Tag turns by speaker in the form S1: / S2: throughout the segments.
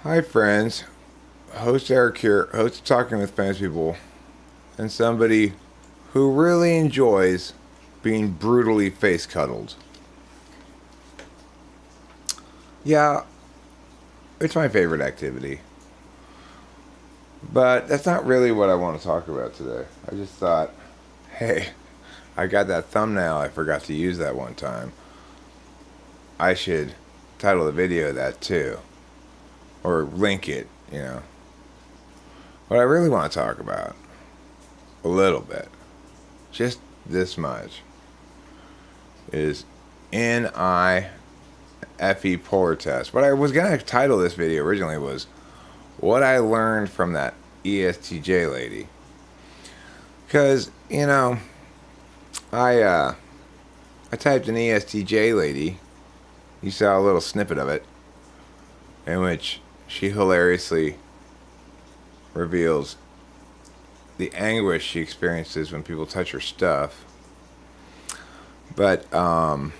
S1: Hi, friends. Host Eric here, host of Talking with Famous People, and somebody who really enjoys being brutally face cuddled. Yeah, it's my favorite activity. But that's not really what I want to talk about today. I just thought, hey, I got that thumbnail I forgot to use that one time. I should title the video that too. Or link it. What I really want to talk about, a little bit, just this much, is Ni Fe PoLR test. What I was going to title this video originally was what I learned from that ESTJ lady. Because, I typed an ESTJ lady. You saw a little snippet of it, in which she hilariously reveals the anguish she experiences when people touch her stuff. But I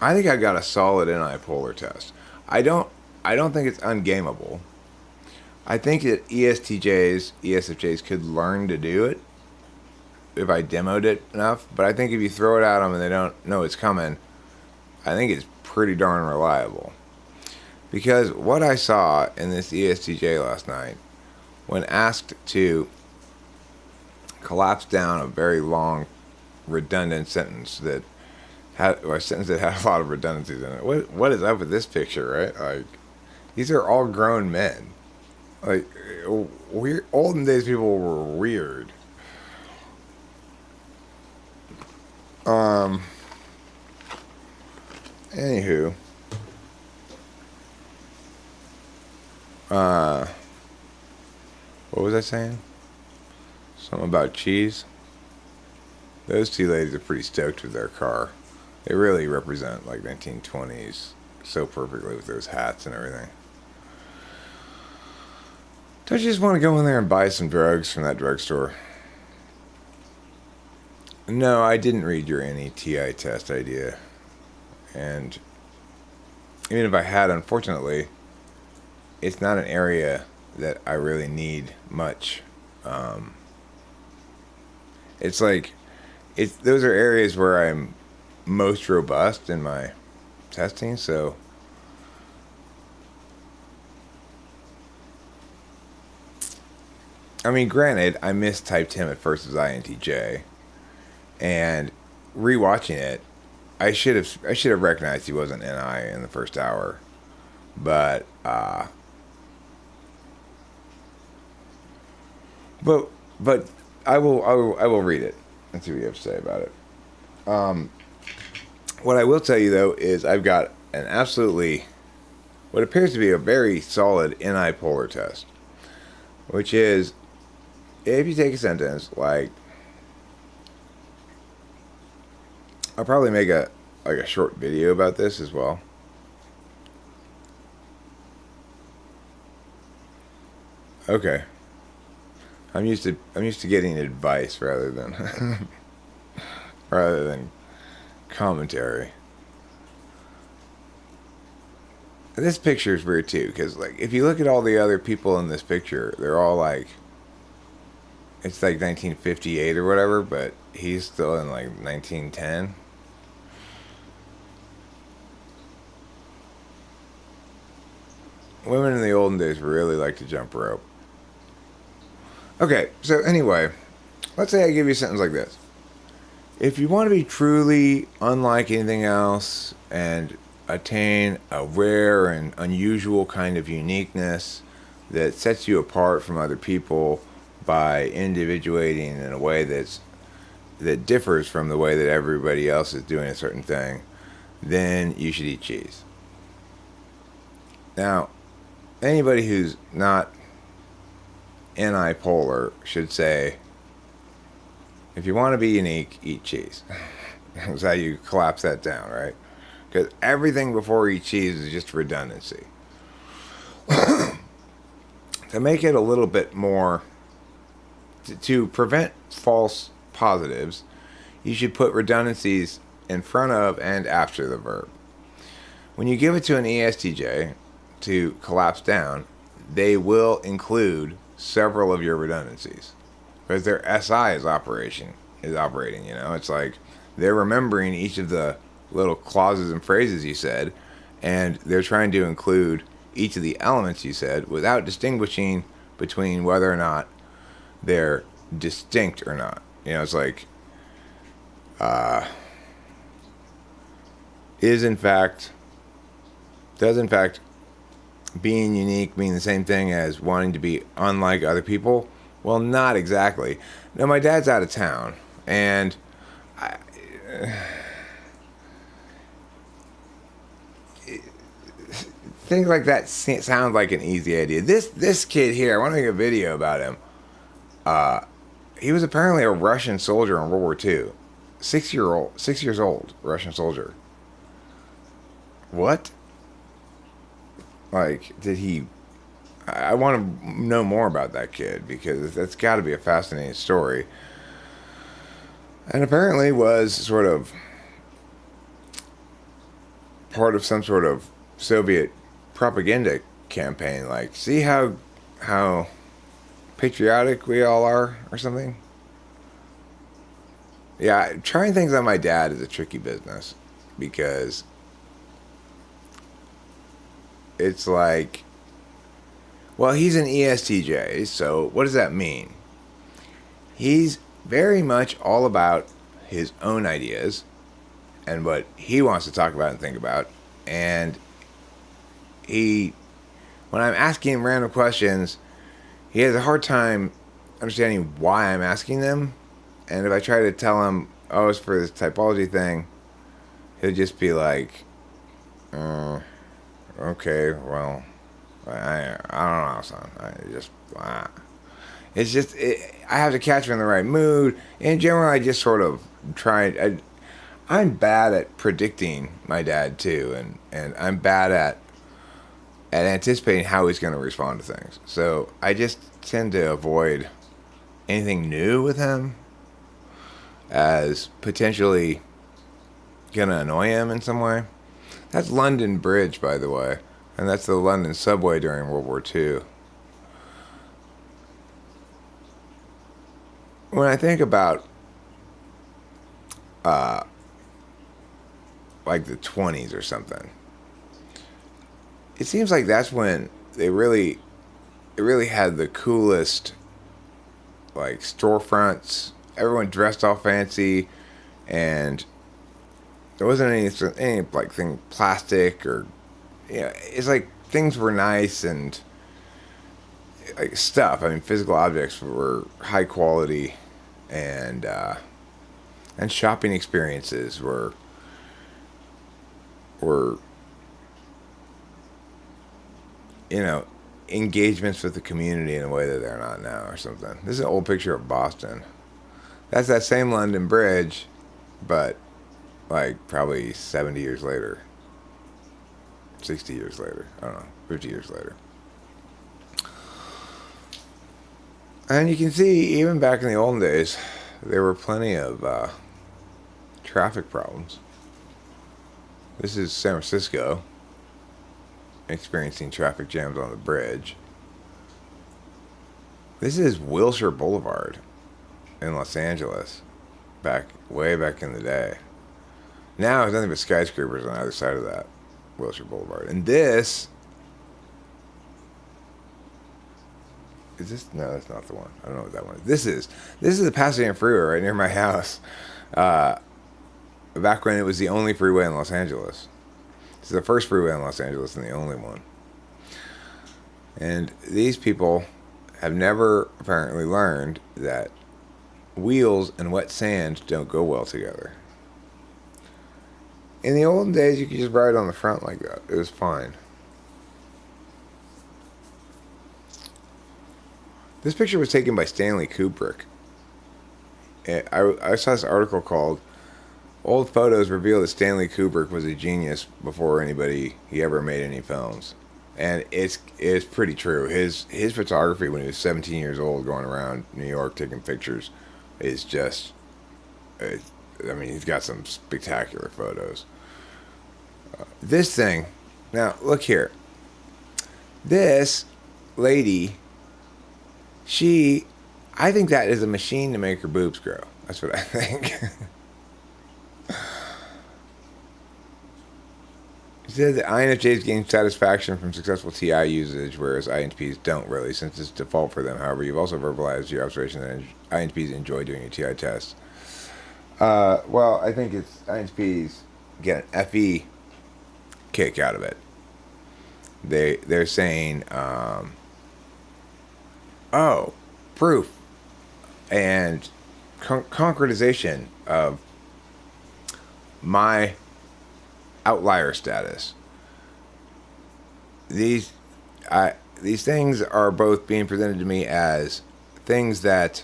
S1: think I got a solid Ni PoLR test. I don't think it's ungameable. I think that ESFJs could learn to do it if I demoed it enough. But I think if you throw it at them and they don't know it's coming, I think it's pretty darn reliable. Because what I saw in this ESTJ last night, when asked to collapse down a very long, redundant sentence a sentence that had a lot of redundancies in it. What is up with this picture, right? Like, these are all grown men. Like, olden days people were weird. Anywho. What was I saying? Something about cheese. Those two ladies are pretty stoked with their car. They really represent like 1920s so perfectly with those hats and everything. Don't you just want to go in there and buy some drugs from that drugstore? No, I didn't read your NETI test idea. And even if I had, unfortunately, it's not an area that I really need much. Those are areas where I'm most robust in my testing, so I mean, granted, I mistyped him at first as INTJ, and rewatching it, I should have recognized he wasn't NI in the first hour, but I will read it and see what you have to say about it. What I will tell you though is I've got an absolutely what appears to be a very solid Ni PoLR test, which is if you take a sentence like, I'll probably make a short video about this as well. Okay. I'm used to getting advice rather than commentary. This picture is weird too, because like if you look at all the other people in this picture, they're all like, it's like 1958 or whatever, but he's still in like 1910. Women in the olden days really like to jump rope. Okay, so anyway, let's say I give you a sentence like this. If you want to be truly unlike anything else and attain a rare and unusual kind of uniqueness that sets you apart from other people by individuating in a way that differs from the way that everybody else is doing a certain thing, then you should eat cheese. Now, anybody who's not Ni PoLR should say, if you want to be unique, eat cheese. That's how you collapse that down, right? Because everything before eat cheese is just redundancy. To make it a little bit more, to prevent false positives, you should put redundancies in front of and after the verb. When you give it to an ESTJ, to collapse down, they will include several of your redundancies because their SI is operating. You know, it's like they're remembering each of the little clauses and phrases you said, and they're trying to include each of the elements you said without distinguishing between whether or not they're distinct or not. You know, it's like does in fact being unique mean the same thing as wanting to be unlike other people? Well, not exactly. No, my dad's out of town, and things like that sound like an easy idea. This kid here, I want to make a video about him. He was apparently a Russian soldier in World War II. 6 years old, Russian soldier. What? Like, did he... I want to know more about that kid, because that's got to be a fascinating story. And apparently was sort of part of some sort of Soviet propaganda campaign. Like, see how patriotic we all are, or something? Yeah, trying things on my dad is a tricky business, because it's like, well, he's an ESTJ, so what does that mean? He's very much all about his own ideas and what he wants to talk about and think about. And when I'm asking him random questions, he has a hard time understanding why I'm asking them. And if I try to tell him, oh, it's for this typology thing, he'll just be like, okay, well, I don't know, son. I have to catch him in the right mood. In general, I just sort of try. I'm bad at predicting my dad too, and I'm bad at anticipating how he's going to respond to things. So I just tend to avoid anything new with him as potentially going to annoy him in some way. That's London Bridge, by the way. And that's the London subway during World War II. When I think about like the 20s or something, it seems like that's when it really had the coolest, like, storefronts. Everyone dressed all fancy, and there wasn't any like thing plastic or, you know, it's like things were nice and like stuff. I mean, physical objects were high quality, and shopping experiences were you know, engagements with the community in a way that they're not now or something. This is an old picture of Boston. That's that same London Bridge, but like probably 70 years later. 60 years later. I don't know. 50 years later. And you can see, even back in the olden days, there were plenty of traffic problems. This is San Francisco, experiencing traffic jams on the bridge. This is Wilshire Boulevard in Los Angeles, way back in the day. Now there's nothing but skyscrapers on either side of that Wilshire Boulevard. And this is this? No, that's not the one. I don't know what that one is. This is the Pasadena Freeway right near my house. Back when it was the only freeway in Los Angeles. This is the first freeway in Los Angeles and the only one. And these people have never apparently learned that wheels and wet sand don't go well together. In the olden days, you could just ride on the front like that. It was fine. This picture was taken by Stanley Kubrick. I saw this article called "Old Photos Reveal that Stanley Kubrick was a genius before he ever made any films." And it's pretty true. His photography when he was 17 years old, going around New York taking pictures, is just... I mean, he's got some spectacular photos. This thing... Now, look here. This lady, I think that is a machine to make her boobs grow. That's what I think. He said that INFJs gain satisfaction from successful TI usage, whereas INTPs don't really, since it's default for them. However, you've also verbalized your observation that INTPs enjoy doing a TI test. Well, I think it's INTPs get an FE kick out of it. They're saying, oh, proof and concretization of my outlier status. These things are both being presented to me as things that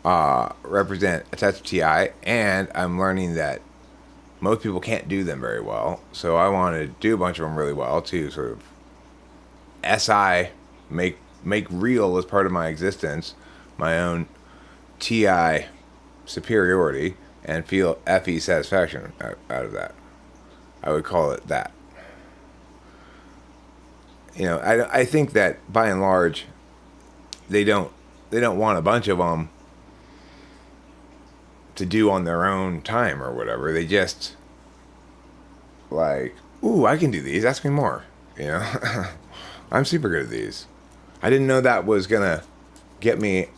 S1: represent a touch of TI, and I'm learning that most people can't do them very well. So I want to do a bunch of them really well to sort of SI make real as part of my existence my own TI superiority and feel FE satisfaction out of that. I would call it that. I think that by and large, they don't want a bunch of them to do on their own time or whatever. They just like, ooh, I can do these. Ask me more. I'm super good at these. I didn't know that was gonna get me.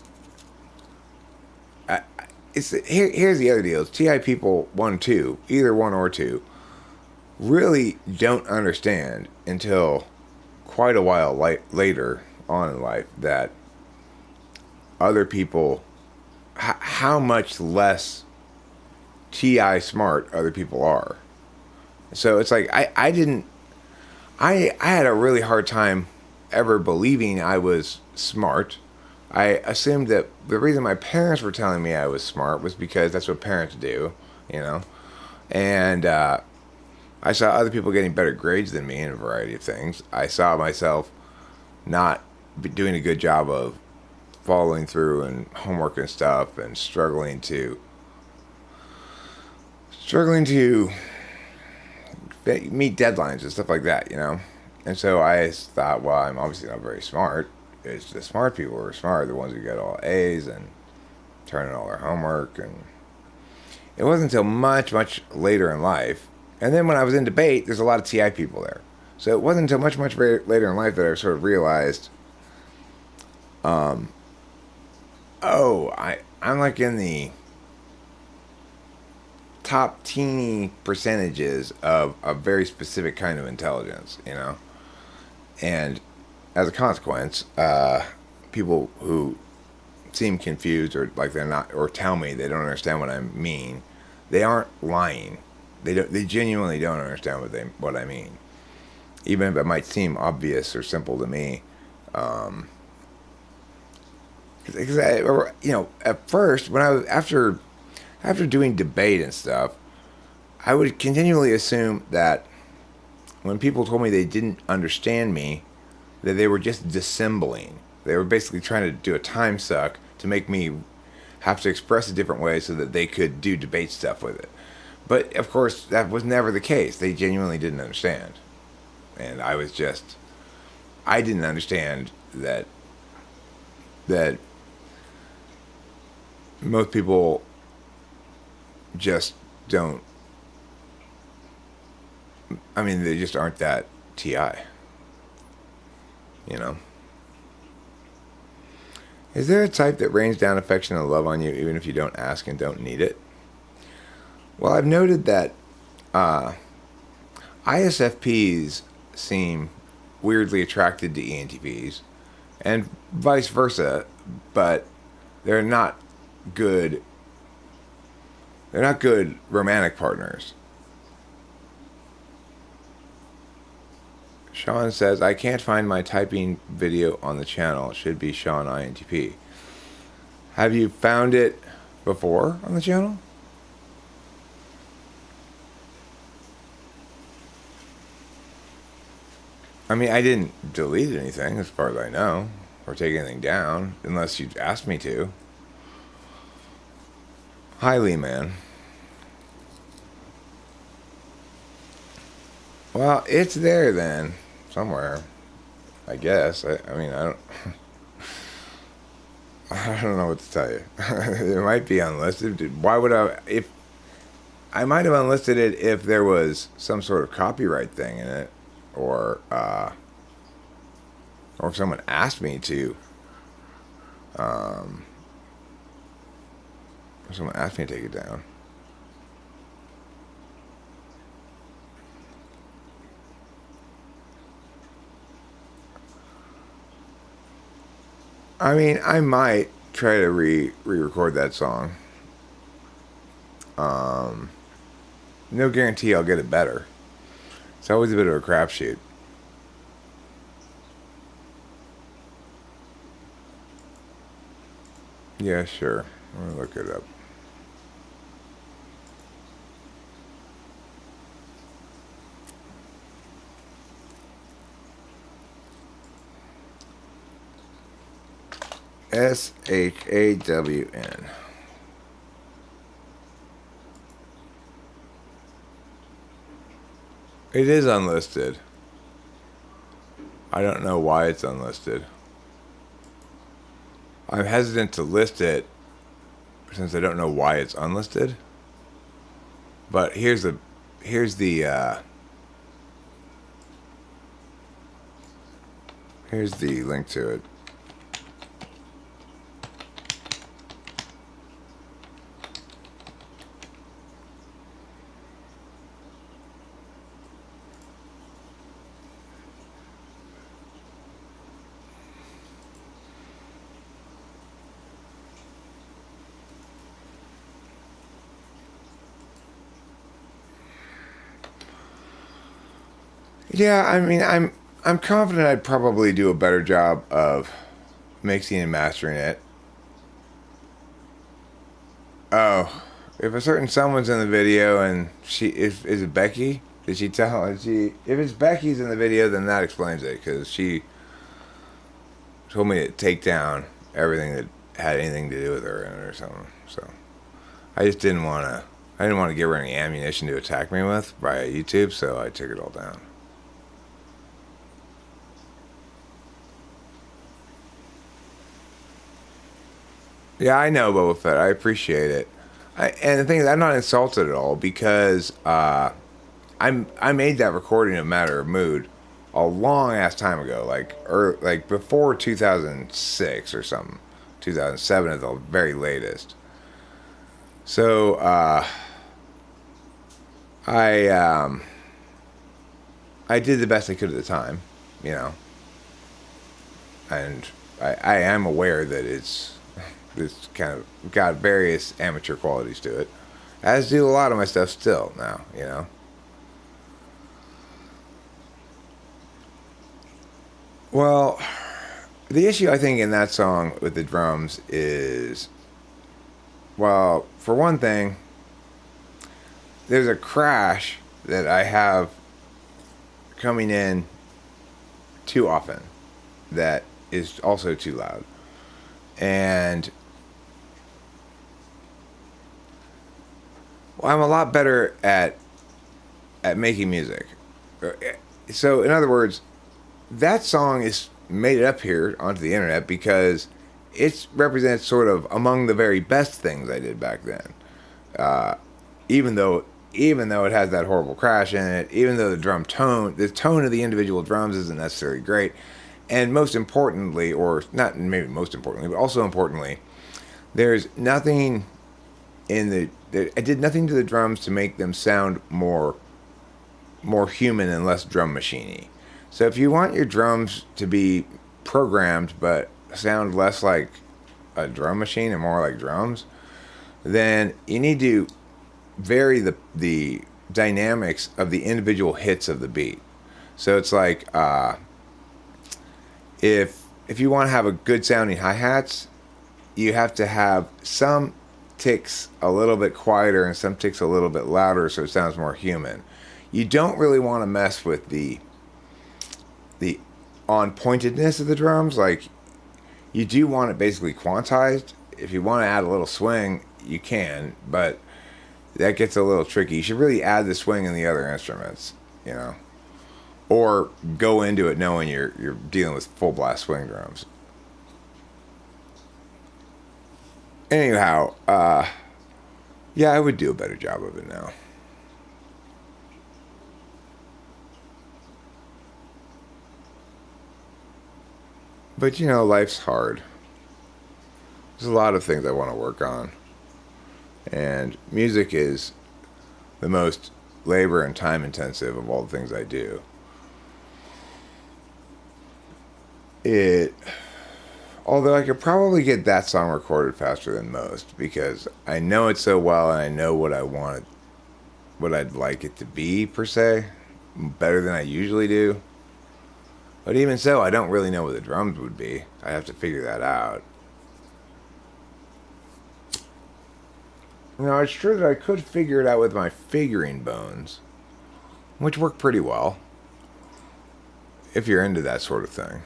S1: Here's the other deal. TI people 1, 2, either 1 or 2, really don't understand until quite a while later on in life that other people, how much less TI smart other people are. So it's like I had a really hard time ever believing I was smart. I assumed that the reason my parents were telling me I was smart was because that's what parents do, and I saw other people getting better grades than me in a variety of things. I saw myself not doing a good job of following through and homework and stuff, and struggling to meet deadlines and stuff like that, And so I thought, well, I'm obviously not very smart. It's the smart people who are smart, the ones who get all A's and turn in all their homework. And it wasn't until much, much later in life. And then when I was in debate, there's a lot of TI people there. So it wasn't until much, much later in life that I sort of realized, I'm like in the top teeny percentages of a very specific kind of intelligence, And as a consequence, people who seem confused or like they're not, or tell me they don't understand what I mean, they aren't lying. They genuinely don't understand what I mean, even if it might seem obvious or simple to me. Because at first, when I was after doing debate and stuff, I would continually assume that when people told me they didn't understand me, that they were just dissembling. They were basically trying to do a time suck to make me have to express a different way so that they could do debate stuff with it. But of course, that was never the case. They genuinely didn't understand. And I didn't understand that most people just don't, they just aren't that TI. Is there a type that rains down affection and love on you even if you don't ask and don't need it? Well, I've noted that ISFPs seem weirdly attracted to ENTPs and vice versa, but they're not good romantic partners. Sean says, I can't find my typing video on the channel. It should be Sean INTP. Have you found it before on the channel? I didn't delete anything as far as I know, or take anything down, unless you asked me to. Hi, Lee Man. Well, it's there then, somewhere. I guess. I mean, I don't. I don't know what to tell you. It might be unlisted. Why would I? If I might have unlisted it if there was some sort of copyright thing in it, or if someone asked me to. If someone asked me to take it down. I mean, I might try to re-record that song. No guarantee I'll get it better. It's always a bit of a crapshoot. Yeah, sure. I'm gonna look it up. SHAWN. It is unlisted. I don't know why it's unlisted. I'm hesitant to list it since I don't know why it's unlisted. But here's the here's the link to it. Yeah, I mean, I'm confident I'd probably do a better job of mixing and mastering it. Oh, if a certain someone's in the video and is it Becky? Did she tell? If it's Becky's in the video, then that explains it because she told me to take down everything that had anything to do with her in it or something. So I just didn't want to. I didn't want to give her any ammunition to attack me with via YouTube, so I took it all down. Yeah, I know Boba Fett. I appreciate it. And the thing is, I'm not insulted at all because I made that recording a matter of mood a long ass time ago, like before 2006 or something, 2007 at the very latest. So I did the best I could at the time, you know, and I am aware that it's kind of got various amateur qualities to it, as do a lot of my stuff still now, you know. Well, the issue I think in that song with the drums is, well, for one thing, there's a crash that I have coming in too often that is also too loud. And well, I'm a lot better at making music. So in other words, that song is made it up here onto the internet because it represents sort of among the very best things I did back then. Uh, even though it has that horrible crash in it, even though the tone of the individual drums isn't necessarily great, and most importantly, or not maybe most importantly, but also importantly, there's nothing I did nothing to the drums to make them sound more human and less drum machiney. So if you want your drums to be programmed but sound less like a drum machine and more like drums, then you need to vary the dynamics of the individual hits of the beat. So it's like if you want to have a good sounding hi-hats, you have to have some ticks a little bit quieter and some ticks a little bit louder so it sounds more human. You don't really want to mess with the on pointedness of the drums. Like, you do want it basically quantized. If you want to add a little swing, you can, but that gets a little tricky. You should really add the swing in the other instruments, you know. or go into it knowing you're dealing with full blast swing drums. Anyhow, yeah, I would do a better job of it now. But life's hard. There's a lot of things I want to work on. And music is the most labor and time intensive of all the things I do. Although I could probably get that song recorded faster than most because I know it so well and I know what I want, what I'd like it to be per se, better than I usually do. But even so, I don't really know what the drums would be. I have to figure that out. It's true that I could figure it out with my figuring bones, which work pretty well, if you're into that sort of thing.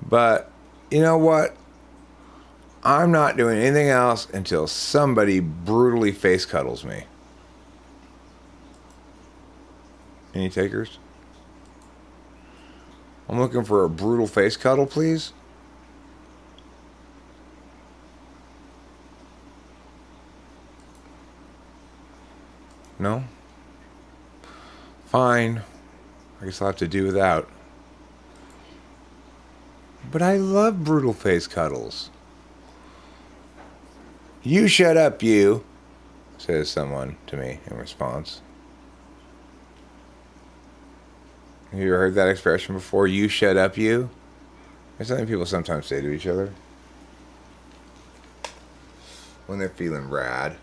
S1: But, you know what? I'm not doing anything else until somebody brutally face cuddles me. Any takers? I'm looking for a brutal face cuddle, please. No? Fine. I guess I'll have to do without. But I love brutal face cuddles. You shut up, you, says someone to me in response. Have you ever heard that expression before? You shut up, you? It's something people sometimes say to each other when they're feeling rad.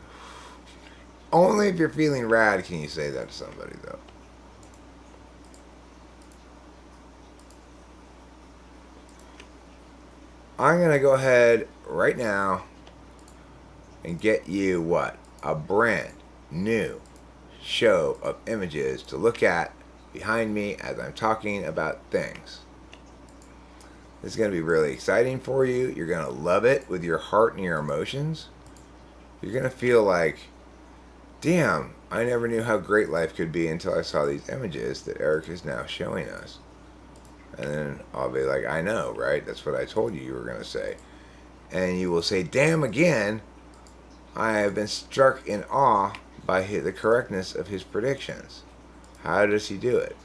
S1: Only if you're feeling rad can you say that to somebody, though. I'm going to go ahead right now and get you what? A brand new show of images to look at behind me as I'm talking about things. This is going to be really exciting for you. You're going to love it with your heart and your emotions. You're going to feel like, damn, I never knew how great life could be until I saw these images that Eric is now showing us. And then I'll be like, I know, right? That's what I told you were going to say. And you will say, damn again, I have been struck in awe by the correctness of his predictions. How does he do it?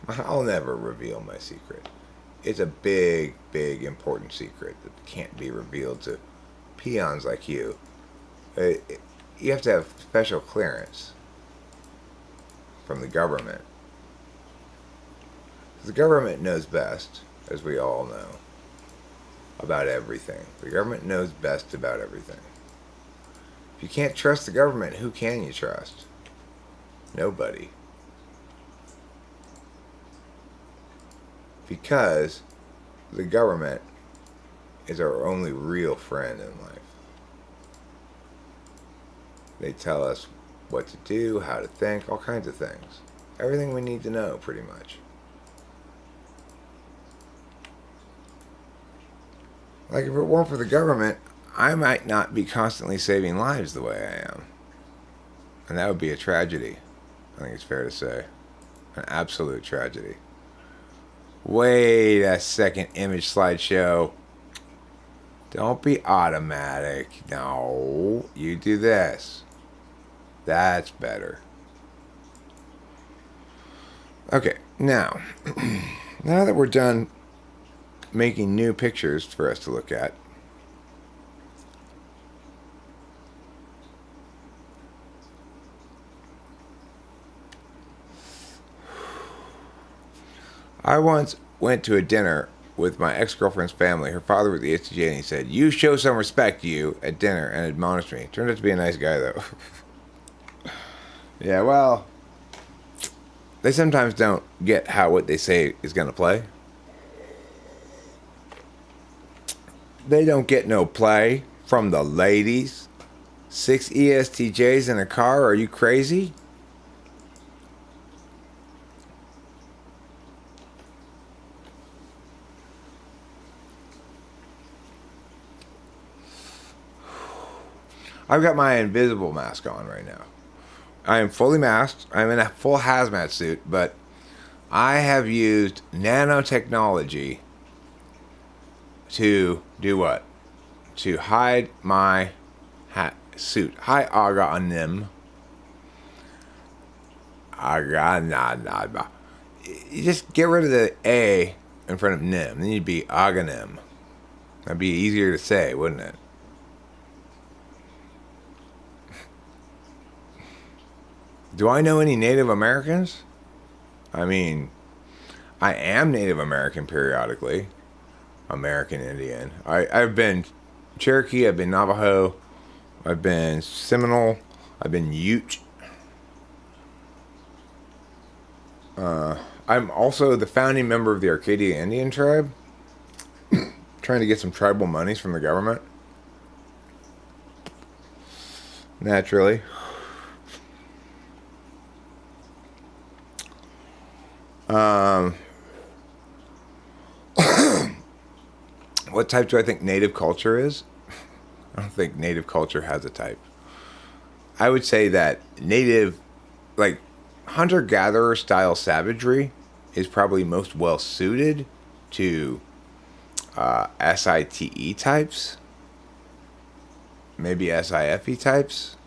S1: I'll never reveal my secret. It's a big, big, important secret that can't be revealed to peons like you. You have to have special clearance from the government. The government knows best, as we all know, about everything. The government knows best about everything. If you can't trust the government, who can you trust? Nobody. Because the government is our only real friend in life. They tell us what to do, how to think, all kinds of things. Everything we need to know, pretty much. Like, if it weren't for the government, I might not be constantly saving lives the way I am. And that would be a tragedy. I think it's fair to say. An absolute tragedy. Wait a second, image slideshow. Don't be automatic. No, you do this. That's better. Okay, now that we're done making new pictures for us to look at, I once went to a dinner with my ex-girlfriend's family. Her father was the ESTJ, and he said, "You show some respect, you," at dinner, and admonished me. Turned out to be a nice guy, though. Yeah, well, they sometimes don't get how what they say is going to play. They don't get no play from the ladies. 6 ESTJs in a car? Are you crazy? I've got my invisible mask on right now, I am fully masked. I'm in a full hazmat suit, but I have used nanotechnology to do what? To hide my suit. Hi, Aganim. Aga. You just get rid of the A in front of Nim. Then you'd be Aganim. That'd be easier to say, wouldn't it? Do I know any Native Americans? I mean, I am Native American periodically. American Indian. I've been Cherokee, I've been Navajo, I've been Seminole, I've been Ute. I'm also the founding member of the Arcadia Indian tribe. Trying to get some tribal monies from the government. Naturally. What type do I think native culture is? I don't think native culture has a type. I would say that native, like hunter-gatherer style savagery, is probably most well suited to SITE types, maybe SIFE types.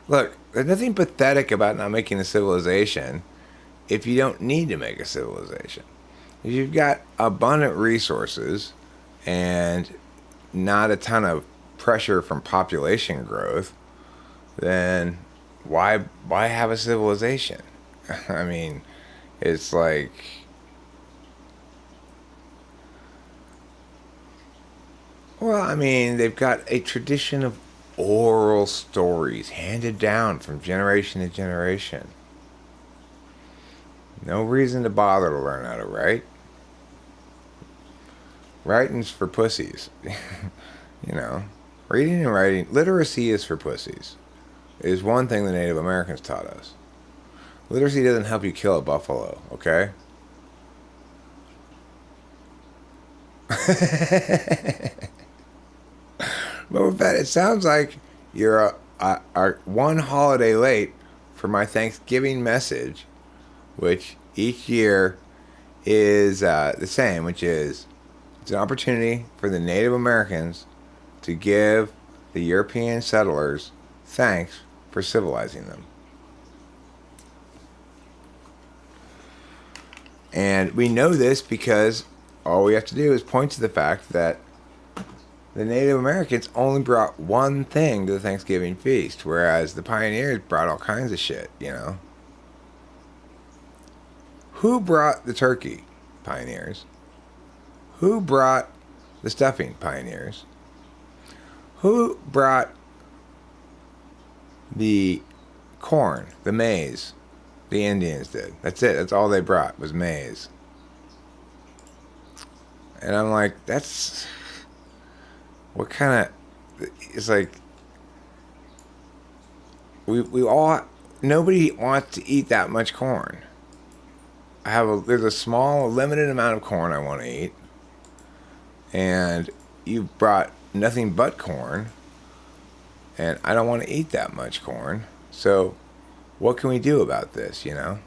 S1: Look, there's nothing pathetic about not making a civilization if you don't need to make a civilization. If you've got abundant resources and not a ton of pressure from population growth, then why have a civilization? I mean, it's like, well, I mean, they've got a tradition of oral stories handed down from generation to generation. No reason to bother to learn how to write. Writing's for pussies. You know, reading and writing, literacy is for pussies. It is one thing the Native Americans taught us. Literacy doesn't help you kill a buffalo, okay? But with that, it sounds like you're one holiday late for my Thanksgiving message, which each year is the same, which is it's an opportunity for the Native Americans to give the European settlers thanks for civilizing them. And we know this because all we have to do is point to the fact that the Native Americans only brought one thing to the Thanksgiving feast, whereas the pioneers brought all kinds of shit, you know. Who brought the turkey? Pioneers. Who brought the stuffing? Pioneers. Who brought the corn, the maize? The Indians did. That's it. That's all they brought was maize. And I'm like, that's... What kind of... It's like... We all... Nobody wants to eat that much corn. There's a small, limited amount of corn I want to eat. And you brought nothing but corn. And I don't want to eat that much corn. So, what can we do about this, you know?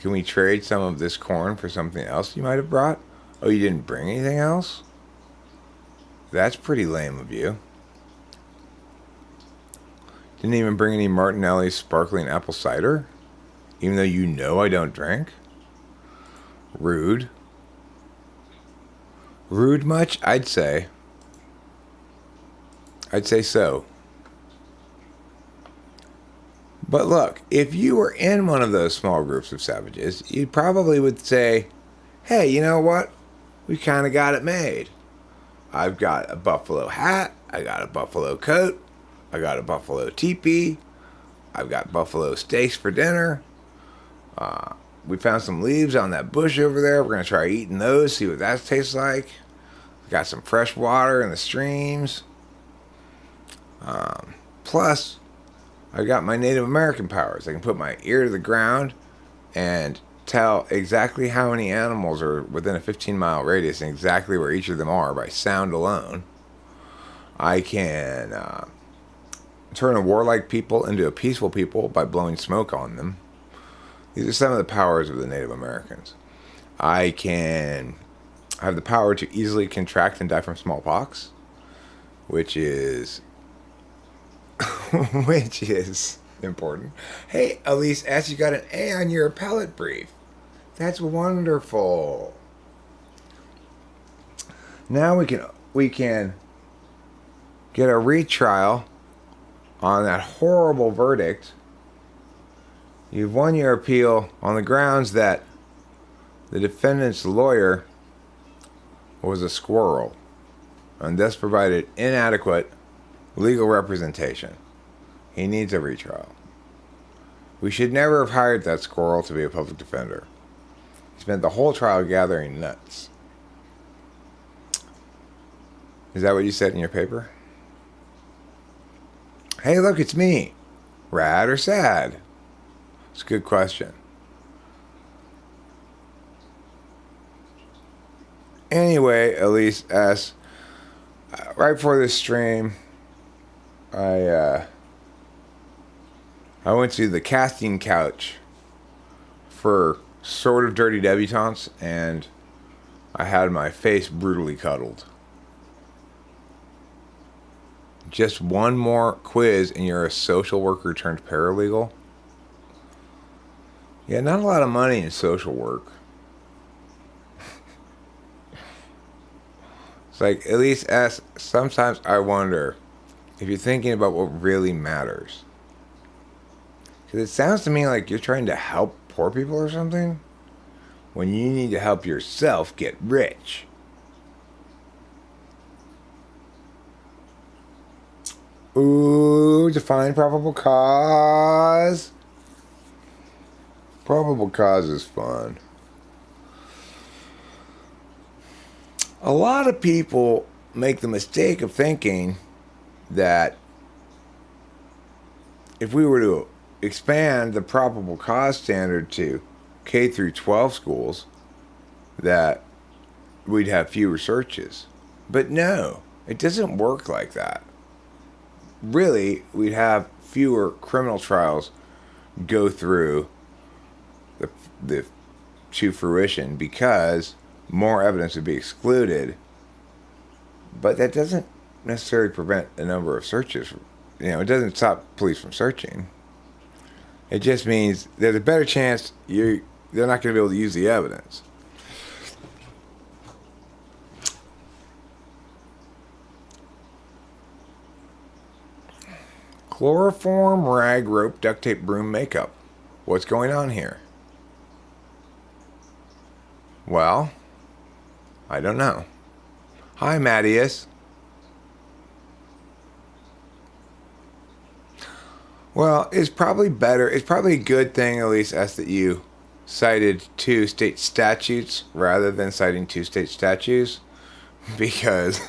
S1: Can we trade some of this corn for something else you might have brought? Oh, you didn't bring anything else? That's pretty lame of you. Didn't even bring any Martinelli's sparkling apple cider? Even though you know I don't drink? Rude. Rude much? I'd say. I'd say so. But look, if you were in one of those small groups of savages, you probably would say, hey, you know what? We kind of got it made. I've got a buffalo hat. I got a buffalo coat. I got a buffalo teepee. I've got buffalo steaks for dinner. We found some leaves on that bush over there. We're going to try eating those, see what that tastes like. We got some fresh water in the streams. Plus, I've got my Native American powers. I can put my ear to the ground and tell exactly how many animals are within a 15-mile radius and exactly where each of them are by sound alone. I can turn a warlike people into a peaceful people by blowing smoke on them. These are some of the powers of the Native Americans. I can have the power to easily contract and die from smallpox, which is important. Hey, Elise S., you got an A on your appellate brief. That's wonderful. Now we can get a retrial on that horrible verdict. You've won your appeal on the grounds that the defendant's lawyer was a squirrel and thus provided inadequate legal representation. He needs a retrial. We should never have hired that squirrel to be a public defender. He spent the whole trial gathering nuts. Is that what you said in your paper? Hey, look, it's me. Rad or sad? It's a good question. Anyway, Elise S., right before this stream, I went to the casting couch for Sort of Dirty Debutantes, and I had my face brutally cuddled. Just one more quiz and you're a social worker turned paralegal. Yeah, not a lot of money in social work. It's like, at least sometimes I wonder if you're thinking about what really matters. Because it sounds to me like you're trying to help poor people or something, when you need to help yourself get rich. Ooh, define probable cause. Probable cause is fun. A lot of people make the mistake of thinking that if we were to expand the probable cause standard to K through 12 schools, that we'd have fewer searches. But no, it doesn't work like that. Really, we'd have fewer criminal trials go through to fruition because more evidence would be excluded. But that doesn't necessarily prevent the number of searches. It doesn't stop police from searching. It just means there's a better chance they're not going to be able to use the evidence. Chloroform, rag, rope, duct tape, broom, makeup. What's going on here? Well, I don't know. Hi, Mattias. Well, it's probably a good thing, at least, that you cited 2 state statutes rather than citing 2 state statutes. Because,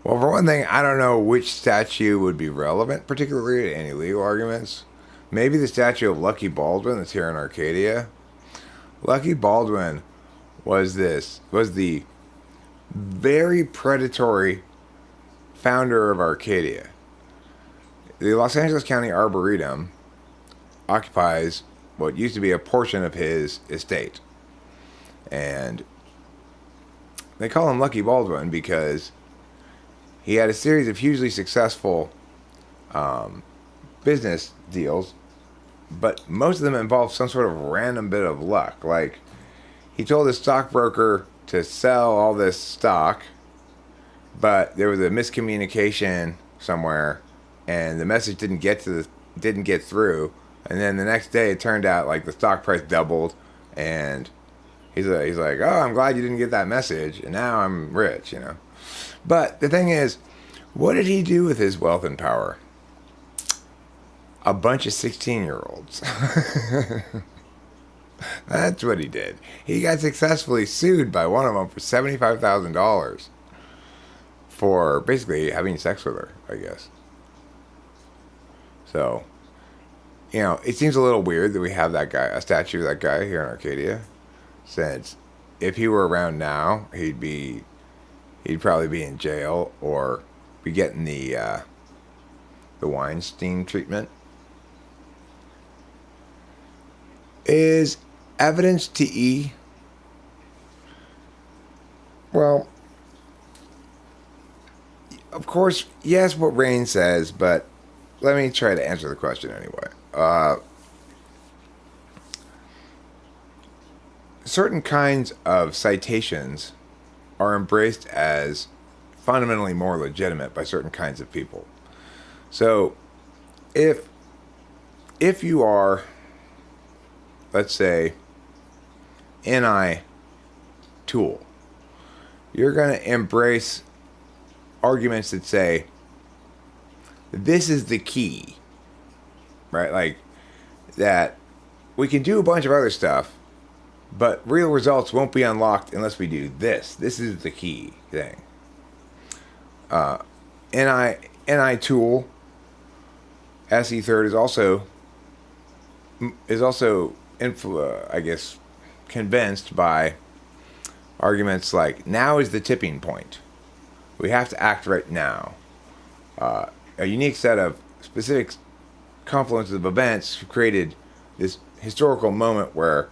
S1: well, for one thing, I don't know which statute would be relevant, particularly to any legal arguments. Maybe the statue of Lucky Baldwin that's here in Arcadia. Lucky Baldwin was the very predatory founder of Arcadia. The Los Angeles County Arboretum occupies what used to be a portion of his estate. And they call him Lucky Baldwin because he had a series of hugely successful business deals, but most of them involved some sort of random bit of luck. Like, he told his stockbroker to sell all this stock, but there was a miscommunication somewhere, and the message didn't get through. And then the next day, it turned out like the stock price doubled, and he's like, "Oh, I'm glad you didn't get that message, and now I'm rich," But the thing is, what did he do with his wealth and power? A bunch of 16-year-olds. That's what he did. He got successfully sued by one of them for $75,000 for basically having sex with her, I guess. So, it seems a little weird that we have a statue of that guy here in Arcadia, since if he were around now, he'd probably be in jail or be getting the Weinstein treatment. Is evidence TE? Well, of course, yes, what Rain says, but let me try to answer the question anyway. Certain kinds of citations are embraced as fundamentally more legitimate by certain kinds of people. So, if you are, let's say, Ni tool, you're going to embrace arguments that say this is the key, right? Like that we can do a bunch of other stuff, but real results won't be unlocked unless we do this. This is the key thing. Ni tool SE third is also I guess convinced by arguments like now is the tipping point. We have to act right now. A unique set of specific confluences of events created this historical moment where,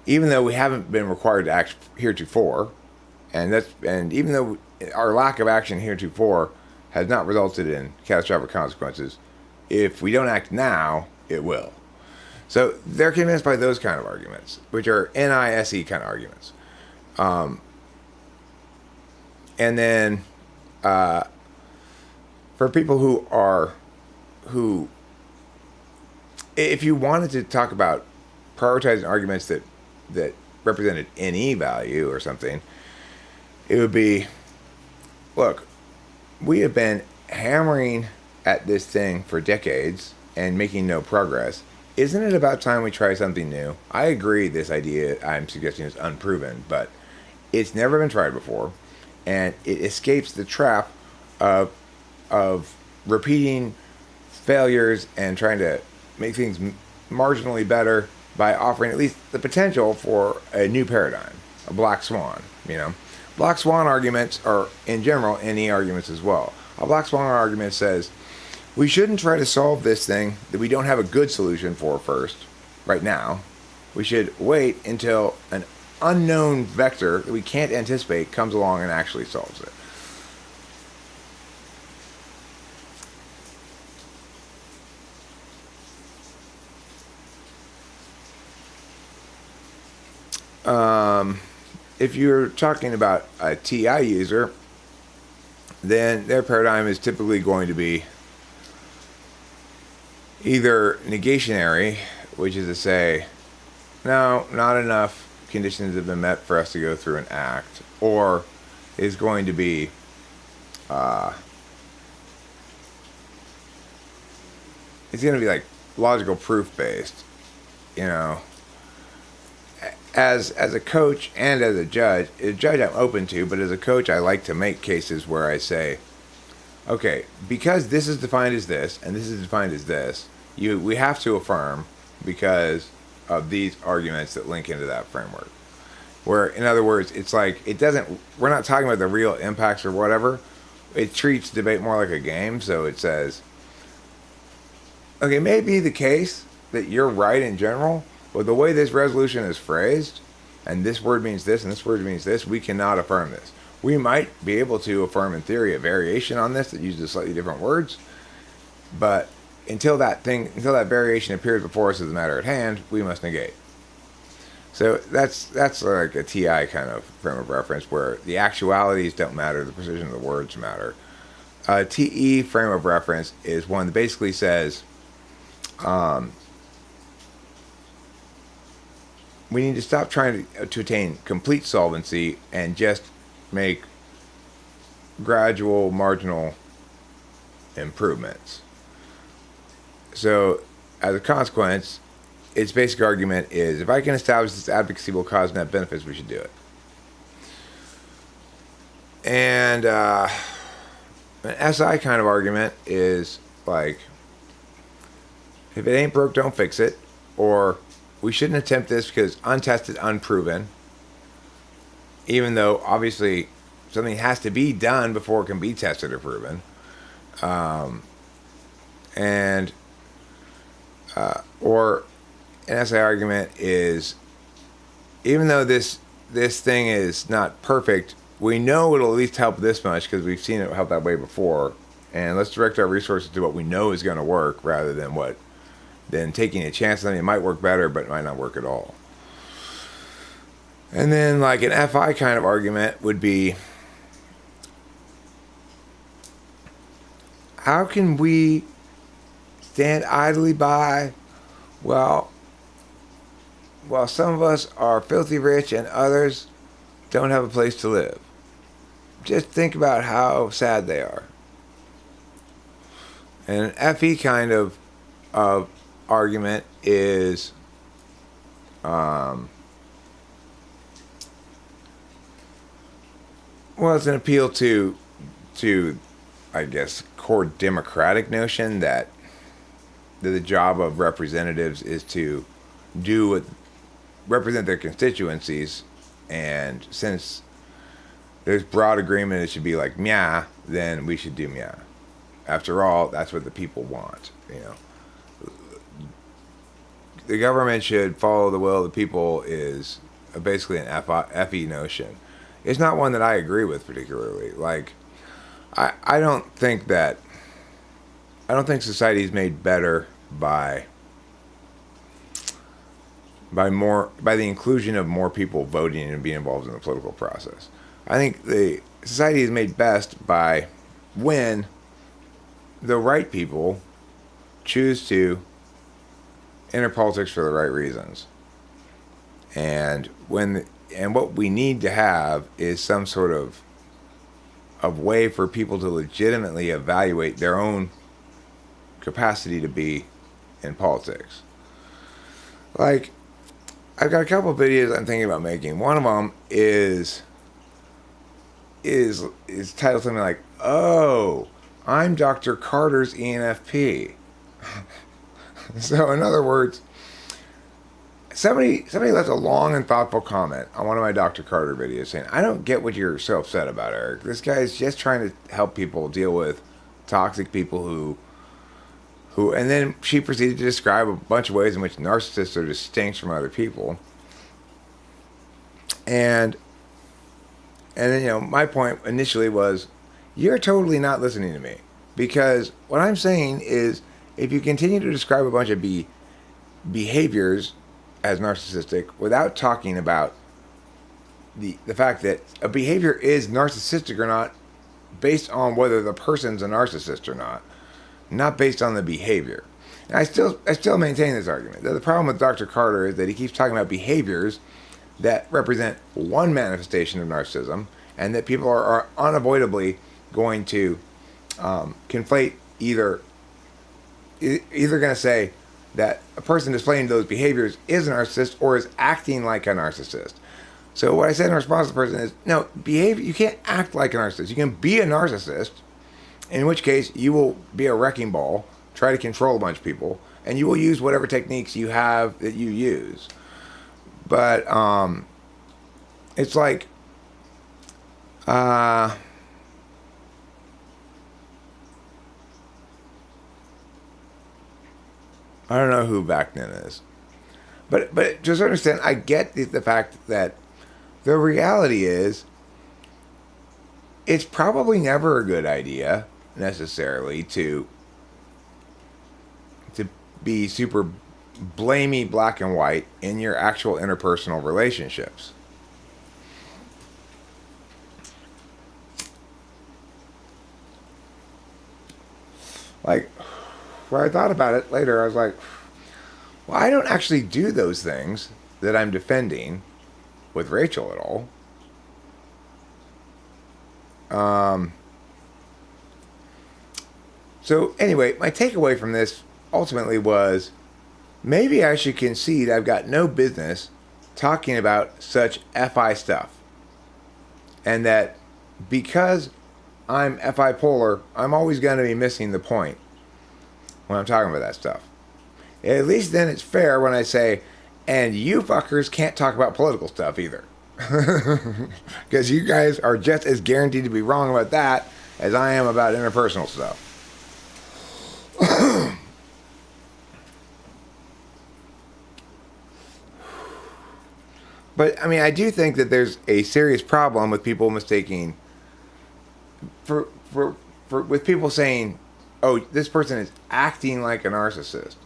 S1: even though we haven't been required to act heretofore, and even though our lack of action heretofore has not resulted in catastrophic consequences, if we don't act now, it will. So they're convinced by those kind of arguments, which are NISE kind of arguments. And then for people who, if you wanted to talk about prioritizing arguments that represented NE value or something, it would be, look, we have been hammering at this thing for decades and making no progress. Isn't it about time we try something new? I agree this idea I'm suggesting is unproven, but it's never been tried before, and it escapes the trap of repeating failures and trying to make things marginally better by offering at least the potential for a new paradigm, a black swan, Black swan arguments are, in general, NE arguments as well. A black swan argument says, we shouldn't try to solve this thing that we don't have a good solution for first, right now. We should wait until an unknown vector that we can't anticipate comes along and actually solves it. If you're talking about a TI user, then their paradigm is typically going to be either negationary, which is to say, no, not enough conditions have been met for us to go through an act, or is going to be it's going to be like logical proof based, As a coach and as a judge I'm open to, but as a coach I like to make cases where I say, okay, because this is defined as this and this is defined as this, we have to affirm because of these arguments that link into that framework. Where, in other words, it's like we're not talking about the real impacts or whatever. It treats debate more like a game, so it says, okay, it may be the case that you're right in general, but the way this resolution is phrased, and this word means this and this word means this, we cannot affirm this. We might be able to affirm in theory a variation on this that uses slightly different words, but until that variation appears before us as a matter at hand, we must negate. So that's like a TI kind of frame of reference where the actualities don't matter, the precision of the words matter. TE frame of reference is one that basically says, we need to stop trying to attain complete solvency and just make gradual, marginal improvements. So, as a consequence, its basic argument is, if I can establish this advocacy will cause net benefits, we should do it. And an SI kind of argument is like, If it ain't broke, don't fix it. Or we shouldn't attempt this because untested, unproven. Even though obviously something has to be done before it can be tested or proven. And or an essay argument is, even though this thing is not perfect, we know it'll at least help this much because we've seen it help that way before. And let's direct our resources to what we know is going to work rather than taking a chance on it might work better, but it might not work at all. And then like an FI kind of argument would be, how can we stand idly by while some of us are filthy rich and others don't have a place to live? Just think about how sad they are. And an FE kind of argument is it's an appeal to I guess core democratic notion that the job of representatives is to represent their constituencies, and since there's broad agreement it should be like meow, then we should do meow. After all, that's what the people want, The government should follow the will of the people is basically an FE notion. It's not one that I agree with particularly. Like, I don't think society is made better by the inclusion of more people voting and being involved in the political process. I think the society is made best by when the right people choose to enter politics for the right reasons. And what we need to have is some sort of way for people to legitimately evaluate their own capacity to be in politics. Like, I've got a couple of videos I'm thinking about making. One of them is titled something like, "Oh, I'm Dr. Carter's ENFP." So, in other words, somebody left a long and thoughtful comment on one of my Dr. Carter videos saying, "I don't get what you're so upset about, Eric. This guy's just trying to help people deal with toxic people who," and then she proceeded to describe a bunch of ways in which narcissists are distinct from other people. And then, my point initially was, you're totally not listening to me. Because what I'm saying is, if you continue to describe a bunch of behaviors as narcissistic without talking about the fact that a behavior is narcissistic or not based on whether the person's a narcissist or not based on the behavior. And I still maintain this argument that the problem with Dr. Carter is that he keeps talking about behaviors that represent one manifestation of narcissism, and that people are unavoidably going to conflate either going to say that a person displaying those behaviors is a narcissist or is acting like a narcissist. So what I said in response to the person is, no, you can't act like a narcissist. You can be a narcissist, in which case you will be a wrecking ball, try to control a bunch of people, and you will use whatever techniques you have that you use. But it's like, I don't know who Vaknin is. But to a certain extent, I get the fact that the reality is it's probably never a good idea necessarily to be super blamey black and white in your actual interpersonal relationships. Like, when I thought about it later, I was like, well, I don't actually do those things that I'm defending with Rachel at all. So anyway, my takeaway from this ultimately was, maybe I should concede I've got no business talking about such FI stuff. And that because I'm FI polar, I'm always going to be missing the point when I'm talking about that stuff. At least then it's fair when I say, and you fuckers can't talk about political stuff either. Because you guys are just as guaranteed to be wrong about that as I am about interpersonal stuff. But, I mean, I do think that there's a serious problem with people mistaking with people saying, oh, this person is acting like a narcissist.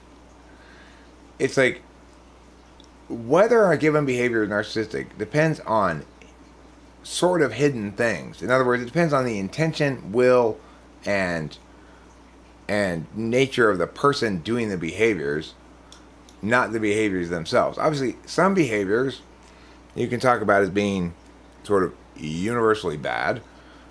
S1: It's like, whether a given behavior is narcissistic depends on sort of hidden things. In other words, it depends on the intention, will, and nature of the person doing the behaviors, not the behaviors themselves. Obviously, some behaviors you can talk about as being sort of universally bad,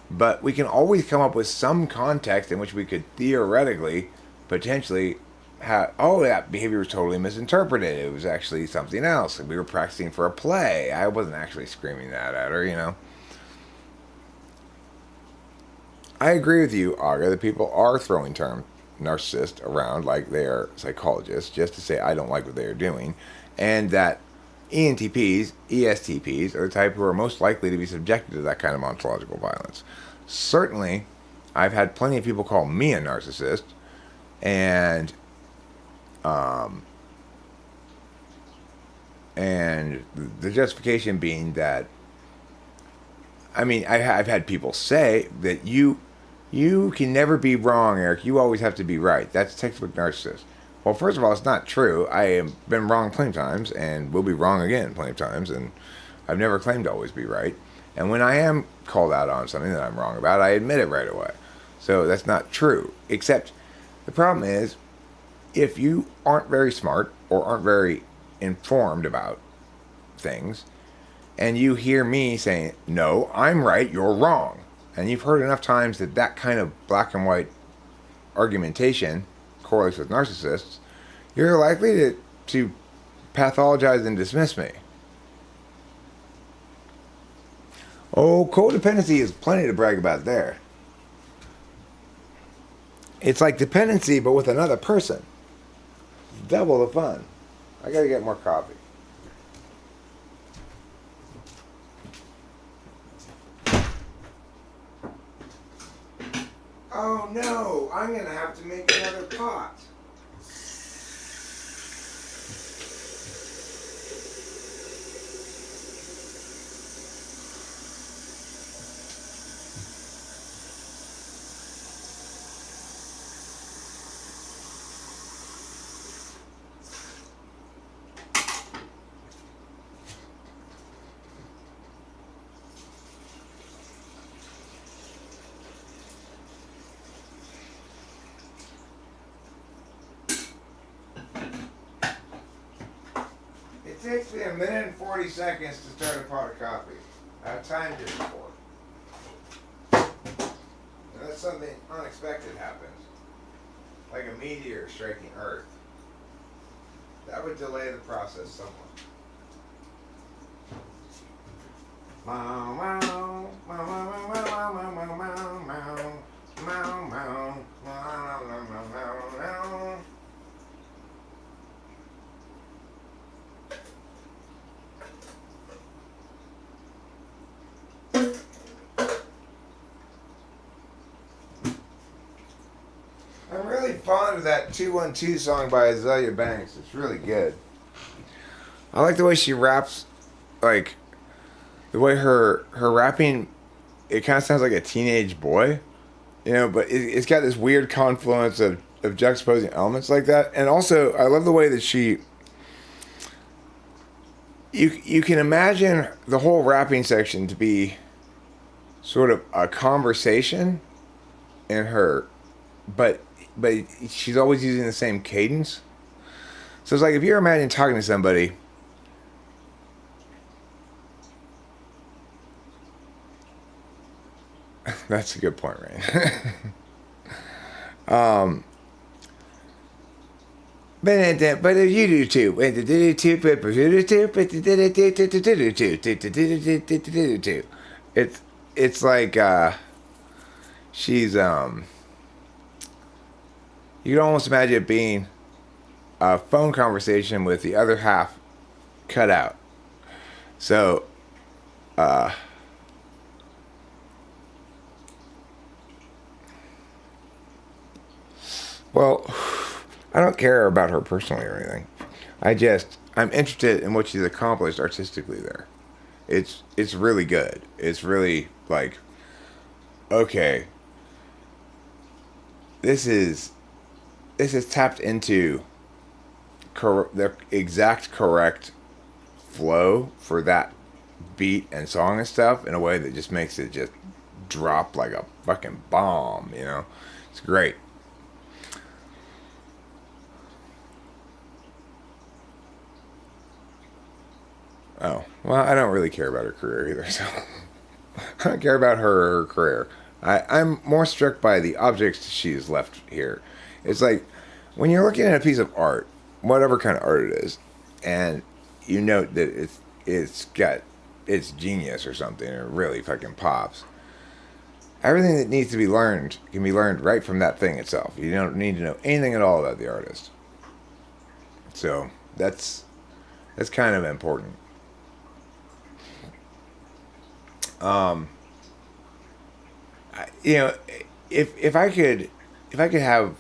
S1: but we can always come up with some context in which we could theoretically, potentially, that behavior was totally misinterpreted. It was actually something else. We were practicing for a play. I wasn't actually screaming that at her, you know. I agree with you, Aga, that people are throwing term narcissist around like they are psychologists just to say I don't like what they are doing, and that ENTPs, ESTPs are the type who are most likely to be subjected to that kind of ontological violence. Certainly, I've had plenty of people call me a narcissist, and the justification being that, I mean, I've had people say that you can never be wrong, Eric. You always have to be right. That's textbook narcissist. Well, first of all, it's not true. I have been wrong plenty of times and will be wrong again plenty of times, and I've never claimed to always be right. And when I am called out on something that I'm wrong about, I admit it right away. So that's not true. Except the problem is, if you aren't very smart or aren't very informed about things, and you hear me saying, no, I'm right, you're wrong, and you've heard enough times that that kind of black and white argumentation correlates with narcissists, you're likely to pathologize and dismiss me. Oh, codependency is plenty to brag about there. It's like dependency, but with another person. Double the fun. I gotta get more coffee. Oh no, I'm gonna have to make another pot. It takes me 1minute and 40 seconds to start a pot of coffee. I've timed it before. Unless something unexpected happens, like a meteor striking Earth. That would delay the process somewhat. I'm really fond of that 212 song by Azalea Banks. It's really good. I like the way she raps, like, the way her rapping, it kind of sounds like a teenage boy, you know, but it's got this weird confluence of juxtaposing elements like that. And also, I love the way that you can imagine the whole rapping section to be sort of a conversation in her, but she's always using the same cadence. So it's like if you're imagining talking to somebody, that's a good point, right? But you do too. It's like she's you can almost imagine it being a phone conversation with the other half cut out. So, well, I don't care about her personally or anything. I'm interested in what she's accomplished artistically there. It's really good. It's really like, okay, this is tapped into the exact correct flow for that beat and song and stuff in a way that just makes it just drop like a fucking bomb, you know? It's great. Oh, well, I don't really care about her career either, so I don't care about her or her career. I'm more struck by the objects she's left here. It's like when you're looking at a piece of art, whatever kind of art it is, and you note that it's got it's genius or something, or it really fucking pops. Everything that needs to be learned can be learned right from that thing itself. You don't need to know anything at all about the artist. So that's kind of important. Um, you know, if I could have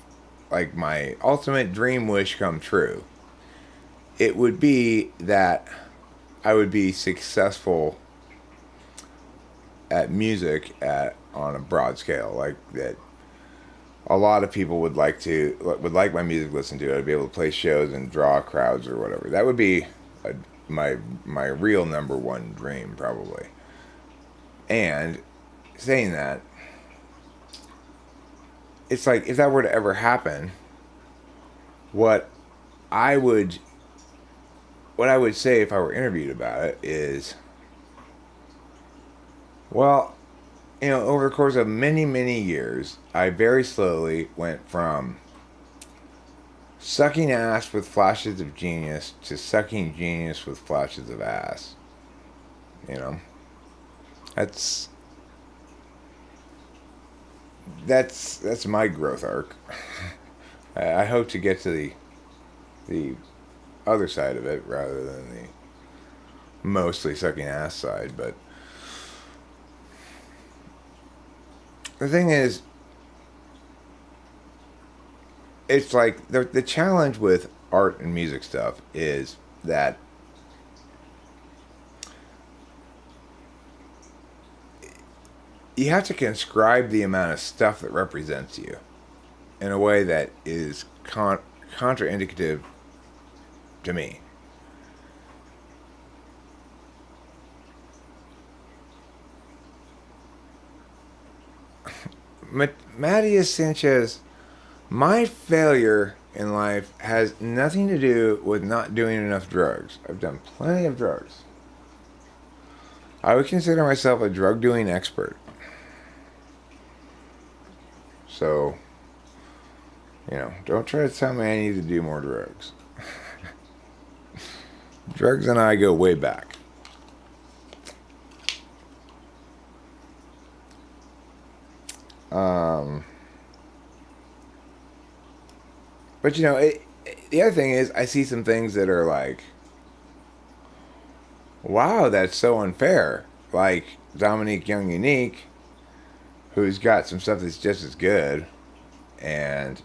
S1: like my ultimate dream wish come true, it would be that I would be successful at music at on a broad scale, like that. A lot of people would like my music listened to. I'd be able to play shows and draw crowds or whatever. That would be a, my real number one dream probably. And saying that, it's like if that were to ever happen, what I would what I would say if I were interviewed about it is, well, over the course of many, many years, I very slowly went from sucking ass with flashes of genius to sucking genius with flashes of ass. You know, that's that's my growth arc. I hope to get to the other side of it rather than the mostly sucking ass side. But the thing is, it's like the challenge with art and music stuff is that you have to conscribe the amount of stuff that represents you in a way that is contraindicative to me. Mattias Sanchez, my failure in life has nothing to do with not doing enough drugs. I've done plenty of drugs. I would consider myself a drug doing expert. So, don't try to tell me I need to do more drugs. Drugs and I go way back. But the other thing is, I see some things that are like, wow, that's so unfair. Like Dominique Young Unique, who's got some stuff that's just as good and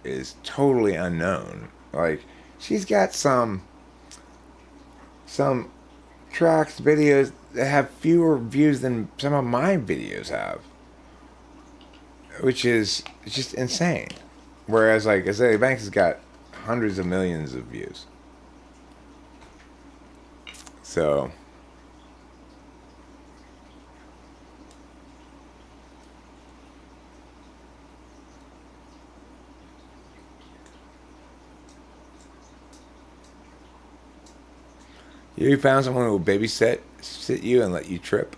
S1: is totally unknown. Like, she's got some tracks, videos that have fewer views than some of my videos have, which is just insane. Whereas, like, Azalea Banks has got hundreds of millions of views. So, you found someone who will sit you and let you trip.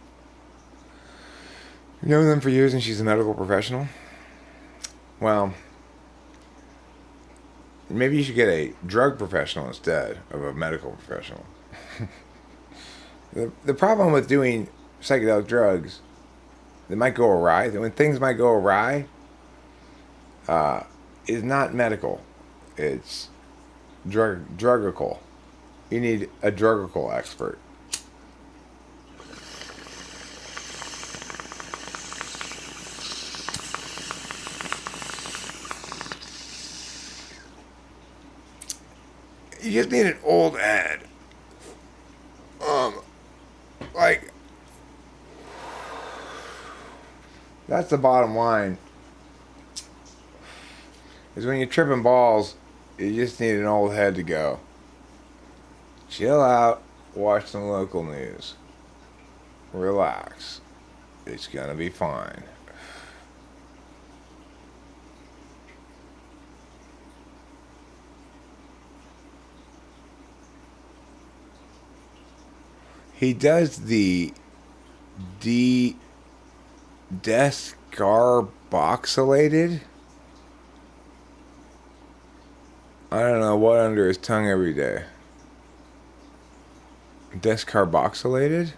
S1: You've known them for years and she's a medical professional? Well, maybe you should get a drug professional instead of a medical professional. The problem with doing psychedelic drugs that might go awry, when things might go awry, is not medical. It's drugical. You need a drugical expert. You just need an old ad. Like, that's the bottom line. Is when you're tripping balls, you just need an old head to go. Chill out, watch some local news. Relax. It's gonna be fine. He does the descarboxylated. I don't know what under his tongue every day. Descarboxylated?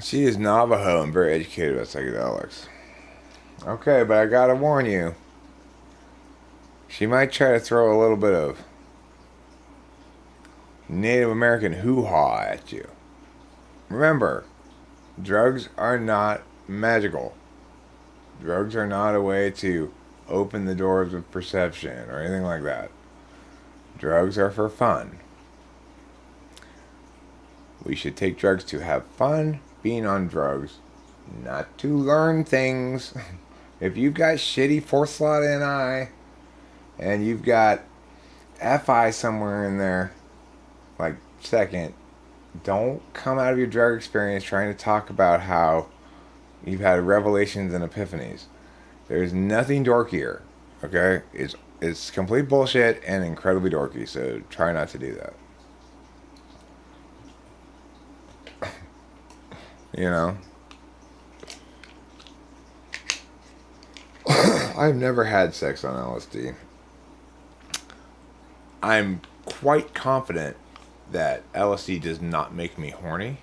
S1: She is Navajo and very educated about psychedelics. Okay, but I gotta warn you. She might try to throw a little bit of Native American hoo-ha at you. Remember, drugs are not magical. Drugs are not a way to open the doors of perception or anything like that. Drugs are for fun. We should take drugs to have fun being on drugs, not to learn things. If you've got shitty fourth slot NI and you've got FI somewhere in there, like second, don't come out of your drug experience trying to talk about how you've had revelations and epiphanies. There's nothing dorkier, okay? It's complete bullshit and incredibly dorky, so try not to do that. You know? I've never had sex on LSD. I'm quite confident that LSD does not make me horny.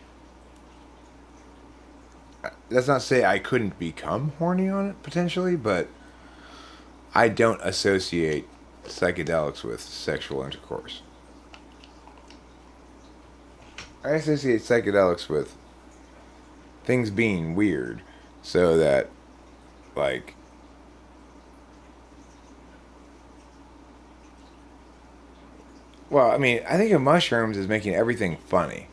S1: That's not to say I couldn't become horny on it, potentially, but I don't associate psychedelics with sexual intercourse. I associate psychedelics with things being weird, so that, like, well, I mean, I think of mushrooms as making everything funny.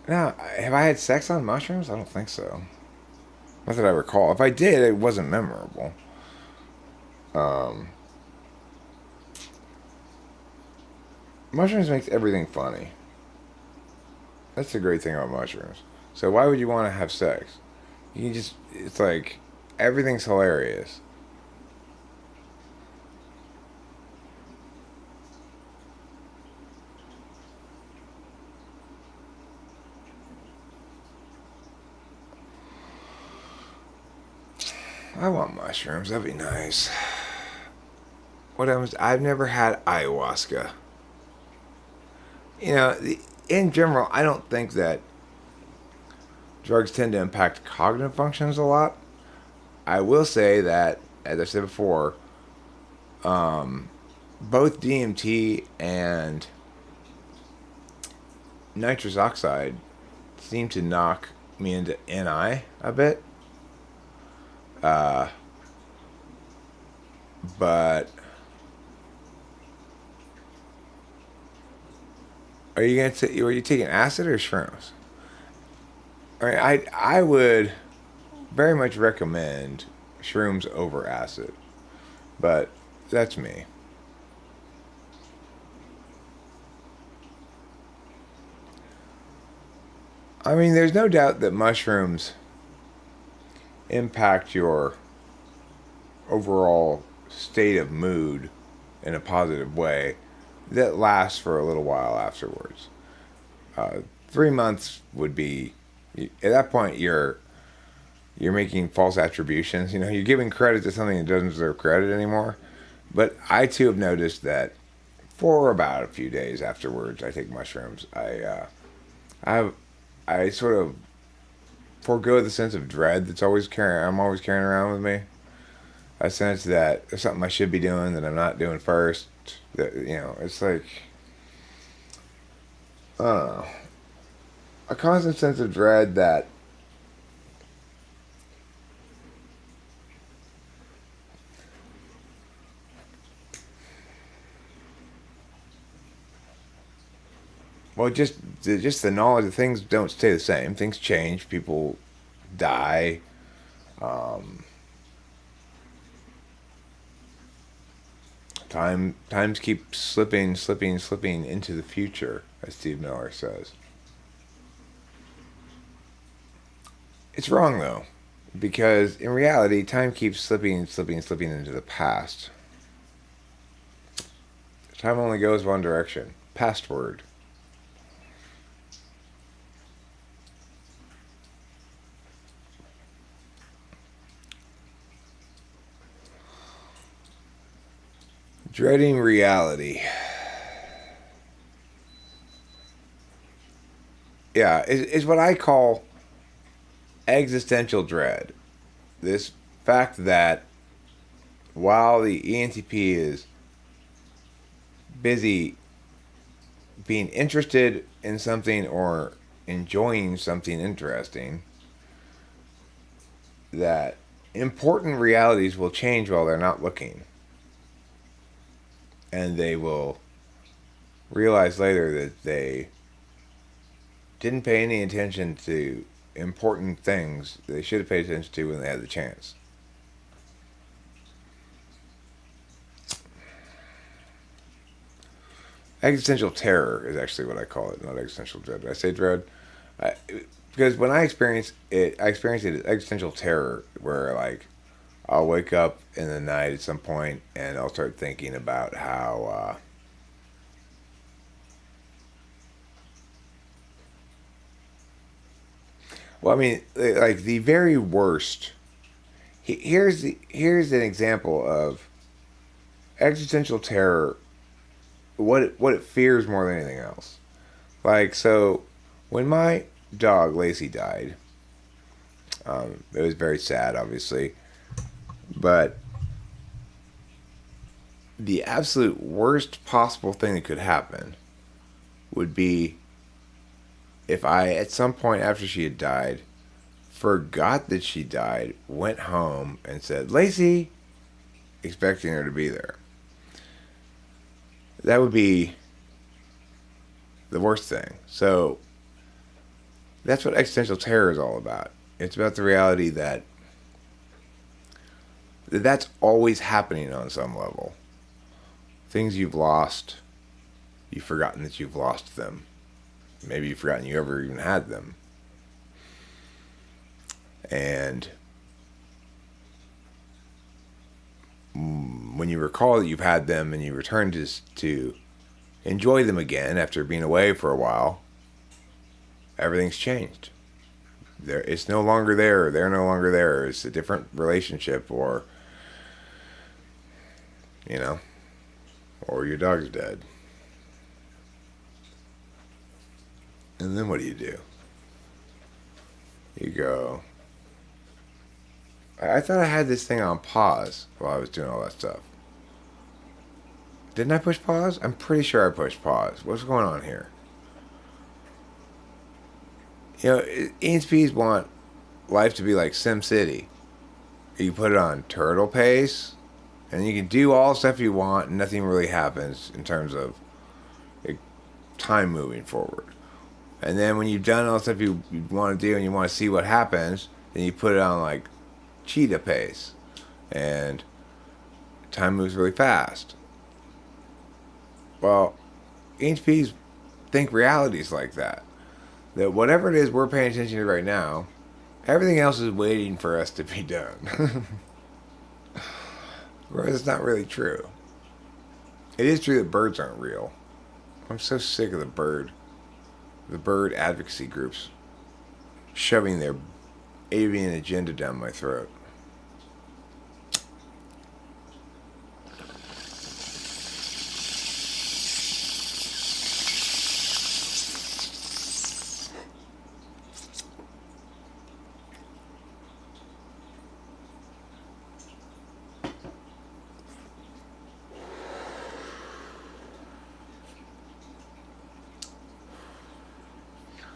S1: Now, have I had sex on mushrooms? I don't think so. Not that I recall. If I did, it wasn't memorable. Mushrooms makes everything funny. That's the great thing about mushrooms. So why would you want to have sex? You can just, it's like, everything's hilarious. I want mushrooms. That'd be nice. What else? I've never had ayahuasca. You know, in general, I don't think that drugs tend to impact cognitive functions a lot. I will say that, as I said before, both DMT and nitrous oxide seem to knock me into NI a bit. But are you taking acid or shrooms? I mean, I would very much recommend shrooms over acid, but that's me. I mean, there's no doubt that mushrooms impact your overall state of mood in a positive way that lasts for a little while afterwards. 3 months would be, at that point you're making false attributions. You know, you're giving credit to something that doesn't deserve credit anymore. But I too have noticed that for about a few days afterwards, I take mushrooms. I have I sort of forego the sense of dread that's always carrying. I'm always carrying around with me. I sense that there's something I should be doing that I'm not doing first. That it's like I don't know, a constant sense of dread that well, just the knowledge that things don't stay the same. Things change. People die. Um, times keep slipping into the future, as Steve Miller says. It's wrong though, because in reality, time keeps slipping into the past. Time only goes one direction, pastward. Dreading reality. Yeah, is what I call existential dread. This fact that while the ENTP is busy being interested in something or enjoying something interesting, that important realities will change while they're not looking. And they will realize later that they didn't pay any attention to important things they should have paid attention to when they had the chance. Existential terror is actually what I call it, not existential dread. Did I say dread? I, because when I experience it as existential terror, where like I'll wake up in the night at some point and I'll start thinking about how well, I mean, like the very worst. Here's an example of existential terror. What it fears more than anything else. Like so, when my dog Lacey died, it was very sad, obviously, but the absolute worst possible thing that could happen would be if I, at some point after she had died, forgot that she died, went home, and said, Lacey, expecting her to be there. That would be the worst thing. So, that's what existential terror is all about. It's about the reality that that's always happening on some level. Things you've lost, you've forgotten that you've lost them. Maybe you've forgotten you ever even had them. And when you recall that you've had them and you return to enjoy them again after being away for a while, everything's changed. It's no longer there. They're no longer there. It's a different relationship, or or your dog's dead. And then what do? You go, I thought I had this thing on pause while I was doing all that stuff. Didn't I push pause? I'm pretty sure I pushed pause. What's going on here? ENTPs want life to be like Sim City. You put it on turtle pace, and you can do all the stuff you want, and nothing really happens in terms of like, time moving forward. And then when you've done all the stuff you want to do and you want to see what happens, then you put it on like cheetah pace. And time moves really fast. Well, ENTPs think reality's like that. That whatever it is we're paying attention to right now, everything else is waiting for us to be done. Whereas it's not really true. It is true that birds aren't real. I'm so sick of the bird advocacy groups shoving their avian agenda down my throat.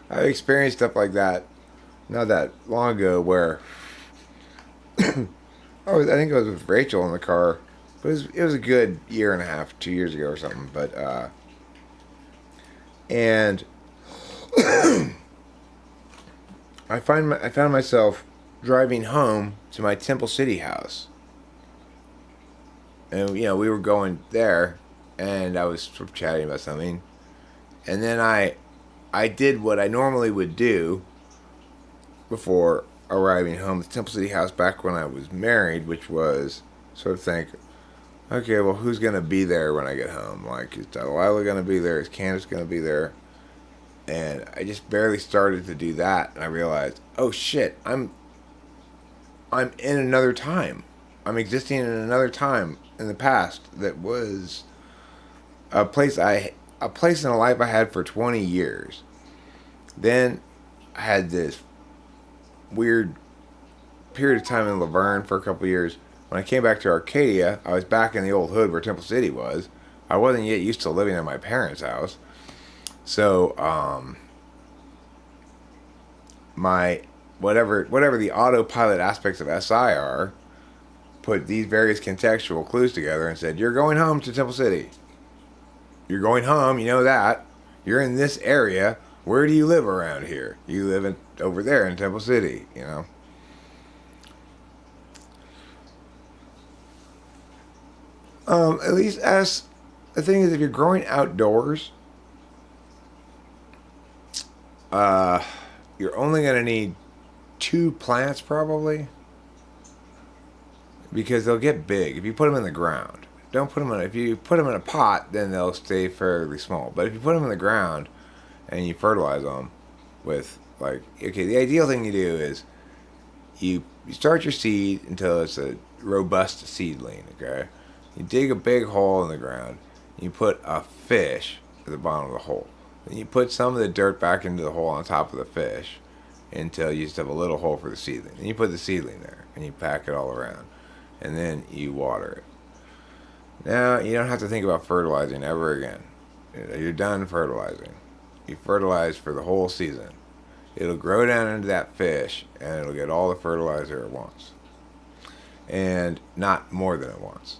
S1: I've experienced stuff like that not that long ago where I think I was with Rachel in the car, but it was a good year and a half, 2 years ago or something. But and I found myself driving home to my Temple City house, and we were going there, and I was sort of chatting about something, and then I did what I normally would do before arriving home at Temple City house back when I was married, which was sort of think, okay, well, who's gonna be there when I get home? Like, is Delilah gonna be there? Is Candace gonna be there? And I just barely started to do that, and I realized, oh shit, I'm in another time. I'm existing in another time in the past that was a place in a life I had for 20 years. Then I had this weird period of time in Laverne for a couple of years. When I came back to Arcadia, I was back in the old hood where Temple City was. I wasn't yet used to living in my parents' house. So, my whatever the autopilot aspects of SI are, put these various contextual clues together and said, "You're going home to Temple City. You're going home. You know that. You're in this area. Where do you live around here? You live over there in Temple City. You know." At least as the thing is, if you're growing outdoors, you're only gonna need 2 plants probably, because they'll get big if you put them in the ground. Don't put them in. If you put them in a pot, then they'll stay fairly small. But if you put them in the ground and you fertilize them with, like, okay, the ideal thing you do is you start your seed until it's a robust seedling. Okay, you dig a big hole in the ground. You put a fish at the bottom of the hole. Then you put some of the dirt back into the hole on top of the fish until you just have a little hole for the seedling. Then you put the seedling there and you pack it all around, and then you water it. Now you don't have to think about fertilizing ever again. You're done fertilizing. You fertilize for the whole season. It'll grow down into that fish and it'll get all the fertilizer it wants, and not more than it wants.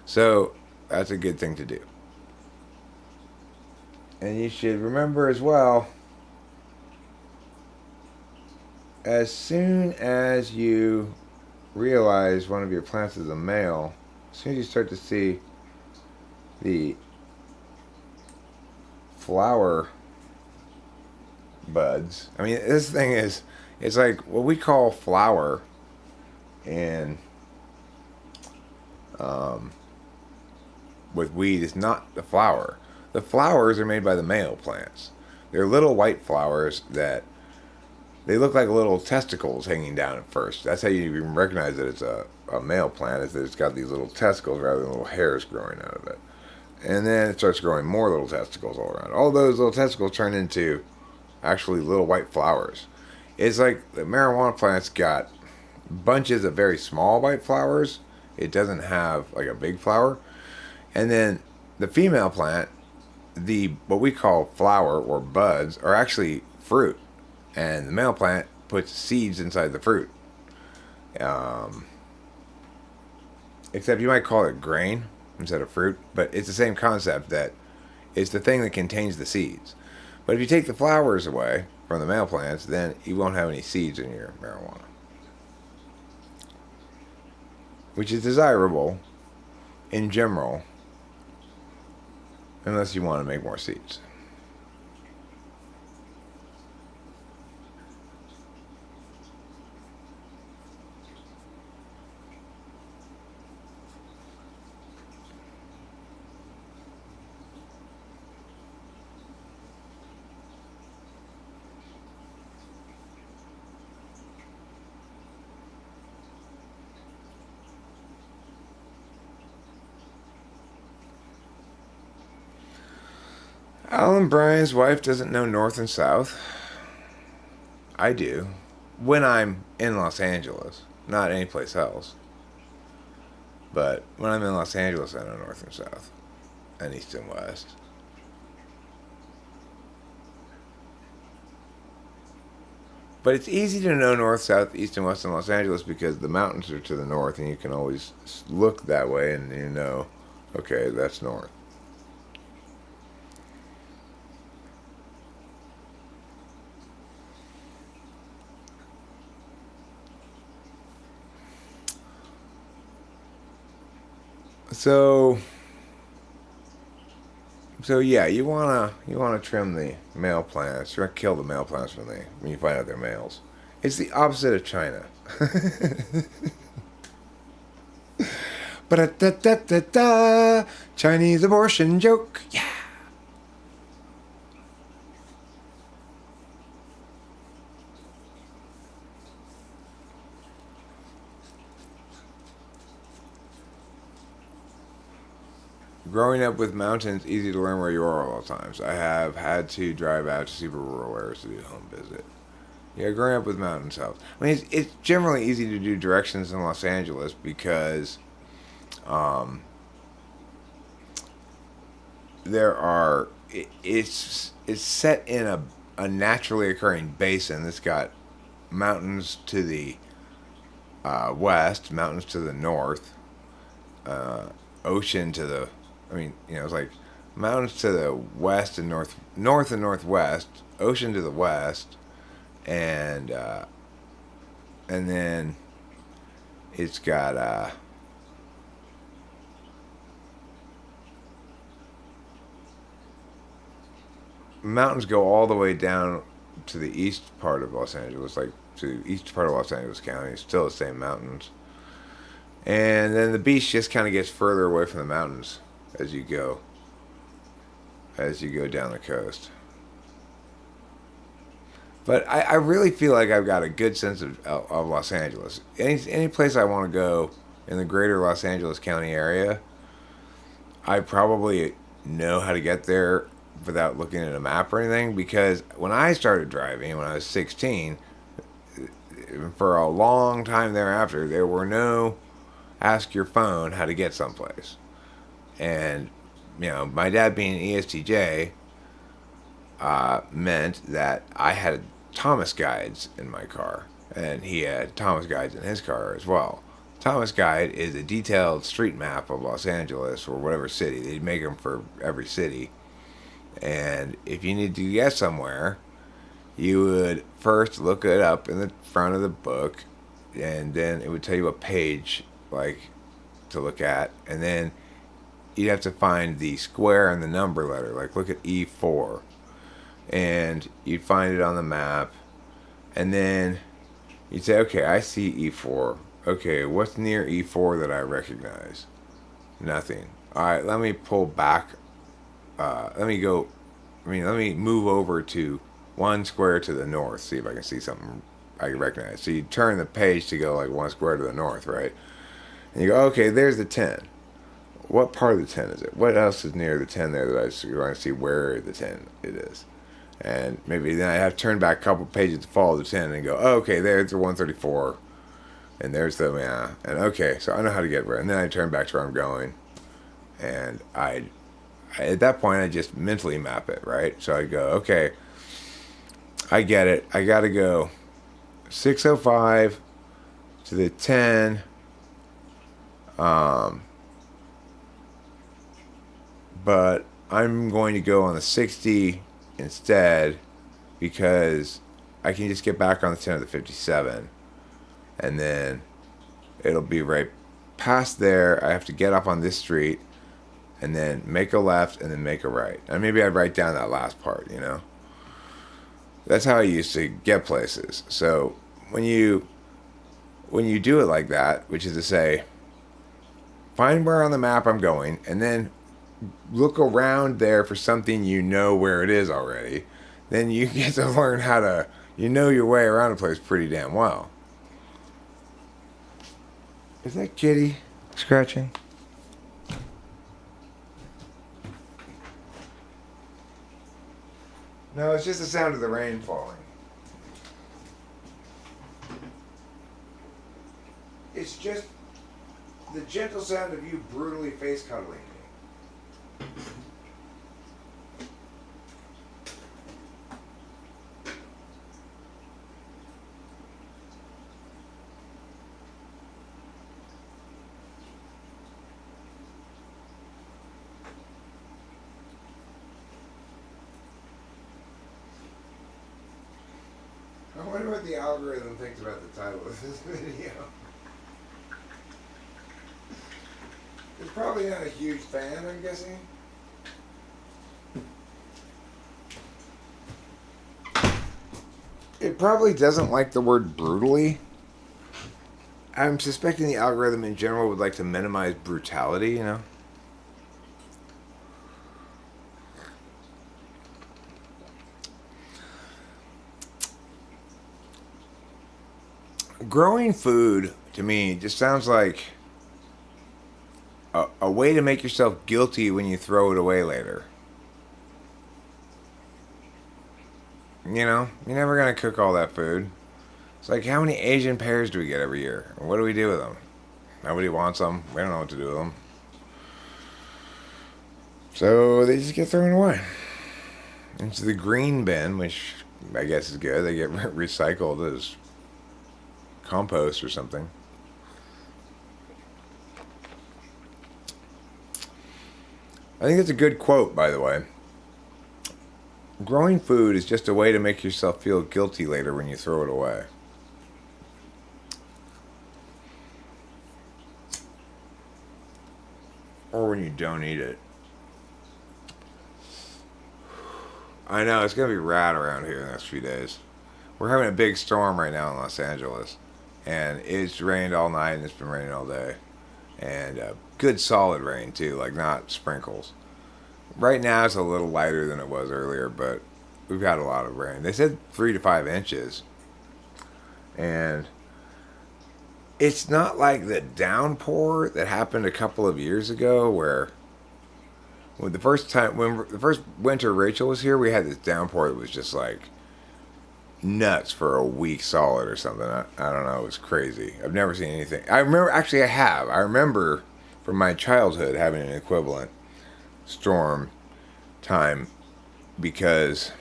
S1: So that's a good thing to do. And you should remember as well, as soon as you realize one of your plants is a male, as soon as you start to see the flower buds, I mean, this thing is, it's like what we call flower in with weed is not the flower. The flowers are made by the male plants. They're little white flowers that they look like little testicles hanging down at first. That's how you even recognize that it's a male plant, is that it's got these little testicles rather than little hairs growing out of it. And then it starts growing more little testicles all around. All those little testicles turn into actually little white flowers. It's like the marijuana plant's got bunches of very small white flowers. It doesn't have like a big flower. And then the female plant, the what we call flower or buds, are actually fruit, and the male plant puts seeds inside the fruit. Except you might call it grain instead of fruit, but it's the same concept, that it's the thing that contains the seeds. But if you take the flowers away from the male plants, then you won't have any seeds in your marijuana, which is desirable in general, unless you want to make more seeds. Alan Bryan's wife doesn't know North and South. I do. When I'm in Los Angeles, not anyplace else. But when I'm in Los Angeles, I know North and South, and East and West. But it's easy to know north, south, east, and west in Los Angeles because the mountains are to the north, and you can always look that way, and you know, okay, that's north. So, so yeah, you wanna trim the male plants. You wanna kill the male plants when you find out they're males. It's the opposite of China. But da da da da, Chinese abortion joke. Yeah. Growing up with mountains, easy to learn where you are all the times. I have had to drive out to super rural areas to do a home visit. Yeah, growing up with mountains helps. I mean, it's generally easy to do directions in Los Angeles because um, there are. It's set in a naturally occurring basin that's got mountains to the west, mountains to the north, uh, ocean to the. I mean, you know, it's like mountains to the west and north and northwest, ocean to the west, and and then it's got mountains go all the way down to the east part of Los Angeles, like to the east part of Los Angeles County. It's still the same mountains, and then the beach just kind of gets further away from the mountains as you go down the coast. But I really feel like I've got a good sense of Los Angeles. Any place I want to go in the greater Los Angeles County area, I probably know how to get there without looking at a map or anything. Because when I started driving, when I was 16, for a long time thereafter, there were no ask your phone how to get someplace. And, you know, my dad being an ESTJ meant that I had Thomas guides in my car, and he had Thomas guides in his car as well. Thomas guide is a detailed street map of Los Angeles or whatever city. They'd make them for every city. And if you need to get somewhere, you would first look it up in the front of the book, and then it would tell you a page like to look at, and then you'd have to find the square and the number letter. Like look at E4, and you'd find it on the map, and then you'd say, okay, I see E4. Okay, what's near E4 that I recognize? Nothing. All right, let me pull back. Let me go. Let me move over to one square to the north. See if I can see something I can recognize. So you turn the page to go like one square to the north, right? And you go, okay, there's the 10. What part of the 10 is it? What else is near the 10 there that I want to see where the 10 it is? And maybe then I have to turn back a couple pages to follow the 10 and go, oh, okay, there's the 134. And there's the, yeah. And okay, so I know how to get where. And then I turn back to where I'm going. And at that point, I just mentally map it, right? So I go, okay, I get it. I got to go 605 to the 10. But I'm going to go on the 60 instead because I can just get back on the 10 of the 57. And then it'll be right past there. I have to get up on this street and then make a left and then make a right. And maybe I'd write down that last part, you know? That's how I used to get places. So when you do it like that, which is to say, find where on the map I'm going and then look around there for something you know where it is already, then you get to learn how to, you know your way around a place pretty damn well. Is that Kitty scratching? No, it's just the sound of the rain falling. It's just the gentle sound of you brutally face cuddling me. wonder what the algorithm thinks about the title of this video. It's probably not a huge fan, I'm guessing. It probably doesn't like the word brutally. I'm suspecting the algorithm in general would like to minimize brutality, you know? Growing food, to me, just sounds like a way to make yourself guilty when you throw it away later. You know, you're never going to cook all that food. It's like, how many Asian pears do we get every year? And what do we do with them? Nobody wants them. We don't know what to do with them. So they just get thrown away into the green bin, which I guess is good. They get recycled as compost or something. I think it's a good quote, by the way. Growing food is just a way to make yourself feel guilty later when you throw it away. Or when you don't eat it. I know, it's going to be rad around here in the next few days. We're having a big storm right now in Los Angeles. And it's rained all night and it's been raining all day. And good solid rain too, like not sprinkles. Right now it's a little lighter than it was earlier, but we've had a lot of rain. They said 3 to 5 inches. And it's not like the downpour that happened a couple of years ago where when the first winter Rachel was here, we had this downpour that was just like nuts for a week solid or something. I don't know. It was crazy. I've never seen anything. I remember from my childhood having an equivalent storm time because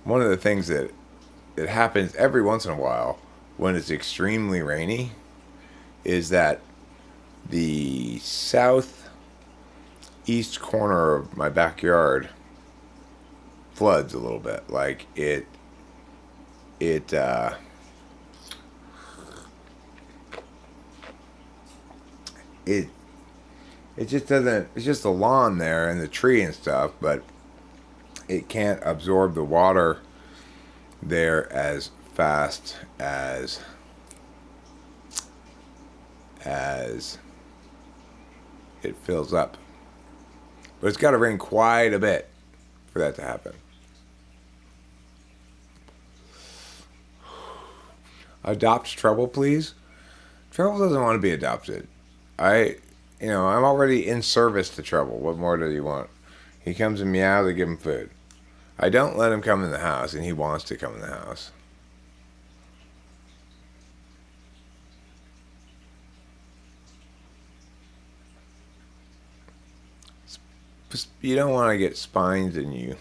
S1: one of the things that happens every once in a while when it's extremely rainy is that the southeast corner of my backyard floods a little bit. Like it just doesn't, it's just the lawn there and the tree and stuff, but it can't absorb the water there as fast as it fills up. But it's got to rain quite a bit for that to happen. Adopt trouble, please. Trouble doesn't want to be adopted. I'm already in service to trouble. What more do you want? He comes and meows, I give him food. I don't let him come in the house, and he wants to come in the house. You don't want to get spines in you.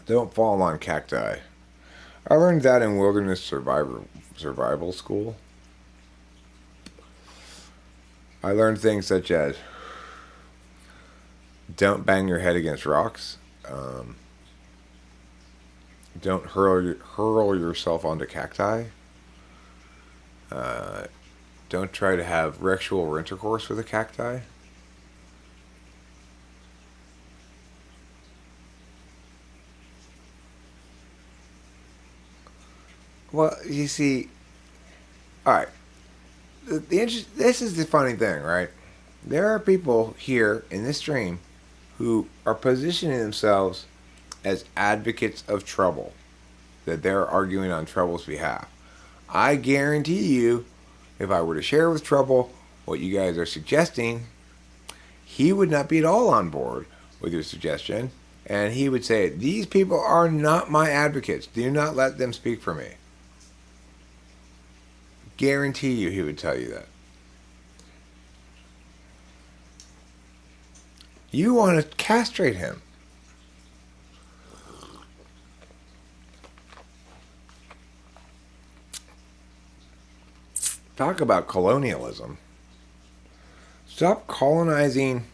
S1: Don't fall on cacti. I learned that in wilderness survival school. I learned things such as don't bang your head against rocks. Don't hurl yourself onto cacti. Don't try to have sexual intercourse with a cacti. Well, you see, all right. This is the funny thing, right? There are people here in this stream who are positioning themselves as advocates of trouble, that they're arguing on trouble's behalf. I guarantee you, if I were to share with Trouble what you guys are suggesting, he would not be at all on board with your suggestion, and he would say, these people are not my advocates. Do not let them speak for me. Guarantee you he would tell you that. You want to castrate him. Talk about colonialism. Stop colonizing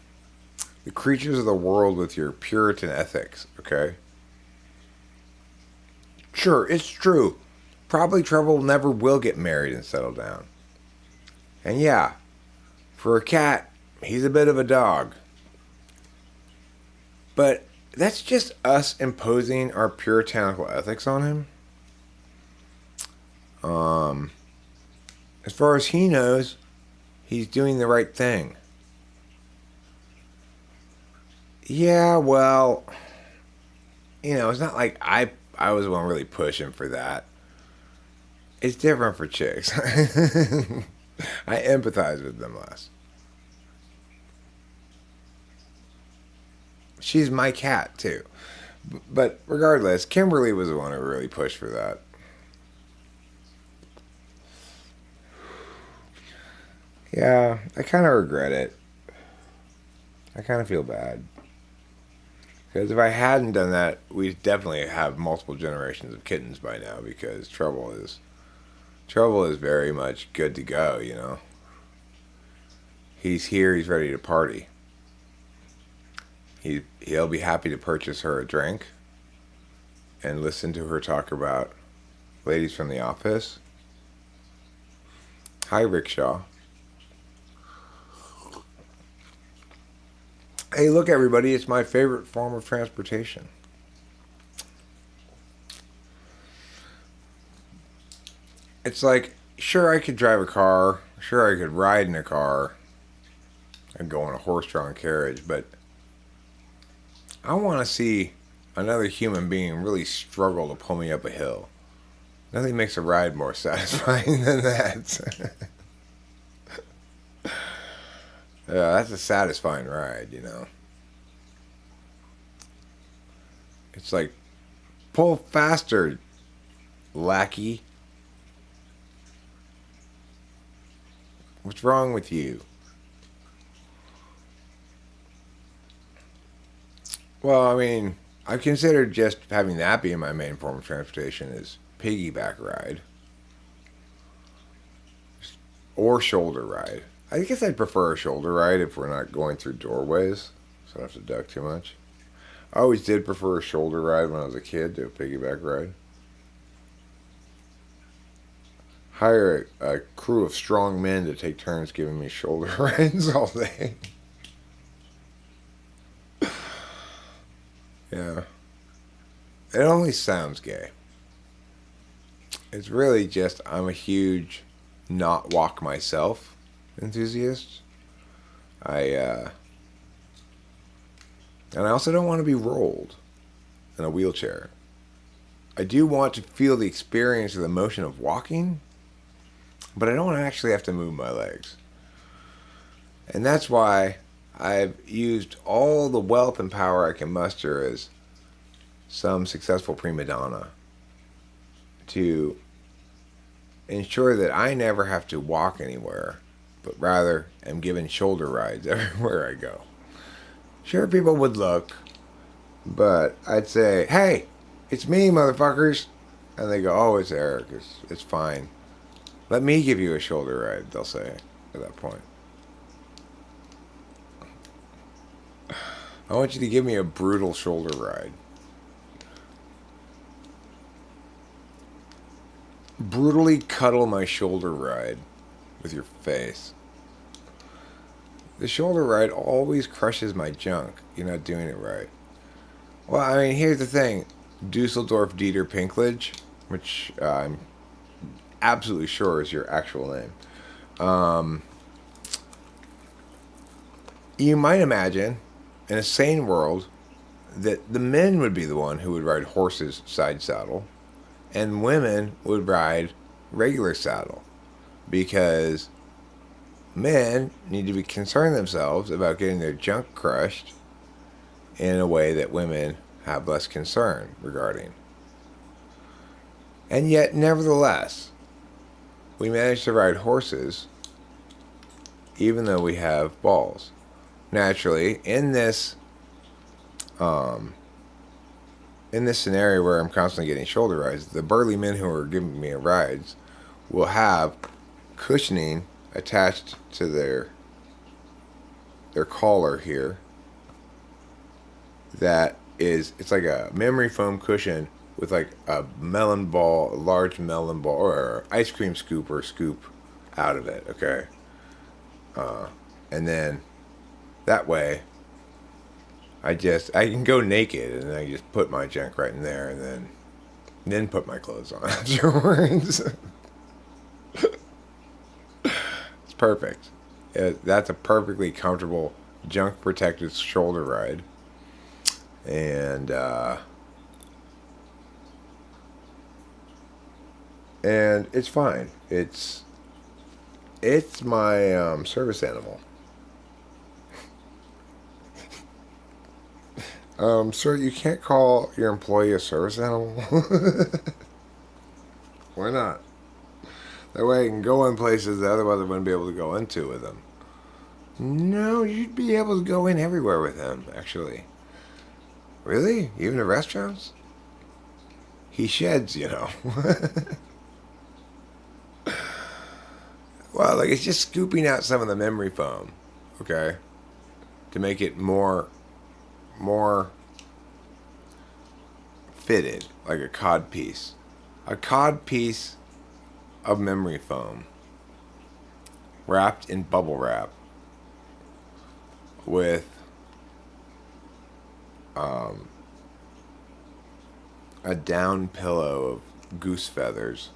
S1: the creatures of the world with your Puritan ethics, okay? Sure, it's true. Probably Trouble never will get married and settle down. And yeah, for a cat, he's a bit of a dog. But that's just us imposing our puritanical ethics on him. As far as he knows, he's doing the right thing. Yeah, well, it's not like I was the one really pushing for that. It's different for chicks. I empathize with them less. She's my cat, too. But regardless, Kimberly was the one who really pushed for that. Yeah, I kind of regret it. I kind of feel bad. Because if I hadn't done that, we'd definitely have multiple generations of kittens by now. Because Trouble is very much good to go. He's here. He's ready to party. He'll be happy to purchase her a drink and listen to her talk about ladies from the office. Hi, Rickshaw. Hey, look, everybody, it's my favorite form of transportation. It's like, sure, I could drive a car. Sure, I could ride in a car and go in a horse-drawn carriage, but I want to see another human being really struggle to pull me up a hill. Nothing makes a ride more satisfying than that. Yeah, that's a satisfying ride. It's like, pull faster, lackey. What's wrong with you? Well, I mean, I've considered just having that be my main form of transportation as piggyback ride. Or shoulder ride. I guess I'd prefer a shoulder ride if we're not going through doorways, so I don't have to duck too much. I always did prefer a shoulder ride when I was a kid to a piggyback ride. Hire a crew of strong men to take turns giving me shoulder rides all day. Yeah. It only sounds gay. It's really just I'm a huge not walk myself enthusiast. And I also don't want to be rolled in a wheelchair. I do want to feel the experience of the motion of walking, but I don't actually have to move my legs. And that's why I've used all the wealth and power I can muster as some successful prima donna to ensure that I never have to walk anywhere, but rather am given shoulder rides everywhere I go. Sure, people would look, but I'd say, hey, it's me, motherfuckers. And they go, oh, it's Eric. It's fine. Let me give you a shoulder ride, they'll say at that point. I want you to give me a brutal shoulder ride. Brutally cuddle my shoulder ride with your face. The shoulder ride always crushes my junk. You're not doing it right. Well, I mean, here's the thing. Dusseldorf Dieter Pinklage, which I'm absolutely sure is your actual name. You might imagine, in a sane world, that the men would be the one who would ride horses side saddle, and women would ride regular saddle, because men need to be concerned themselves about getting their junk crushed in a way that women have less concern regarding. And yet, nevertheless, we manage to ride horses even though we have balls. Naturally, in this scenario where I'm constantly getting shoulder rides, the burly men who are giving me rides will have cushioning attached to their collar here. It's like a memory foam cushion with like a melon ball, a large melon ball, or ice cream scoop or scoop out of it. Okay, and then that way I can go naked and then I just put my junk right in there and then put my clothes on afterwards. It's perfect. That's a perfectly comfortable junk protected shoulder ride, and and it's fine. It's my service animal. Sir, you can't call your employee a service animal. Why not? That way I can go in places that otherwise I wouldn't be able to go into with him. No, you'd be able to go in everywhere with him, actually. Really? Even to restaurants? He sheds, you know. Well, like it's just scooping out some of the memory foam, okay, to make it more fitted, like a cod piece. A cod piece of memory foam wrapped in bubble wrap with a down pillow of goose feathers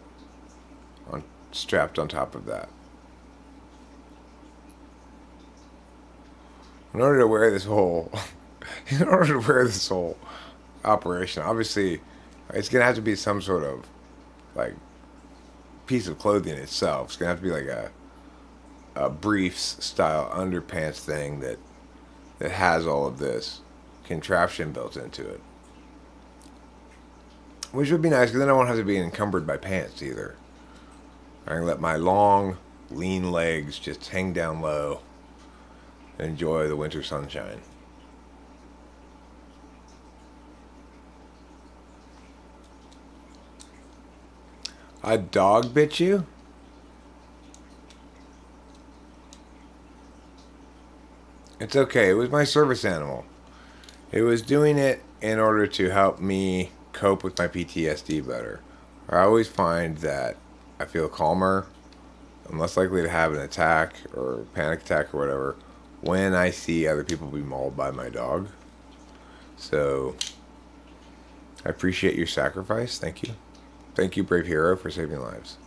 S1: strapped on top of that. In order to wear this whole, in order to wear this whole operation, obviously, it's gonna have to be some sort of like piece of clothing itself. It's gonna have to be like a briefs style underpants thing that has all of this contraption built into it, which would be nice because then I won't have to be encumbered by pants either. I can let my long, lean legs just hang down low and enjoy the winter sunshine. A dog bit you? It's okay. It was my service animal. It was doing it in order to help me cope with my PTSD better. I always find that I feel calmer. I'm less likely to have an attack or panic attack or whatever when I see other people be mauled by my dog. So I appreciate your sacrifice. Thank you. Thank you, brave hero, for saving lives.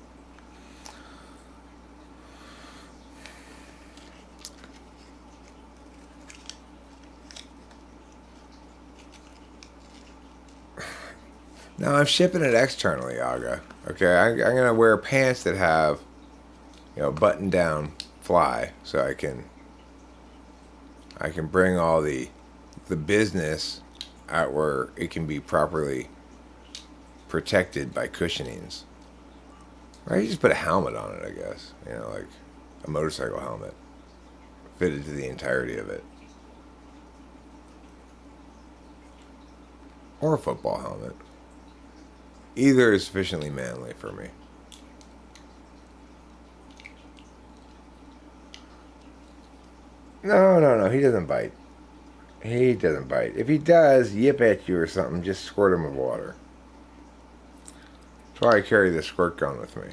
S1: Now I'm shipping it externally, Aga. Okay, I'm gonna wear pants that have, button down fly, so I can bring all the business out where it can be properly protected by cushionings. Or you just put a helmet on it, I guess. Like a motorcycle helmet, fitted to the entirety of it, or a football helmet. Either is sufficiently manly for me. No. He doesn't bite. He doesn't bite. If he does yip at you or something, just squirt him with water. That's why I carry the squirt gun with me.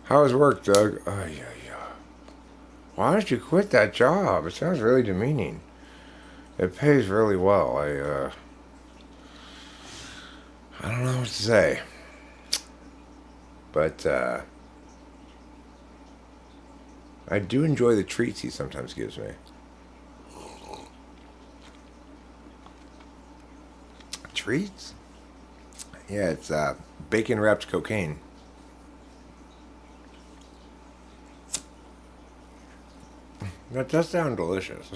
S1: How's work, Doug? Oh, yeah. Why don't you quit that job? It sounds really demeaning. It pays really well. I don't know what to say. But, I do enjoy the treats he sometimes gives me. Treats? Yeah, it's, bacon wrapped cocaine. That does sound delicious.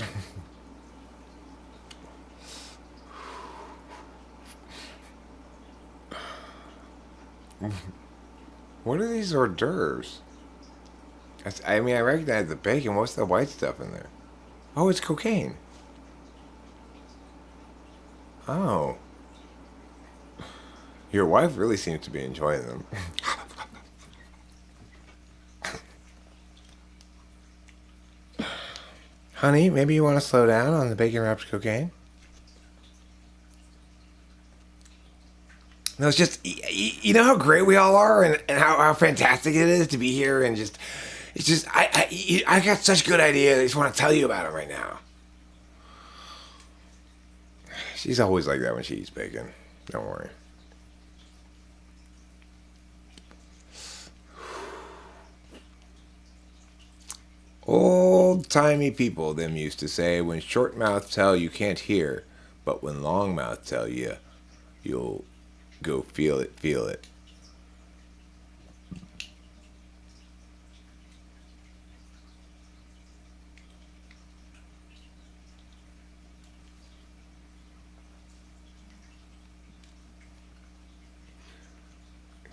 S1: What are these hors d'oeuvres? I recognize the bacon. What's the white stuff in there? Oh, it's cocaine. Oh. Your wife really seems to be enjoying them. Honey, maybe you want to slow down on the bacon wrapped cocaine? No, it's just you know how great we all are, and how fantastic it is to be here, and just it's just I got such good ideas. I just want to tell you about it right now. She's always like that when she eats bacon. Don't worry. Old timey people them used to say, when short mouth tell you can't hear, but when long mouth tell you you'll go feel it, feel it.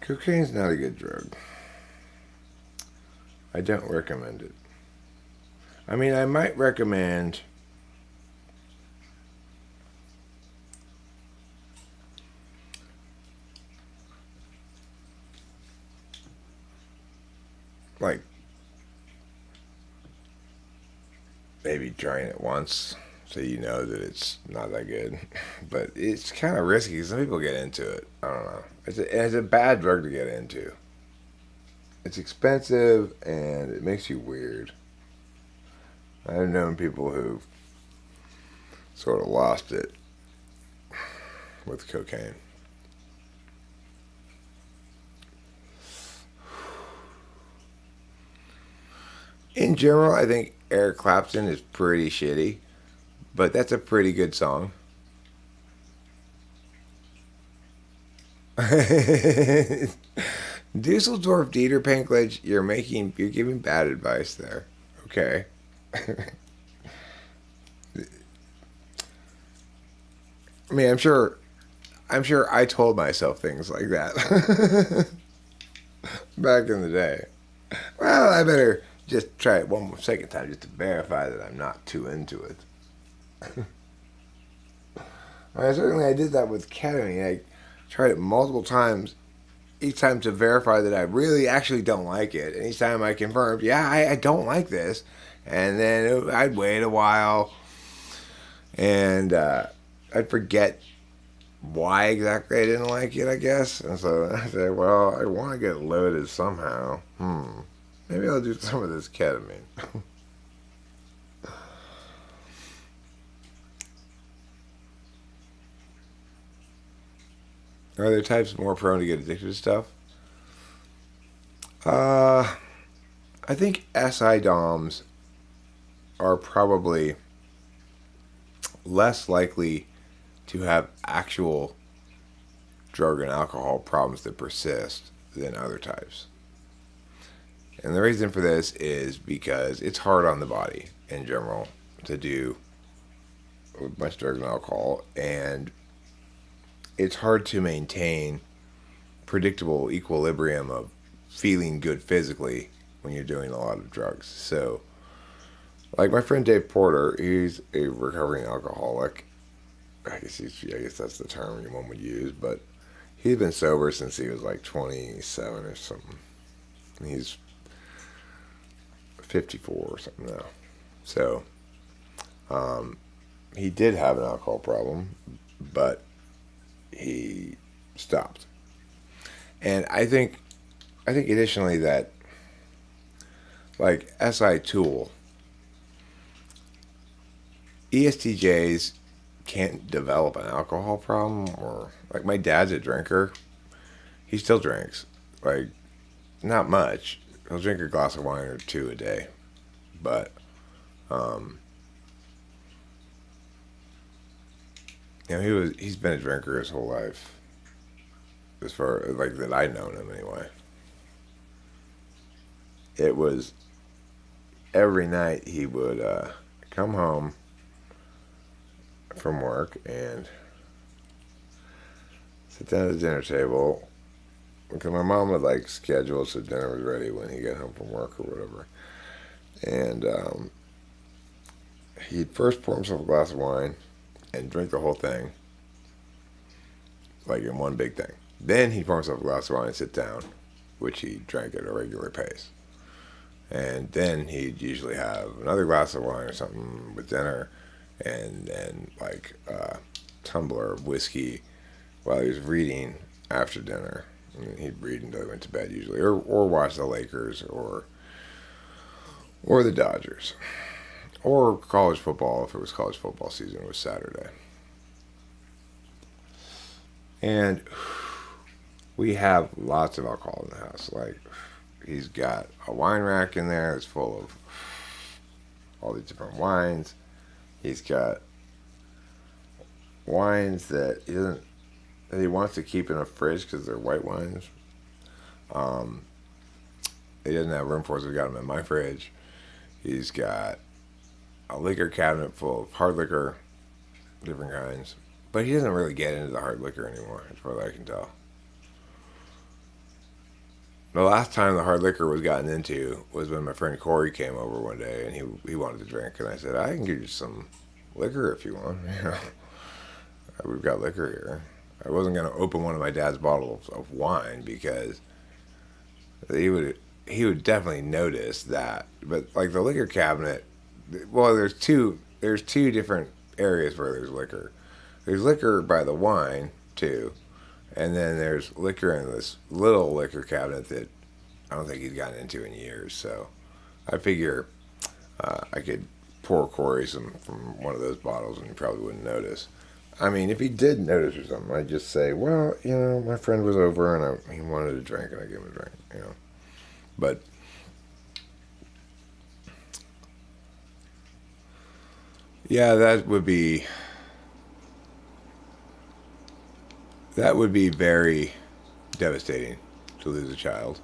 S1: Cocaine's not a good drug. I don't recommend it. I mean, I might recommend like maybe trying it once so you know that it's not that good. But it's kind of risky. Some people get into it. I don't know. It's a bad drug to get into. It's expensive and it makes you weird. I've known people who sort of lost it with cocaine. In general, I think Eric Clapton is pretty shitty, but that's a pretty good song. Dusseldorf Dieter Panklage, you're giving bad advice there. Okay. I mean, I'm sure I told myself things like that back in the day. Well, I better just try it one more second time just to verify that I'm not too into it. Certainly I did that with ketamine. I tried it multiple times, each time to verify that I really actually don't like it. And each time I confirmed, yeah, I don't like this. And then I'd wait a while, and I'd forget why exactly I didn't like it, I guess. And so I said, well, I want to get loaded somehow. Maybe I'll do some of this ketamine. Are there types more prone to get addicted to stuff? Uh, I think SI DOMs are probably less likely to have actual drug and alcohol problems that persist than other types. And the reason for this is because it's hard on the body in general to do a bunch of drugs and alcohol, and it's hard to maintain predictable equilibrium of feeling good physically when you're doing a lot of drugs. So, like my friend Dave Porter, he's a recovering alcoholic. I guess that's the term one would use, but he's been sober since he was like 27 or something. And he's 54 or something now. So, he did have an alcohol problem, but he stopped. And I think additionally that, like SI Tool, ESTJs can't develop an alcohol problem. Or like my dad's a drinker, he still drinks, like not much. He'll drink a glass of wine or two a day, but he's been a drinker his whole life, as far like that I known him anyway. It was every night he would come home from work and sit down at the dinner table, because my mom would like schedule so dinner was ready when he got home from work or whatever. And he'd first pour himself a glass of wine and drink the whole thing, like in one big thing. Then he'd pour himself a glass of wine and sit down, which he drank at a regular pace. And then he'd usually have another glass of wine or something with dinner, and then like a tumbler of whiskey while he was reading after dinner. And he'd read until he went to bed usually, or watch the Lakers or the Dodgers, or college football if it was college football season. It was Saturday, and we have lots of alcohol in the house. Like, he's got a wine rack in there that's full of all these different wines. He's got wines that he wants to keep in a fridge because they're white wines. He doesn't have room for, so we got them in my fridge. He's got a liquor cabinet full of hard liquor, different kinds. But he doesn't really get into the hard liquor anymore, as far as I can tell. The last time the hard liquor was gotten into was when my friend Corey came over one day, and he wanted to drink, and I said, I can give you some liquor if you want. You know, we've got liquor here. I wasn't going to open one of my dad's bottles of wine because he would definitely notice that. But like the liquor cabinet, well, there's two different areas where there's liquor. There's liquor by the wine too, and then there's liquor in this little liquor cabinet that I don't think he's gotten into in years. So I figure I could pour Corey some from one of those bottles, and he probably wouldn't notice. I mean, if he did notice or something, I'd just say, well, you know, my friend was over and he wanted a drink, and I gave him a drink, you know. But yeah, that would be very devastating to lose a child.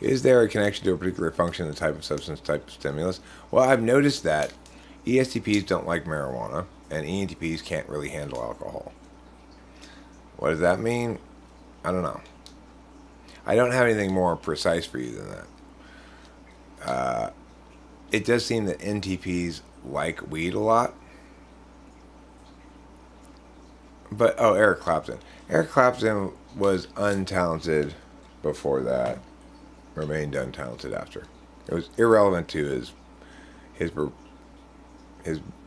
S1: Is there a connection to a particular function, the type of substance, type of stimulus? Well, I've noticed that ESTPs don't like marijuana, and ENTPs can't really handle alcohol. What does that mean? I don't know. I don't have anything more precise for you than that. It does seem that NTPs like weed a lot. But, Eric Clapton. Eric Clapton was untalented before that, remained untalented after. It was irrelevant to his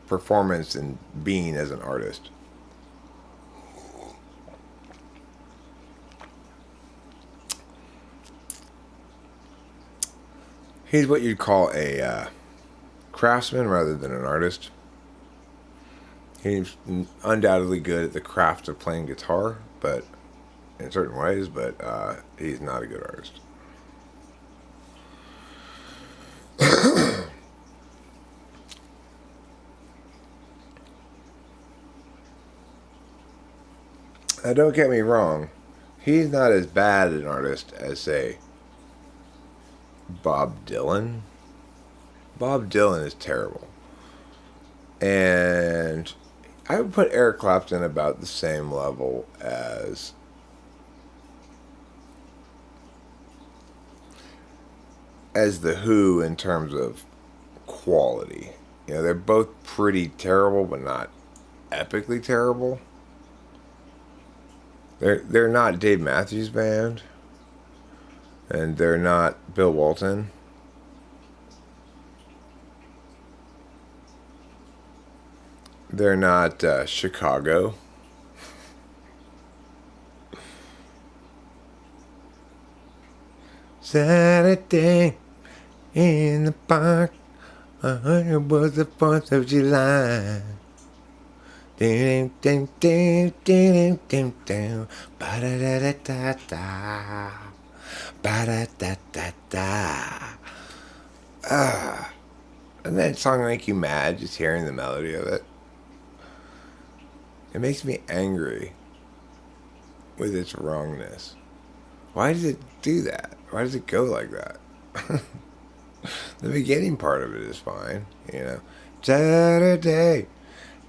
S1: performance and being as an artist. He's what you'd call a craftsman rather than an artist. He's undoubtedly good at the craft of playing guitar, but in certain ways, but he's not a good artist. Now, don't get me wrong. He's not as bad an artist as, say, Bob Dylan. Bob Dylan is terrible. And I would put Eric Clapton about the same level as The Who in terms of quality. You know, they're both pretty terrible, but not epically terrible. They're not Dave Matthews Band, and they're not Bill Walton. They're not Chicago. Saturday in the park, I heard it was the 4th of July. Ba-da-da-da-da-da. Ba-da-da-da-da. Doesn't that song make you mad just hearing the melody of it? It makes me angry with its wrongness. Why does it do that? Why does it go like that? The beginning part of it is fine, you know. Saturday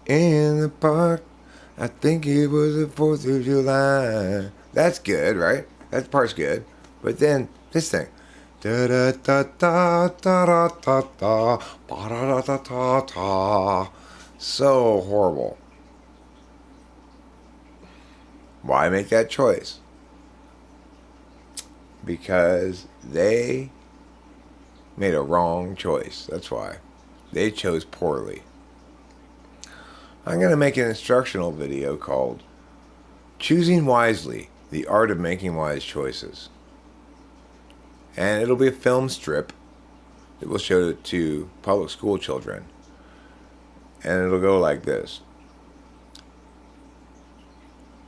S1: in the park, I think it was the 4th of July. That's good, right? That part's good. But then this thing. Da da da da da da da da da da da da. So horrible. Why make that choice? Because they made a wrong choice. That's why. They chose poorly. I'm going to make an instructional video called Choosing Wisely The Art of Making Wise Choices. And it'll be a film strip that will show it to public school children. And it'll go like this.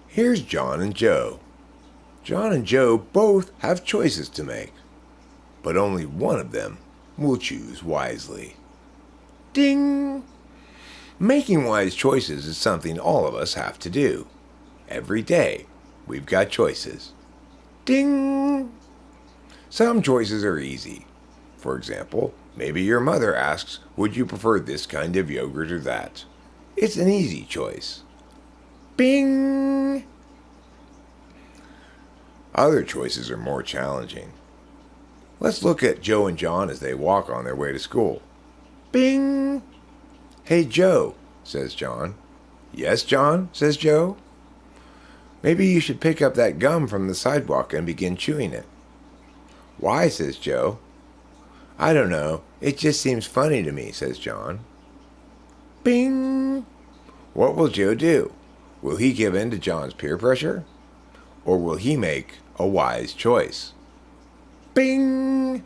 S1: Here's John and Joe. John and Joe both have choices to make, but only one of them will choose wisely. Ding! Making wise choices is something all of us have to do. Every day, we've got choices. Ding! Some choices are easy. For example, maybe your mother asks, would you prefer this kind of yogurt or that? It's an easy choice. Bing! Other choices are more challenging. Let's look at Joe and John as they walk on their way to school. Bing! Hey, Joe, says John. Yes, John, says Joe. Maybe you should pick up that gum from the sidewalk and begin chewing it. Why, says Joe. I don't know. It just seems funny to me, says John. Bing! What will Joe do? Will he give in to John's peer pressure? Or will he make a wise choice? Bing!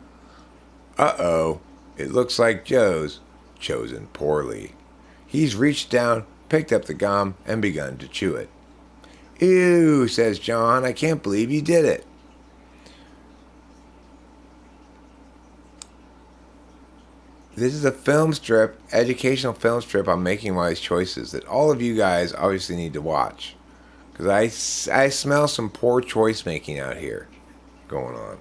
S1: Uh-oh. It looks like Joe's chosen poorly. He's reached down, picked up the gum, and begun to chew it. Ew, says John. I can't believe you did it. This is a film strip, educational film strip on making wise choices that all of you guys obviously need to watch. Because I smell some poor choice making out here going on.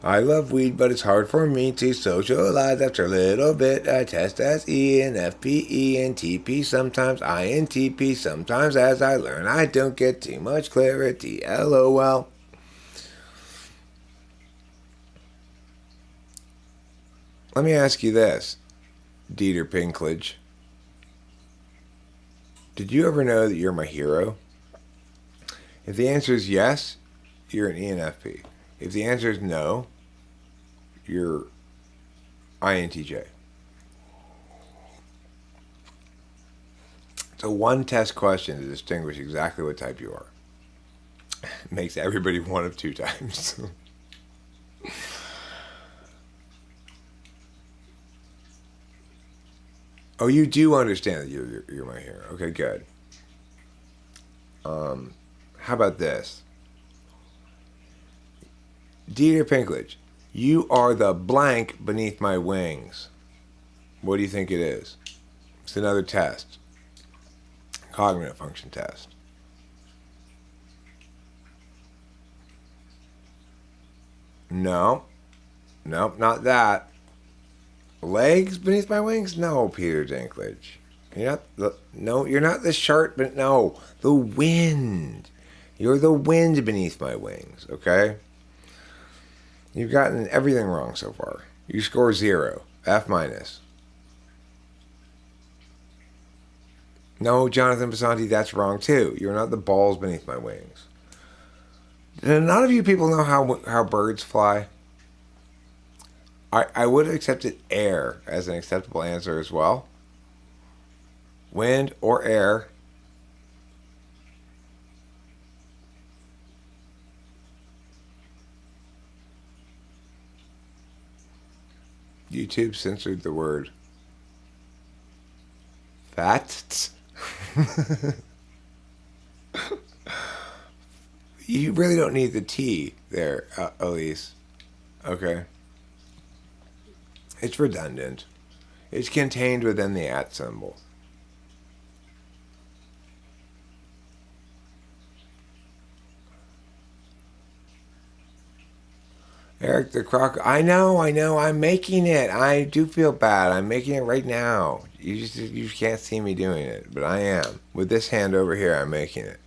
S1: I love weed, but it's hard for me to socialize after a little bit. I test as E and F P E and T P, sometimes I and T P, sometimes as I learn I don't get too much clarity. LOL. Let me ask you this, Dieter Pinklage. Did you ever know that you're my hero? If the answer is yes, you're an ENFP. If the answer is no, you're INTJ. So one test question to distinguish exactly what type you are. It makes everybody one of two types. Oh, you do understand that you're my hero. Okay, good. How about this? Dieter Pinklage, you are the blank beneath my wings. What do you think it is? It's another test. Cognitive function test. No. Nope, not that. Legs beneath my wings? No, Peter Dinklage. You're not the shark, but no, the wind. You're the wind beneath my wings, okay? You've gotten everything wrong so far. You score 0, F minus. No, Jonathan Basanti, that's wrong too. You're not the balls beneath my wings. None of you people know how birds fly. I would have accepted air as an acceptable answer as well. Wind or air. YouTube censored the word fat. You really don't need the T there, Elise. Okay. It's redundant. It's contained within the @ symbol. Eric the Croc. I know. I'm making it. I do feel bad. I'm making it right now. You can't see me doing it, but I am. With this hand over here, I'm making it.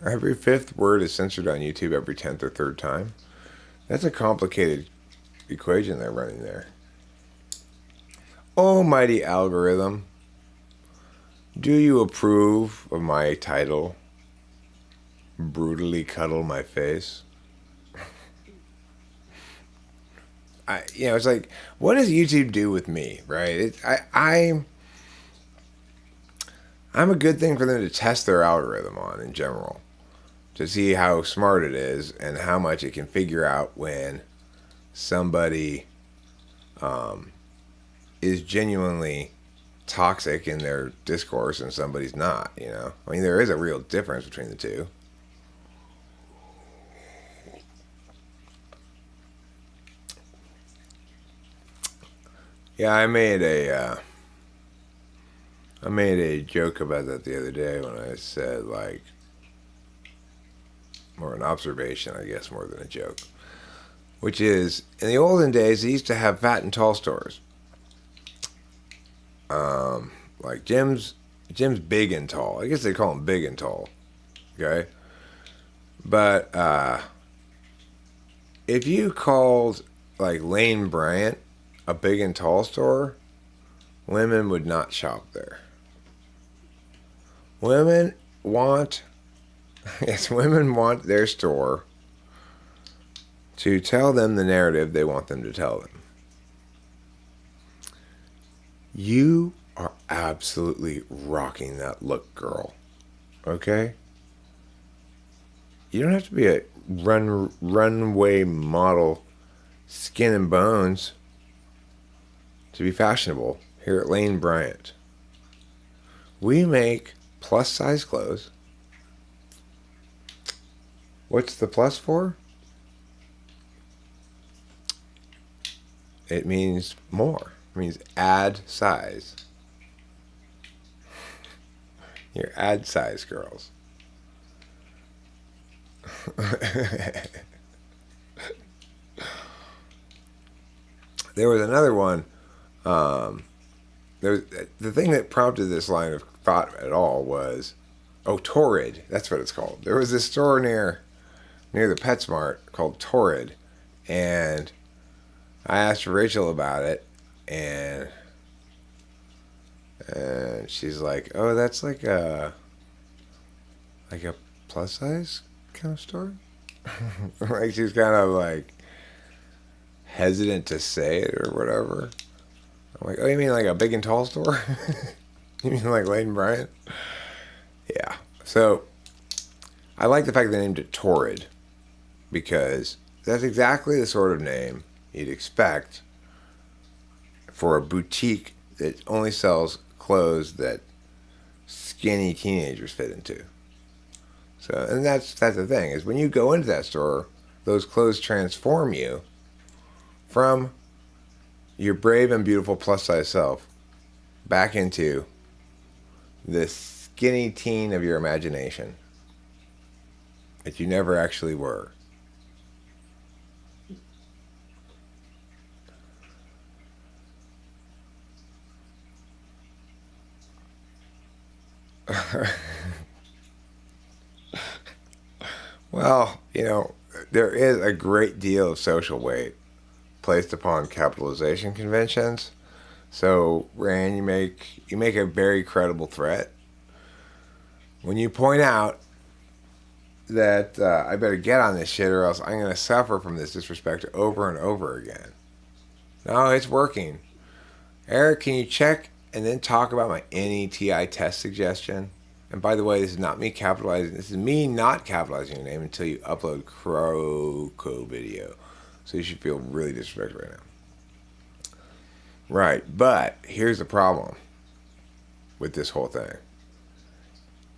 S1: Every 5th word is censored on YouTube every 10th or 3rd time. That's a complicated equation they're running there. Almighty algorithm, do you approve of my title, Brutally Cuddle My Face? It's like, what does YouTube do with me, right? I'm a good thing for them to test their algorithm on in general, to see how smart it is and how much it can figure out when somebody is genuinely toxic in their discourse and somebody's not, I mean, there is a real difference between the two. Yeah, I made a joke about that the other day when I said, like, more an observation, I guess, more than a joke, which is, in the olden days, they used to have fat and tall stores. Like Jim's Big and Tall. I guess they call him Big and Tall. Okay? But if you called, like, Lane Bryant a Big and Tall store, women would not shop there. Women want their store to tell them the narrative they want them to tell them. You are absolutely rocking that look, girl. Okay? You don't have to be a runway model, skin and bones, to be fashionable here at Lane Bryant. We make plus size clothes. What's the plus for? It means more. It means add size. You're ad size girls. There was another one. The thing that prompted this line of thought at all was, Torrid. That's what it's called. There was this store near the PetSmart called Torrid, and I asked Rachel about it, and she's like, "Oh, that's like a plus size kind of store." Like, she's kind of like hesitant to say it or whatever. I'm like, "Oh, you mean like a Big and Tall store? You mean like Lane Bryant?" Yeah. So I like the fact they named it Torrid, because that's exactly the sort of name you'd expect for a boutique that only sells clothes that skinny teenagers fit into. So, and that's the thing, is when you go into that store, those clothes transform you from your brave and beautiful plus size self back into the skinny teen of your imagination that you never actually were. Well, there is a great deal of social weight placed upon capitalization conventions. So, Rand, you make a very credible threat when you point out that I better get on this shit, or else I'm going to suffer from this disrespect over and over again. No, it's working. Eric, can you check and then talk about my NETI test suggestion? And by the way, this is not me capitalizing. This is me not capitalizing your name until you upload Croco video. So you should feel really disrespected right now. Right, but here's the problem with this whole thing.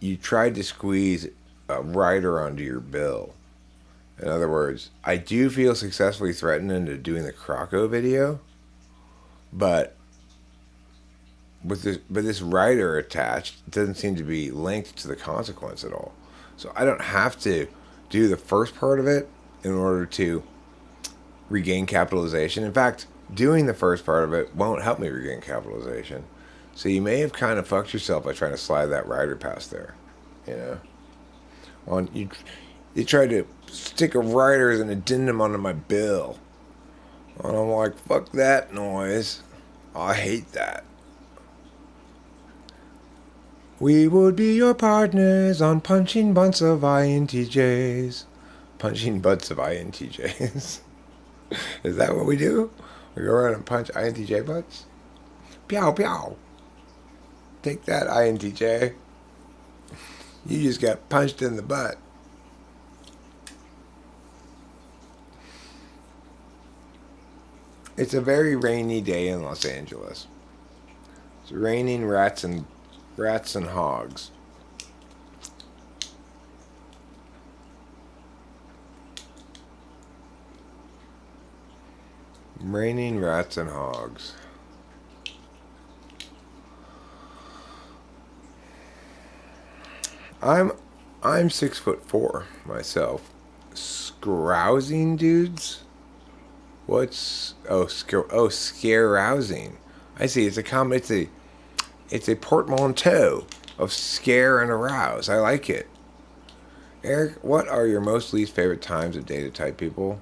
S1: You tried to squeeze a writer onto your bill. In other words, I do feel successfully threatened into doing the Croco video, but with this writer attached, it doesn't seem to be linked to the consequence at all. So I don't have to do the first part of it in order to regain capitalization. In fact, doing the first part of it won't help me regain capitalization. So you may have kind of fucked yourself by trying to slide that rider past there. Well, you tried to stick a rider as an addendum onto my bill. And I'm like, fuck that noise. I hate that. We would be your partners on punching bunts of INTJs. Punching butts of INTJs. Is that what we do? We go around and punch INTJ butts? Pew, pew. Take that, INTJ. You just got punched in the butt. It's a very rainy day in Los Angeles. It's raining rats and hogs. Raining rats and hogs. I'm 6'4" myself. Scarousing dudes? What's scarousing? I see. It's a portmanteau of scare and arouse. I like it. Eric, what are your most least favorite times of day to type people?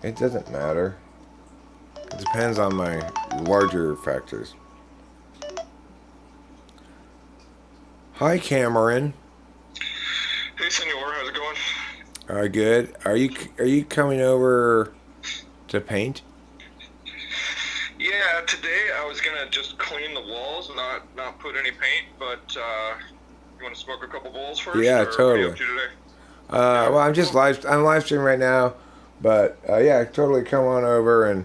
S1: It doesn't matter. It depends on my larger factors. Hi, Cameron.
S2: Hey, Senor, how's it going?
S1: Good. Are you coming over to paint?
S2: Yeah, today I was gonna just clean the walls, not put any paint. But you want to smoke a couple bowls first?
S1: Yeah,
S2: or
S1: totally.
S2: What are you up to today?
S1: Well, I'm live streaming right now, but yeah, totally come on over and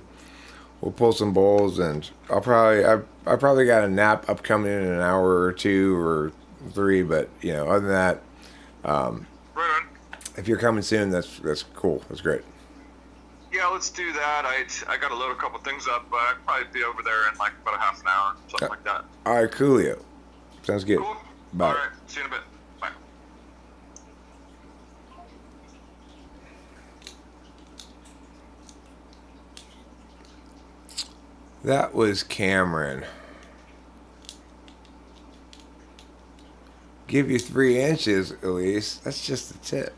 S1: we'll pull some bowls, and I probably got a nap upcoming in an hour or 2 or 3, but other than that,
S2: Right on.
S1: if you're coming soon, that's cool. That's great.
S2: Yeah, let's do that. I got to load a couple things up, but I'll probably be over there in like about a half an hour, something like that.
S1: All right, coolio. Sounds good.
S2: Cool.
S1: Bye.
S2: All right, see you in a bit. Bye.
S1: That was Cameron. Give you 3 inches, Elise. That's just the tip.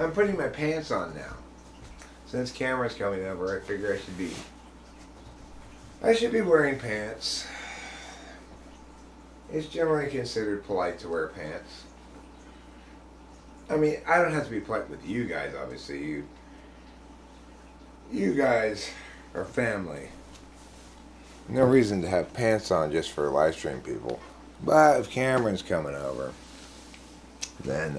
S1: I'm putting my pants on now. Since Cameron's coming over, I figure I should be wearing pants. It's generally considered polite to wear pants. I mean, I don't have to be polite with you guys, obviously. You guys are family. No reason to have pants on just for live stream people. But if Cameron's coming over, then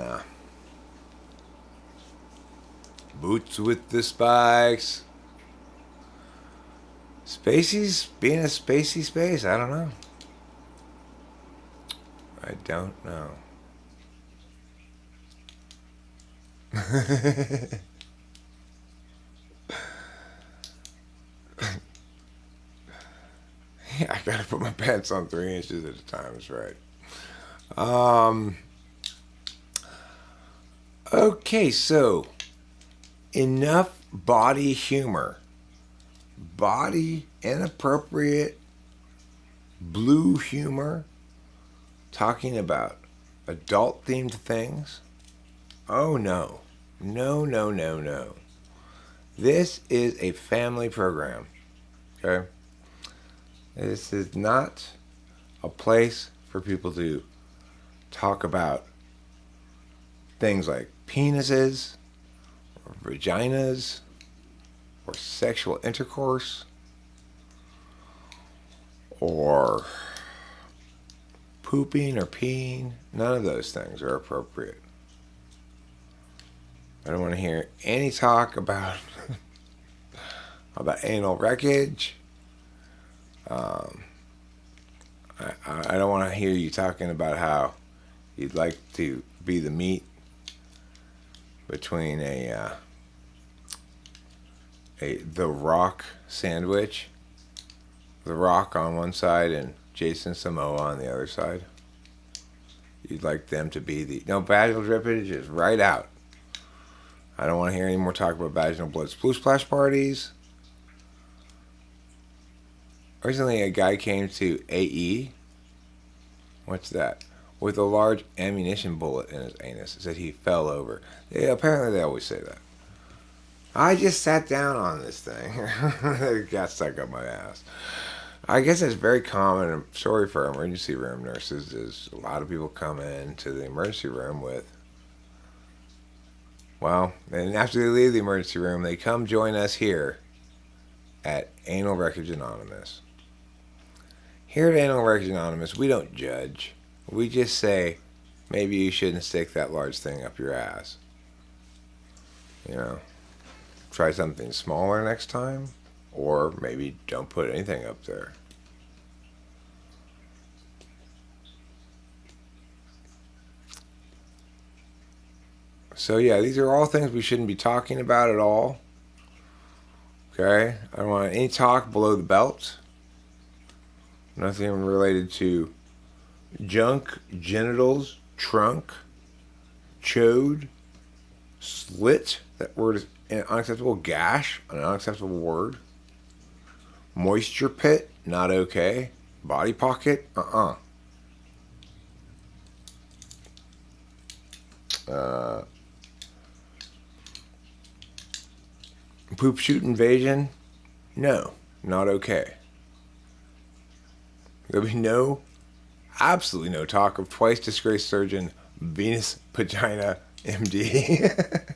S1: boots with the spikes. Spacey's being a spacey space. I don't know. I don't know. Yeah, I gotta put my pants on 3 inches at a time. That's right. Okay, so enough body humor. Body inappropriate blue humor. Talking about adult themed things. Oh no. No, no, no, no. This is a family program. Okay? This is not a place for people to talk about things like penises, or vaginas, or sexual intercourse, or pooping or peeing. None of those things are appropriate. I don't want to hear any talk about anal wreckage. I don't want to hear you talking about how you'd like to be the meat between the Rock sandwich, the Rock on one side and Jason Samoa on the other side. You'd like them to be the... No, vaginal drippage is right out. I don't want to hear any more talk about vaginal blood sploosh splash parties. Recently, a guy came to AE. What's that? With a large ammunition bullet in his anus. It said he fell over. Yeah, apparently they always say that. I just sat down on this thing. It got stuck up my ass. I guess it's very common story for emergency room nurses is a lot of people come into the emergency room with, well, and after they leave the emergency room, they come join us here at Anal Wreckage Anonymous. Here at Anal Wreckage Anonymous, we don't judge. We just say, maybe you shouldn't stick that large thing up your ass. You know, try something smaller next time, or maybe don't put anything up there. So yeah, these are all things we shouldn't be talking about at all. Okay? I don't want any talk below the belt. Nothing related to junk, genitals, trunk, chode, slit. That word is an unacceptable. Gash, an unacceptable word. Moisture pit, not okay. Body pocket, Poop shoot invasion, no, not okay. There'll be absolutely no talk of twice disgraced surgeon Venus Vagina MD.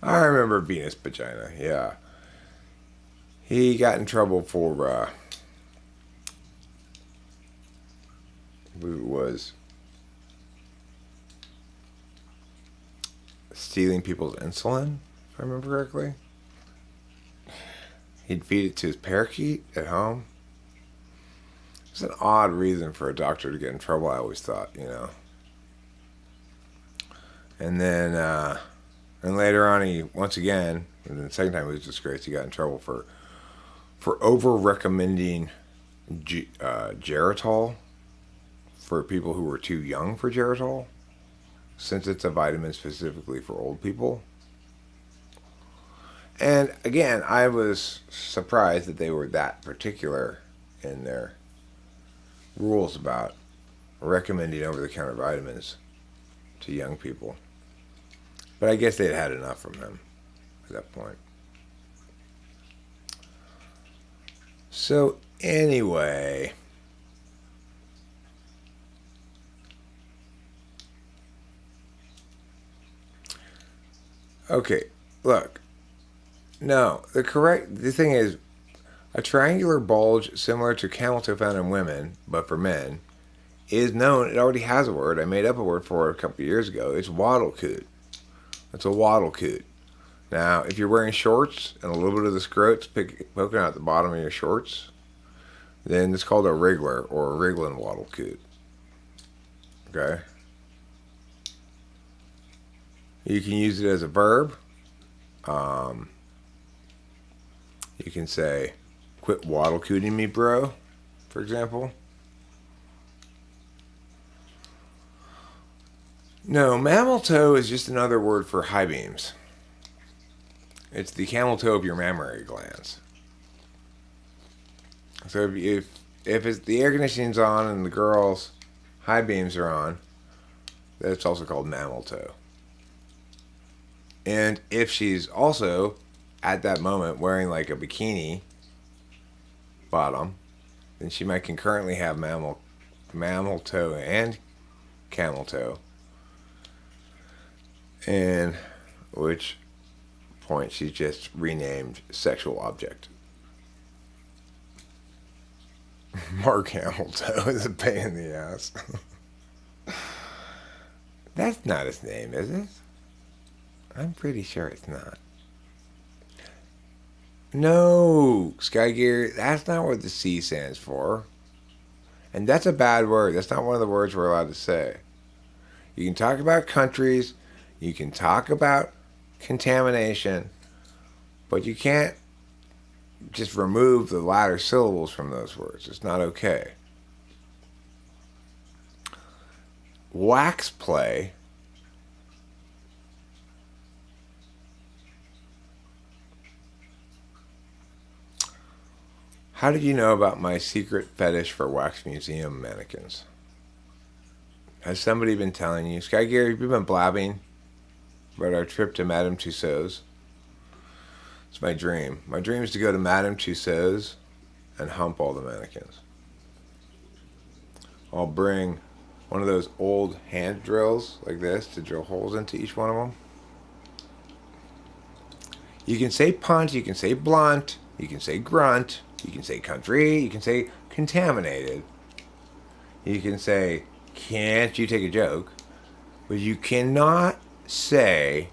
S1: I remember Venus Vagina, yeah. He got in trouble for, I believe it was stealing people's insulin, if I remember correctly. He'd feed it to his parakeet at home. It's an odd reason for a doctor to get in trouble, I always thought, you know. And then, and later on, he, once again, and the second time he was disgraced, he got in trouble for over-recommending Geritol for people who were too young for Geritol, since it's a vitamin specifically for old people. And again, I was surprised that they were that particular in their rules about recommending over-the-counter vitamins to young people. But I guess they'd had enough from him at that point. So anyway, okay, look. No, the thing is, a triangular bulge similar to camel toe found in women, but for men, is known. It already has a word. I made up a word for it a couple of years ago. It's wattlecoot. It's a wattlecoot. Now, if you're wearing shorts and a little bit of the scrote's poking out the bottom of your shorts, then it's called a wriggler or a wriggling wattlecoot. Okay? You can use it as a verb. You can say, quit wattlecooting me, bro, for example. No, mammal toe is just another word for high beams. It's the camel toe of your mammary glands. So if it's the air conditioning's on and the girl's high beams are on, that's also called mammal toe. And if she's also at that moment wearing like a bikini bottom, then she might concurrently have mammal toe and camel toe. And which point she's just renamed sexual object. Mark Hamilton is a pain in the ass. That's not his name, is it? I'm pretty sure it's not. No, Sky Gear, that's not what the C stands for. And that's a bad word. That's not one of the words we're allowed to say. You can talk about countries, you can talk about contamination, but you can't just remove the latter syllables from those words. It's not okay. Wax play. How did you know about my secret fetish for wax museum mannequins? Has somebody been telling you? Sky Gary, have you been blabbing about our trip to Madame Tussauds? It's my dream. My dream is to go to Madame Tussauds and hump all the mannequins. I'll bring one of those old hand drills like this to drill holes into each one of them. You can say punt, you can say blunt, you can say grunt, you can say country, you can say contaminated. You can say, can't you take a joke? But you cannot say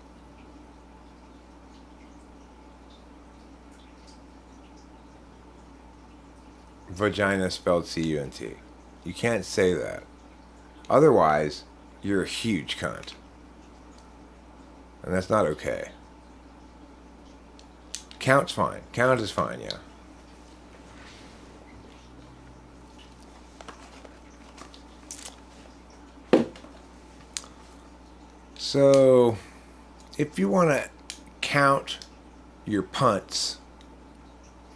S1: vagina spelled C-U-N-T. You can't say that. Otherwise, you're a huge cunt. And that's not okay. Count's fine. Count is fine, yeah. So, if you want to count your punts,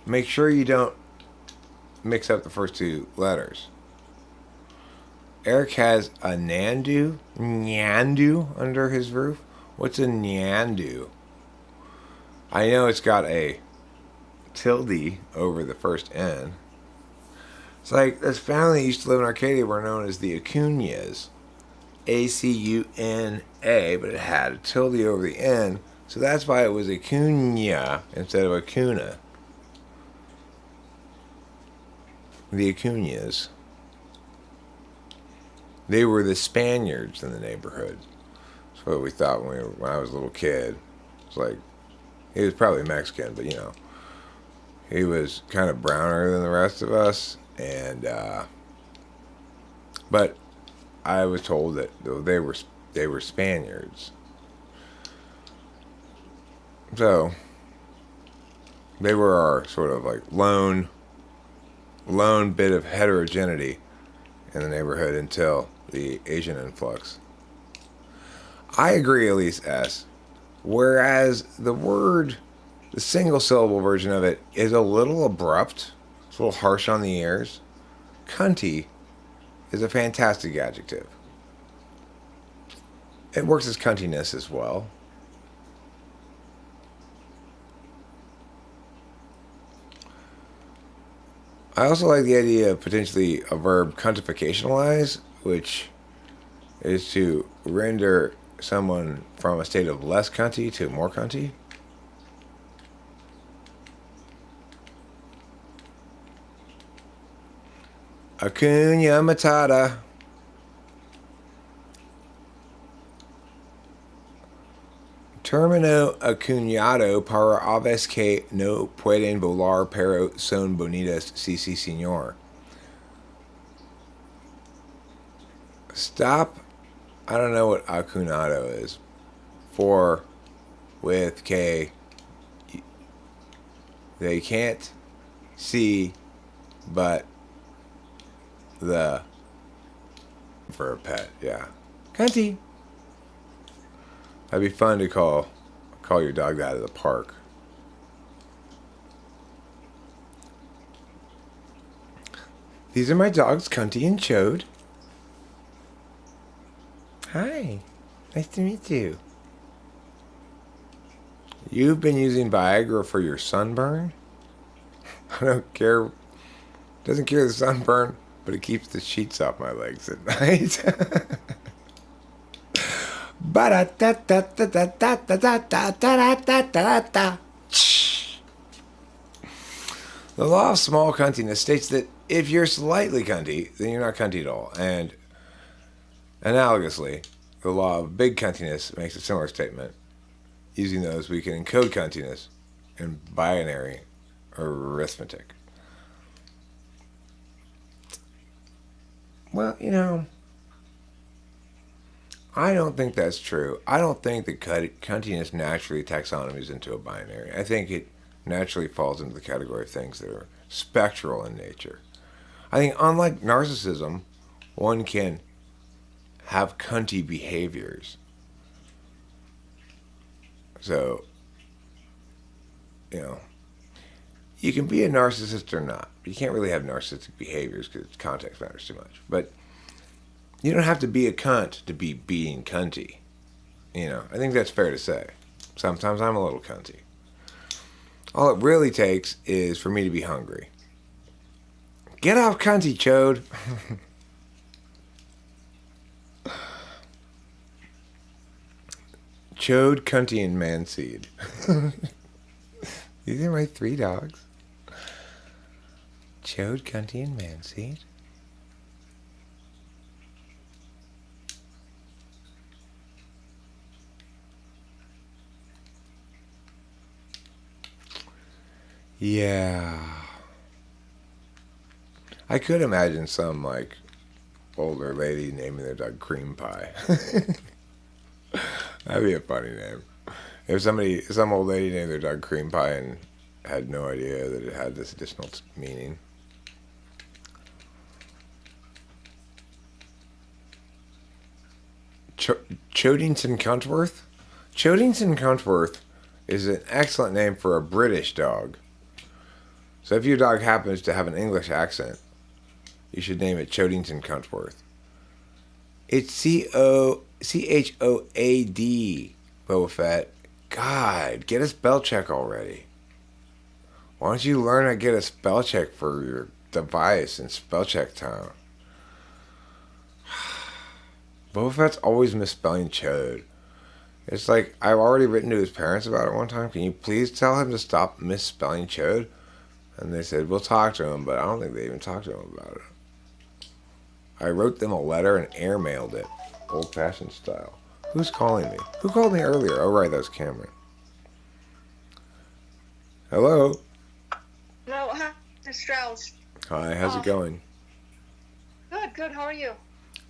S1: make sure you don't mix up the first two letters. Eric has a Nyandu under his roof. What's a Nyandu? I know it's got a tilde over the first N. It's like this family used to live in Arcadia were known as the Acuñas. A-C-U-N-A, but it had a tilde over the N, so that's why it was Acuña instead of Acuna. The Acuñas. They were the Spaniards in the neighborhood. That's what we thought when I was a little kid. It's like, he was probably Mexican, but you know, he was kind of browner than the rest of us, and but I was told that they were Spaniards. So they were our sort of like lone bit of heterogeneity in the neighborhood until the Asian influx. I agree, Elise S. Whereas the single syllable version of it is a little abrupt, it's a little harsh on the ears. Cunty is a fantastic adjective. It works as cuntiness as well. I also like the idea of potentially a verb cuntificationalize, which is to render someone from a state of less cunty to more cunty. Acuna Matata. Termino acuñado para aves que no pueden volar pero son bonitas, sí, sí, señor. Stop. I don't know what acunado is. For, with, que, they can't see, but the for a pet, yeah. Cunty. That'd be fun to call your dog that at the park. These are my dogs, Cunty and Chode. Hi. Nice to meet you. You've been using Viagra for your sunburn? I don't care. Doesn't cure the sunburn, but it keeps the sheets off my legs at night. The law of small cuntiness states that if you're slightly cunty, then you're not cunty at all. And analogously, the law of big cuntiness makes a similar statement. Using those, we can encode cuntiness in binary arithmetic. Well, you know, I don't think that's true. I don't think that cuntiness naturally taxonomies into a binary. I think it naturally falls into the category of things that are spectral in nature. I think, unlike narcissism, one can have cunty behaviors. So, you know, you can be a narcissist or not. You can't really have narcissistic behaviors because context matters too much. But you don't have to be a cunt to be being cunty. I think that's fair to say. Sometimes I'm a little cunty. All it really takes is for me to be hungry. Get off cunty, chode. Chode, cunty, and manseed. These are my 3 dogs. Chode, cunty, and manseed. Yeah. I could imagine some, older lady naming their dog Cream Pie. That'd be a funny name. If some old lady named their dog Cream Pie and had no idea that it had this additional meaning. Chodington Cuntworth? Chodington Cuntworth is an excellent name for a British dog. So if your dog happens to have an English accent, you should name it Chodington Cuntworth. It's Choad, Boba Fett. God, get a spell check already. Why don't you learn how to get a spell check for your device in spell check time? Boba Fett's always misspelling Chode. It's like, I've already written to his parents about it one time. Can you please tell him to stop misspelling Chode? And they said, we'll talk to him, but I don't think they even talked to him about it. I wrote them a letter and airmailed it, old-fashioned style. Who's calling me? Who called me earlier? Oh, right, that was Cameron. Hello?
S3: Hello, hi, Mr. Strauss.
S1: Hi, how's it going?
S3: Good, how are you?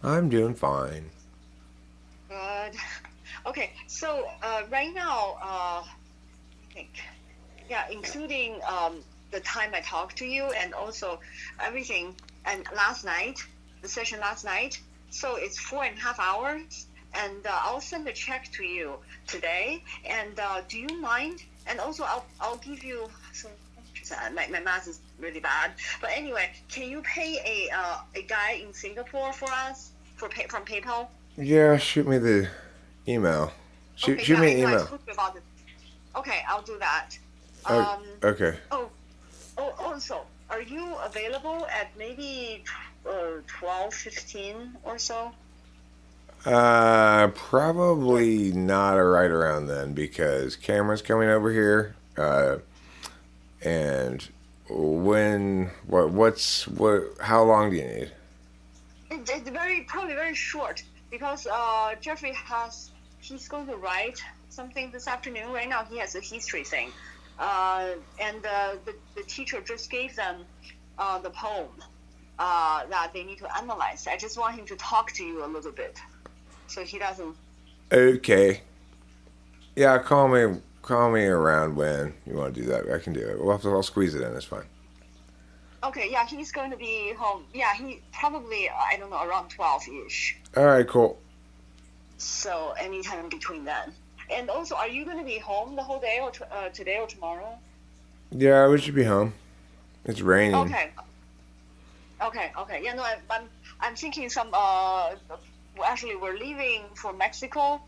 S1: I'm doing fine.
S3: Good. Okay, so right now, I think, including the time I talked to you and also everything, and the session last night, so it's 4.5 hours, and I'll send a check to you today, and do you mind? And also, I'll give you some. My math is really bad, but anyway, can you pay a guy in Singapore for us from PayPal?
S1: Yeah, shoot me the email. Shoot me an email.
S3: Okay, I'll do that.
S1: Okay.
S3: Also, are you available at maybe 12:15 or so?
S1: Probably not right around then because Cameron's coming over here. And how long do you need?
S3: It's probably very short because Jeffrey he's going to write something this afternoon. Right now he has a history thing, and the teacher just gave them the poem that they need to analyze. I just want him to talk to you a little bit, so he doesn't.
S1: Okay. Yeah, call me around when you want to do that. I can do it. I'll squeeze it in. It's fine.
S3: Okay, yeah, he's going to be home. Yeah, he probably, I don't know, around 12-ish.
S1: All right, cool.
S3: So anytime between then. And also, are you going to be home the whole day or today or tomorrow?
S1: Yeah, we should be home. It's raining.
S3: Okay. Yeah, no, I'm thinking actually, we're leaving for Mexico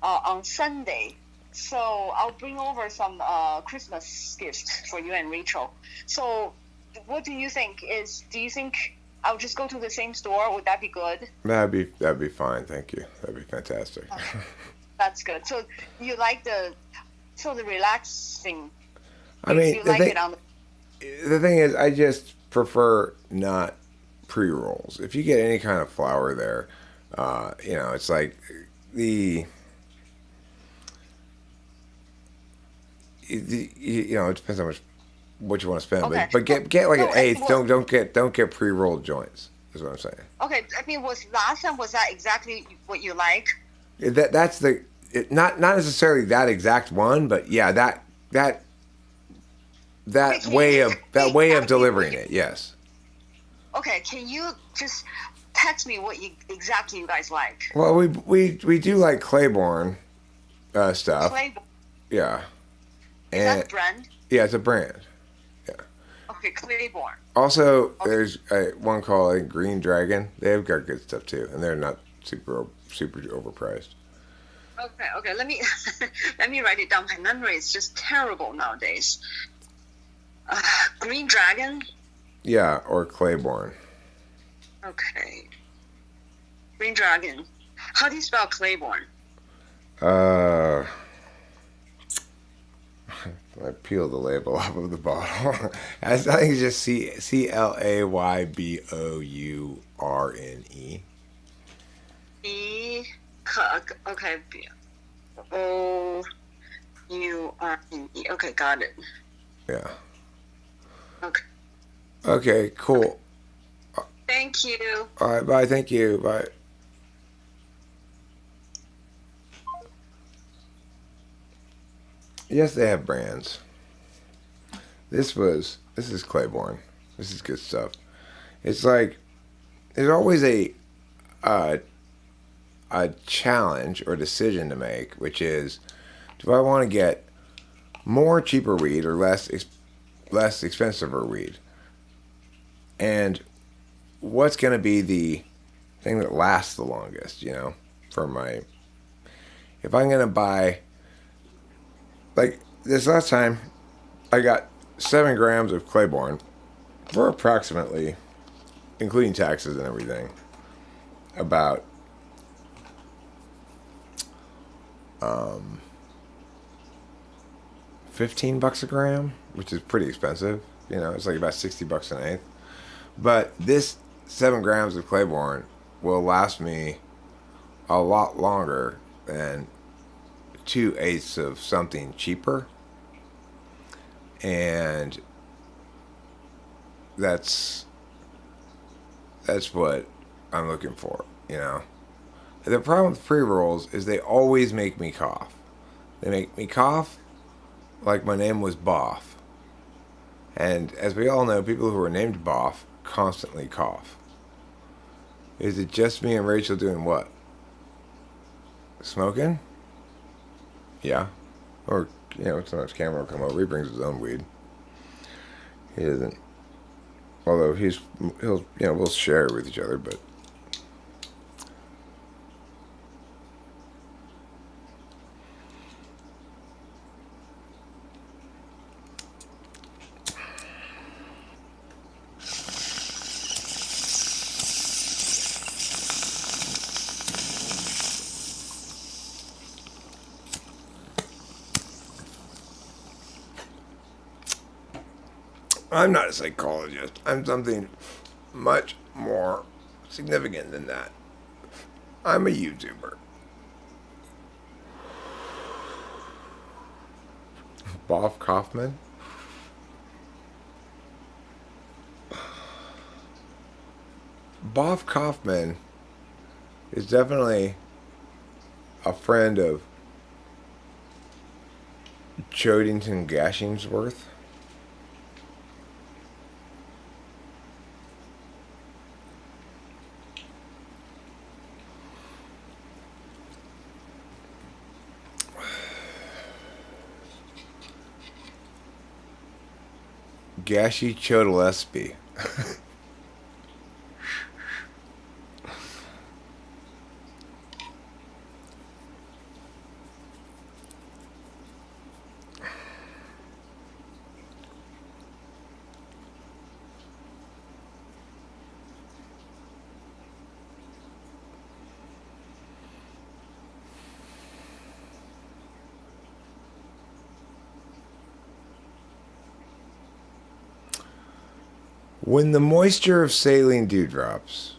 S3: on Sunday. So I'll bring over some Christmas gifts for you and Rachel. So what do you think? Do you think I'll just go to the same store? Would that be good?
S1: That'd be fine. Thank you. That'd be fantastic.
S3: That's good. So you like the relaxing?
S1: I mean,
S3: you like it on
S1: the thing is, I just prefer not pre-rolls. If you get any kind of flour there, it's like it depends how much what you want to spend.
S3: Okay.
S1: But get like an eighth. Don't get pre-rolled joints. Is what I'm saying.
S3: Okay, I mean, was that exactly what you like?
S1: Not necessarily that exact one, but yeah, that that
S3: can
S1: way
S3: you
S1: of
S3: tell me
S1: delivering
S3: what
S1: it. Yes.
S3: Okay, can you just text me what exactly you guys like?
S1: Well, we do like Claiborne stuff.
S3: Claiborne,
S1: Yeah.
S3: is that
S1: And
S3: a brand?
S1: yeah, it's a brand. Yeah.
S3: Okay, Claiborne.
S1: Also,
S3: Okay.
S1: there's one called Green Dragon. They have got good stuff too, and they're not super overpriced.
S3: Okay. Let me let me write it down. My memory is just terrible nowadays. Green Dragon.
S1: Yeah, or Claiborne.
S3: Okay. Green Dragon. How do you spell Claiborne?
S1: Uh, I peel the label off of the bottle. I think it's just Claybourne.
S3: E. Okay. Ourne. Okay, got it.
S1: Yeah.
S3: Okay.
S1: Okay. Cool.
S3: Thank you.
S1: All right. Bye. Thank you. Bye. Yes, they have brands. This is Claiborne. This is good stuff. It's like there's always uh, a challenge or decision to make, which is, do I want to get more cheaper weed or less expensive weed? And what's going to be the thing that lasts the longest, for my, if I'm going to buy, like this last time, I got 7 grams of Claiborne for approximately, including taxes and everything, about $15 a gram, which is pretty expensive. It's like about $60 an eighth. But this 7 grams of Claiborne will last me a lot longer than 2/8 of something cheaper. And that's what I'm looking for, The problem with pre-rolls is they always make me cough. They make me cough like my name was Boff. And as we all know, people who are named Boff constantly cough. Is it just me and Rachel doing what? Smoking? Yeah. Or, sometimes Cameron will come over. He brings his own weed. He doesn't. Although we'll share with each other, but. I'm not a psychologist. I'm something much more significant than that. I'm a YouTuber. Boff Kaufman? Boff Kaufman is definitely a friend of Chodington Gashingsworth. Gashi Chodolespi. When the moisture of saline dewdrops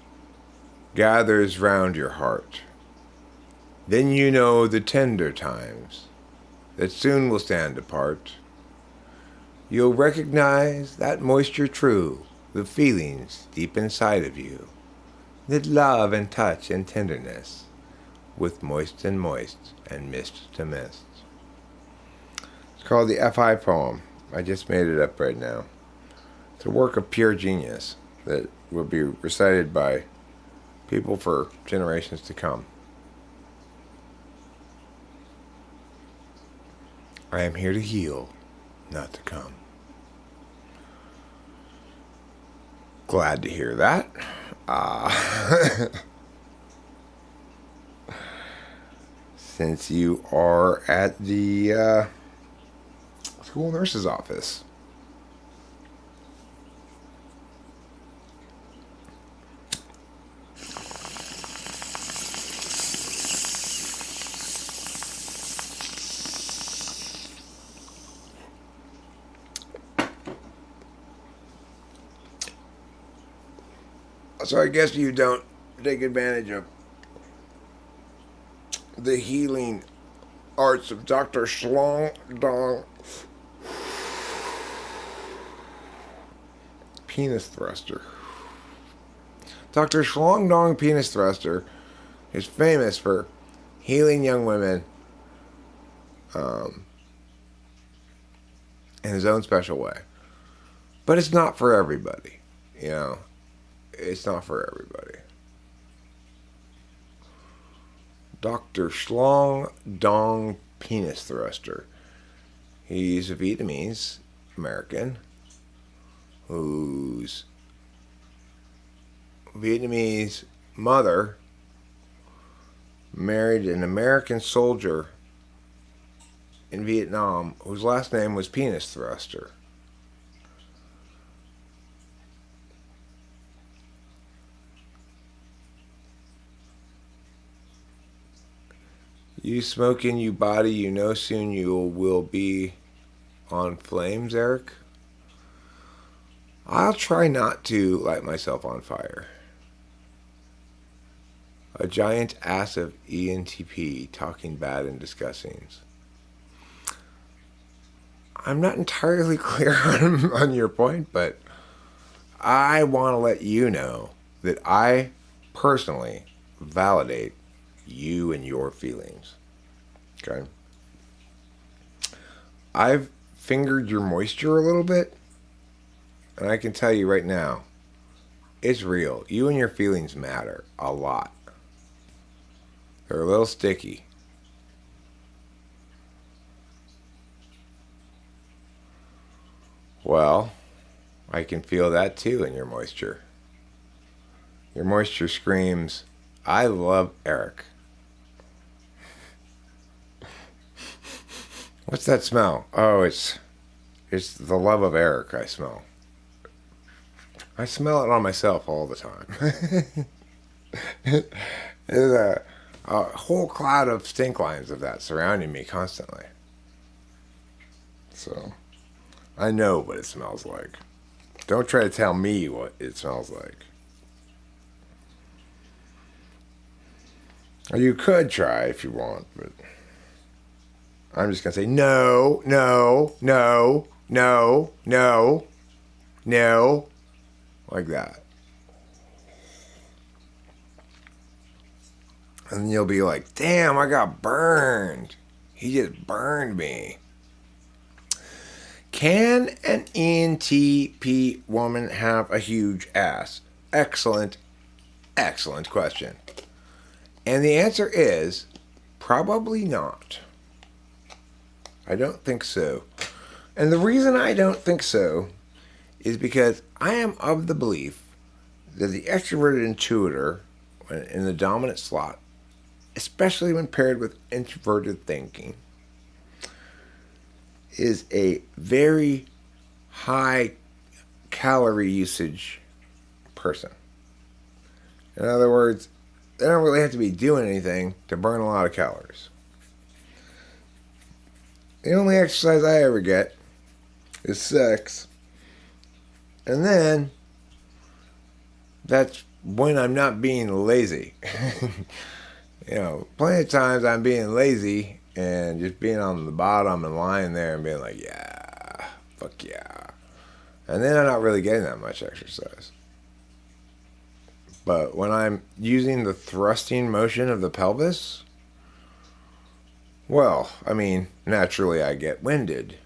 S1: gathers round your heart, then you know the tender times that soon will stand apart. You'll recognize that moisture true, the feelings deep inside of you, that love and touch and tenderness, with moist and mist to mist. It's called the FI poem. I just made it up right now. It's a work of pure genius that will be recited by people for generations to come. I am here to heal, not to come. Glad to hear that. Since you are at the school nurse's office. So I guess you don't take advantage of the healing arts of Dr. Schlong Dong Penis Thruster. Dr. Schlong Dong Penis Thruster is famous for healing young women in his own special way. But it's not for everybody, you know. It's not for everybody. Dr. Schlong Dong Penis Thruster. He's a Vietnamese American whose Vietnamese mother married an American soldier in Vietnam whose last name was Penis Thruster. You smoking, you body, you know soon you will be on flames, Eric. I'll try not to light myself on fire. A giant ass of ENTP talking bad and discussing. I'm not entirely clear on your point, but I want to let you know that I personally validate you and your feelings. Okay? I've fingered your moisture a little bit, and I can tell you right now, it's real. You and your feelings matter a lot. They're a little sticky. Well, I can feel that too in your moisture. Your moisture screams, I love Eric. What's that smell? Oh, it's the love of Eric I smell. I smell it on myself all the time. There's a whole cloud of stink lines of that surrounding me constantly. So, I know what it smells like. Don't try to tell me what it smells like. Or you could try if you want, but I'm just going to say no, no, no, no, no, no, like that. And then you'll be like, damn, I got burned. He just burned me. Can an ENTP woman have a huge ass? Excellent, excellent question. And the answer is probably not. I don't think so. And the reason I don't think so is because I am of the belief that the extroverted intuitor in the dominant slot, especially when paired with introverted thinking, is a very high calorie usage person. In other words, they don't really have to be doing anything to burn a lot of calories. The only exercise I ever get is sex. And then that's when I'm not being lazy. You know, plenty of times I'm being lazy and just being on the bottom and lying there and being like, yeah, fuck yeah. And then I'm not really getting that much exercise. But when I'm using the thrusting motion of the pelvis, well, I mean, naturally I get winded.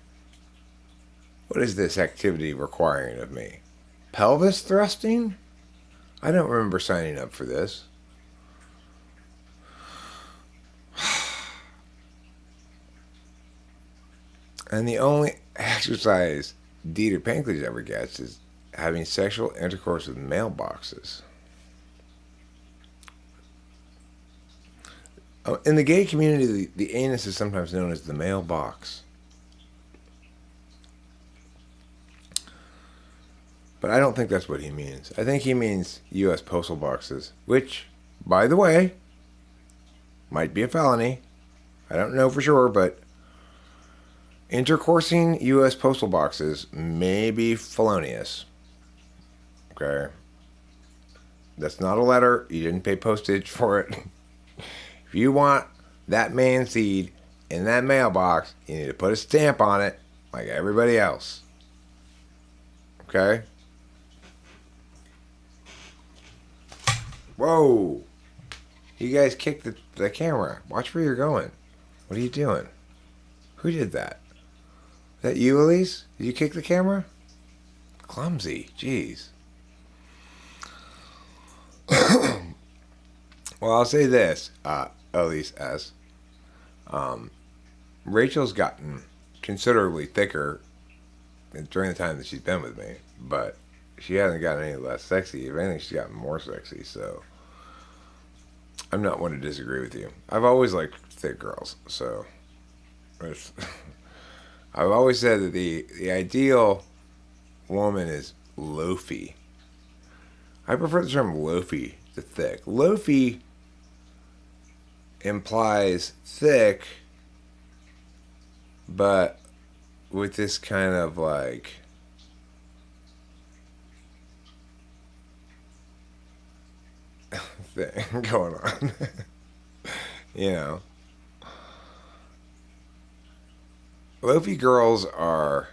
S1: What is this activity requiring of me? Pelvis thrusting? I don't remember signing up for this. And the only exercise Dieter Panklich ever gets is having sexual intercourse with mailboxes. In the gay community, the anus is sometimes known as the mailbox. But I don't think that's what he means. I think he means U.S. postal boxes, which, by the way, might be a felony. I don't know for sure, but intercoursing U.S. postal boxes may be felonious. Okay? That's not a letter. You didn't pay postage for it. If you want that man seed in that mailbox, you need to put a stamp on it like everybody else. Okay? Whoa! You guys kicked the camera. Watch where you're going. What are you doing? Who did that? Is that you, Elise? Did you kick the camera? Clumsy. Jeez. Well, I'll say this, Elise S. Rachel's gotten considerably thicker during the time that she's been with me, but she hasn't gotten any less sexy. If anything, she's gotten more sexy, so I'm not one to disagree with you. I've always liked thick girls, so I've always said that the ideal woman is loafy. I prefer the term loafy to thick. Loafy implies thick, but with this kind of like thing going on. You know, loafy girls are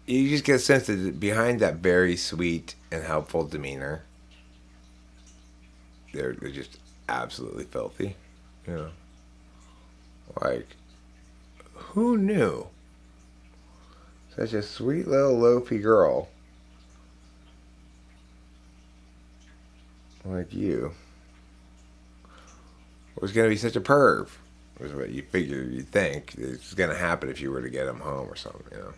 S1: you just get a sense that behind that very sweet and helpful demeanor, they're just absolutely filthy. You know, like, who knew such a sweet little loafy girl like you was going to be such a perv? Was what you figure, you'd think it's going to happen if you were to get him home or something, you know.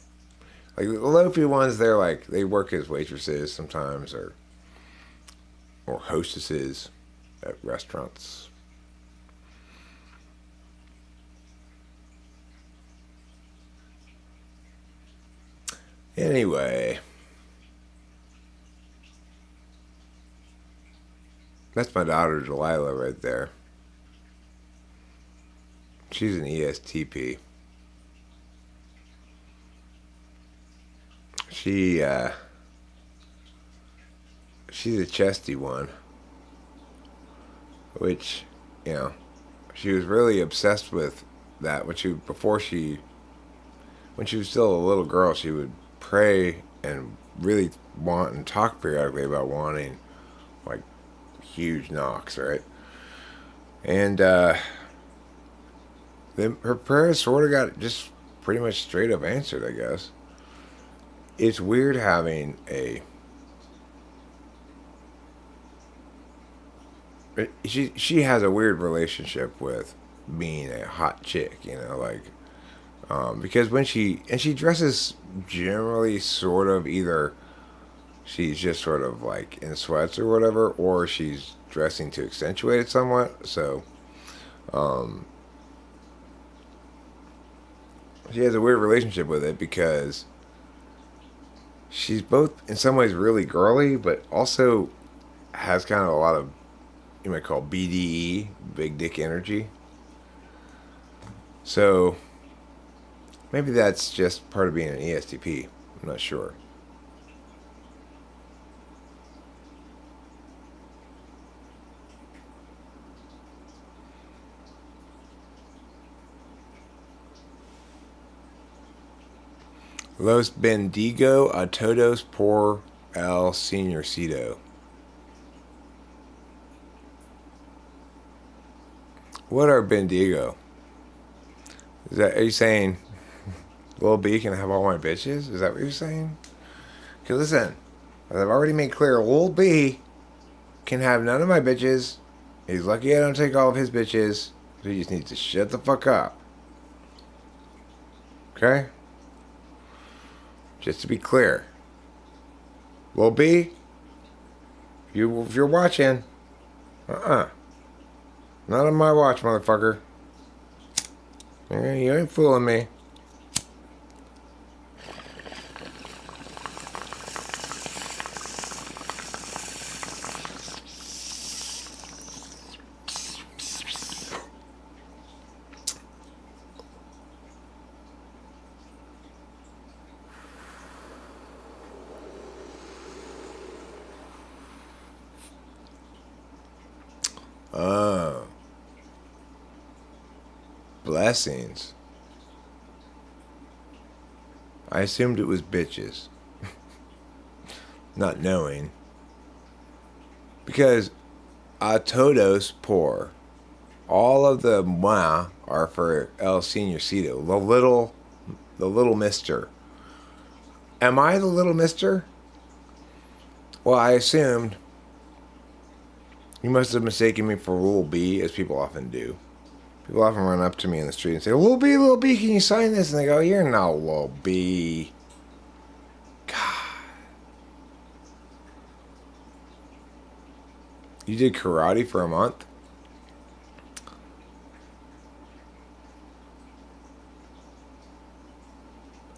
S1: Like the loafy ones, they're like, they work as waitresses sometimes, or hostesses at restaurants. Anyway, that's my daughter Delilah right there. She's an ESTP. She's a chesty one, which, you know, she was really obsessed with that when she was still a little girl. She would pray and really want and talk periodically about wanting like huge knocks, right? And then her prayers sort of got just pretty much straight up answered, I guess. It's weird having she has a weird relationship with being a hot chick, you know, like, because when she dresses generally sort of either she's just sort of like in sweats or whatever, or she's dressing to accentuate it somewhat. So, she has a weird relationship with it because she's both in some ways really girly, but also has kind of a lot of, you might call BDE, big dick energy. So maybe that's just part of being an ESTP. I'm not sure. Los bendigo a todos por el señorcito. What are Bendigo? Are you saying Lil B can have all my bitches? Is that what you're saying? Because listen, as I've already made clear, Lil B can have none of my bitches. He's lucky I don't take all of his bitches. So he just needs to shut the fuck up. Okay? Just to be clear. Lil B, if you're watching, not on my watch, motherfucker. You ain't fooling me. Oh. Blessings. I assumed it was bitches. Not knowing. Because a todos por. All of the moi are for El Senorcito. The little mister. Am I the little mister? Well, I assumed. You must have mistaken me for Lil B, as people often do. People often run up to me in the street and say, Lil B, can you sign this? And they go, you're not Lil B. God. You did karate for a month?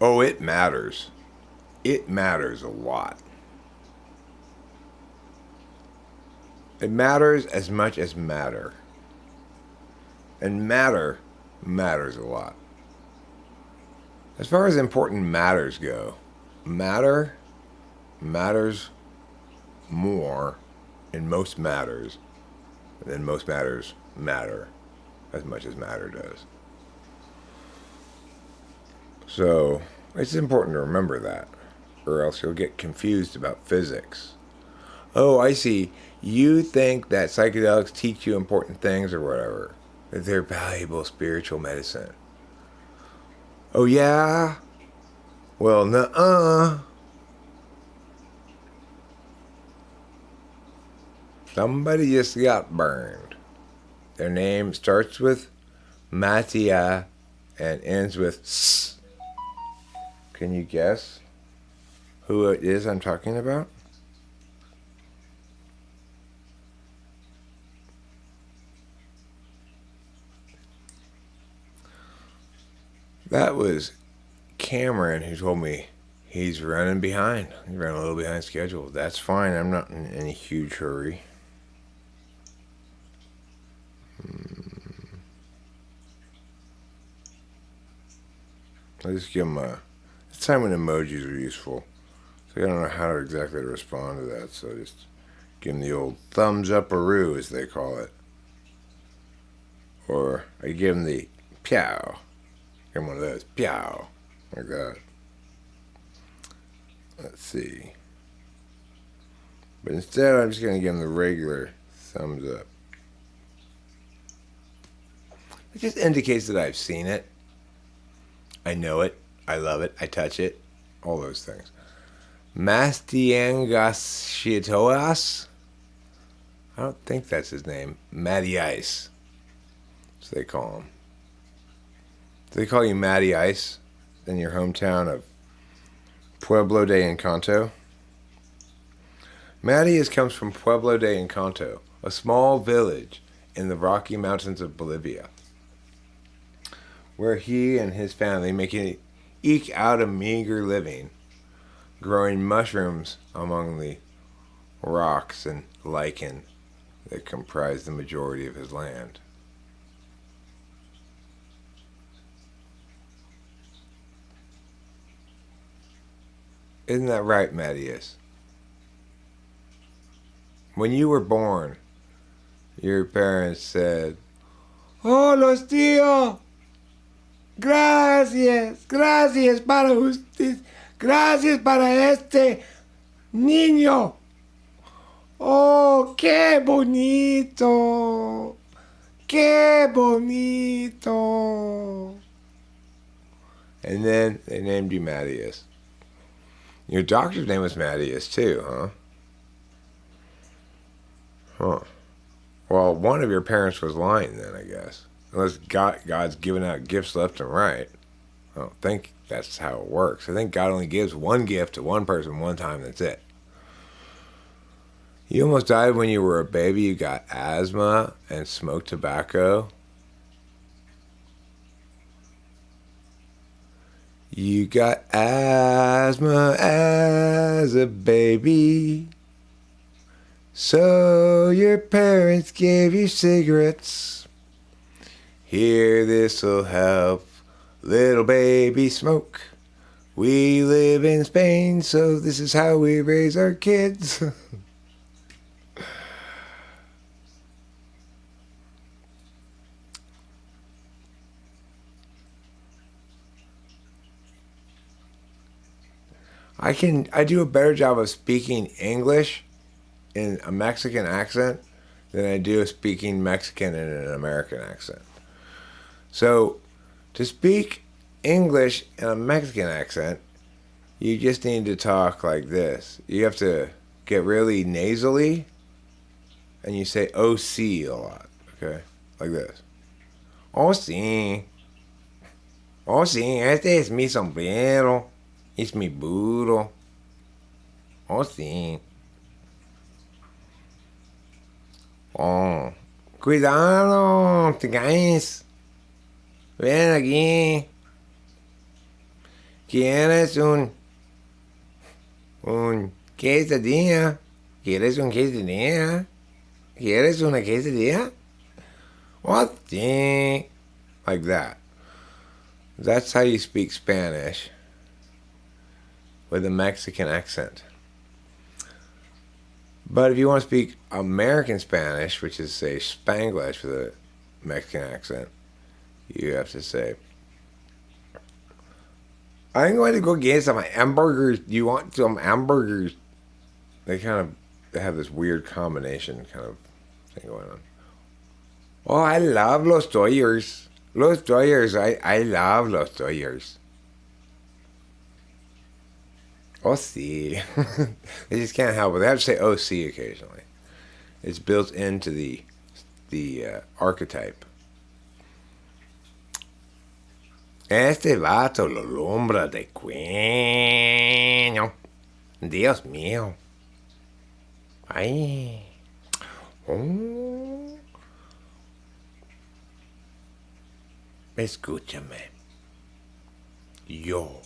S1: Oh, it matters. It matters a lot. It matters as much as matter. And matter matters a lot. As far as important matters go, matter matters more in most matters than most matters matter as much as matter does. So, it's important to remember that, or else you'll get confused about physics. Oh, I see. You think that psychedelics teach you important things or whatever. That they're valuable spiritual medicine. Oh, yeah? Well, nuh-uh. Somebody just got burned. Their name starts with Mattia and ends with S. Can you guess who it is I'm talking about? That was Cameron who told me he's running behind. He's running a little behind schedule. That's fine. I'm not in any huge hurry. I'll just give him a... It's time when emojis are useful. So I don't know how exactly to respond to that. So just give him the old thumbs up-a-roo, as they call it. Or I give him the peow. Give him one of those. Peow. Like that. Let's see. But instead, I'm just going to give him the regular thumbs up. It just indicates that I've seen it. I know it. I love it. I touch it. All those things. Mastiangashitoas? I don't think that's his name. Matty Ice. So they call him. Do they call you Matty Ice in your hometown of Pueblo de Encanto? Matty comes from Pueblo de Encanto, a small village in the Rocky Mountains of Bolivia, where he and his family eke out a meager living, growing mushrooms among the rocks and lichen that comprise the majority of his land. Isn't that right, Mattias? When you were born, your parents said, "Oh, los tíos! Gracias, gracias para usted, gracias para este niño. Oh, qué bonito. Que bonito. And then they named you Mattias. Your doctor's name was Mattias too, huh? Huh. Well, one of your parents was lying then, I guess. Unless God's giving out gifts left and right. I don't think that's how it works. I think God only gives one gift to one person one time, that's it. You almost died when you were a baby. You got asthma and smoked tobacco. You got asthma as a baby. So your parents gave you cigarettes. Here, this'll help little baby smoke. We live in Spain, so this is how we raise our kids. I do a better job of speaking English in a Mexican accent than I do of speaking Mexican in an American accent. So, to speak English in a Mexican accent, you just need to talk like this. You have to get really nasally, and you say OC a lot, okay? Like this. Oh, sí. Oh, sí, este es mi sombrero. Es mi burro. Oh, sí. Oh. Cuidado, te caes. Ven aquí. ¿Quieres un quesadilla? ¿Quieres un quesadilla? ¿Quieres una quesadilla? Oh, sí. Like that. That's how you speak Spanish with a Mexican accent. But if you want to speak American Spanish, which is, say, Spanglish with a Mexican accent, you have to say, I'm going to go get some hamburgers. Do you want some hamburgers? They have this weird combination kind of thing going on. Oh, I love los Dodgers. Los Dodgers. I love los Dodgers. Oh, sí. They just can't help it. They have to say OC occasionally. It's built into the archetype. Este vato lo lumbra de cuello. Dios mío. Ay. Oh. Escúchame. Yo,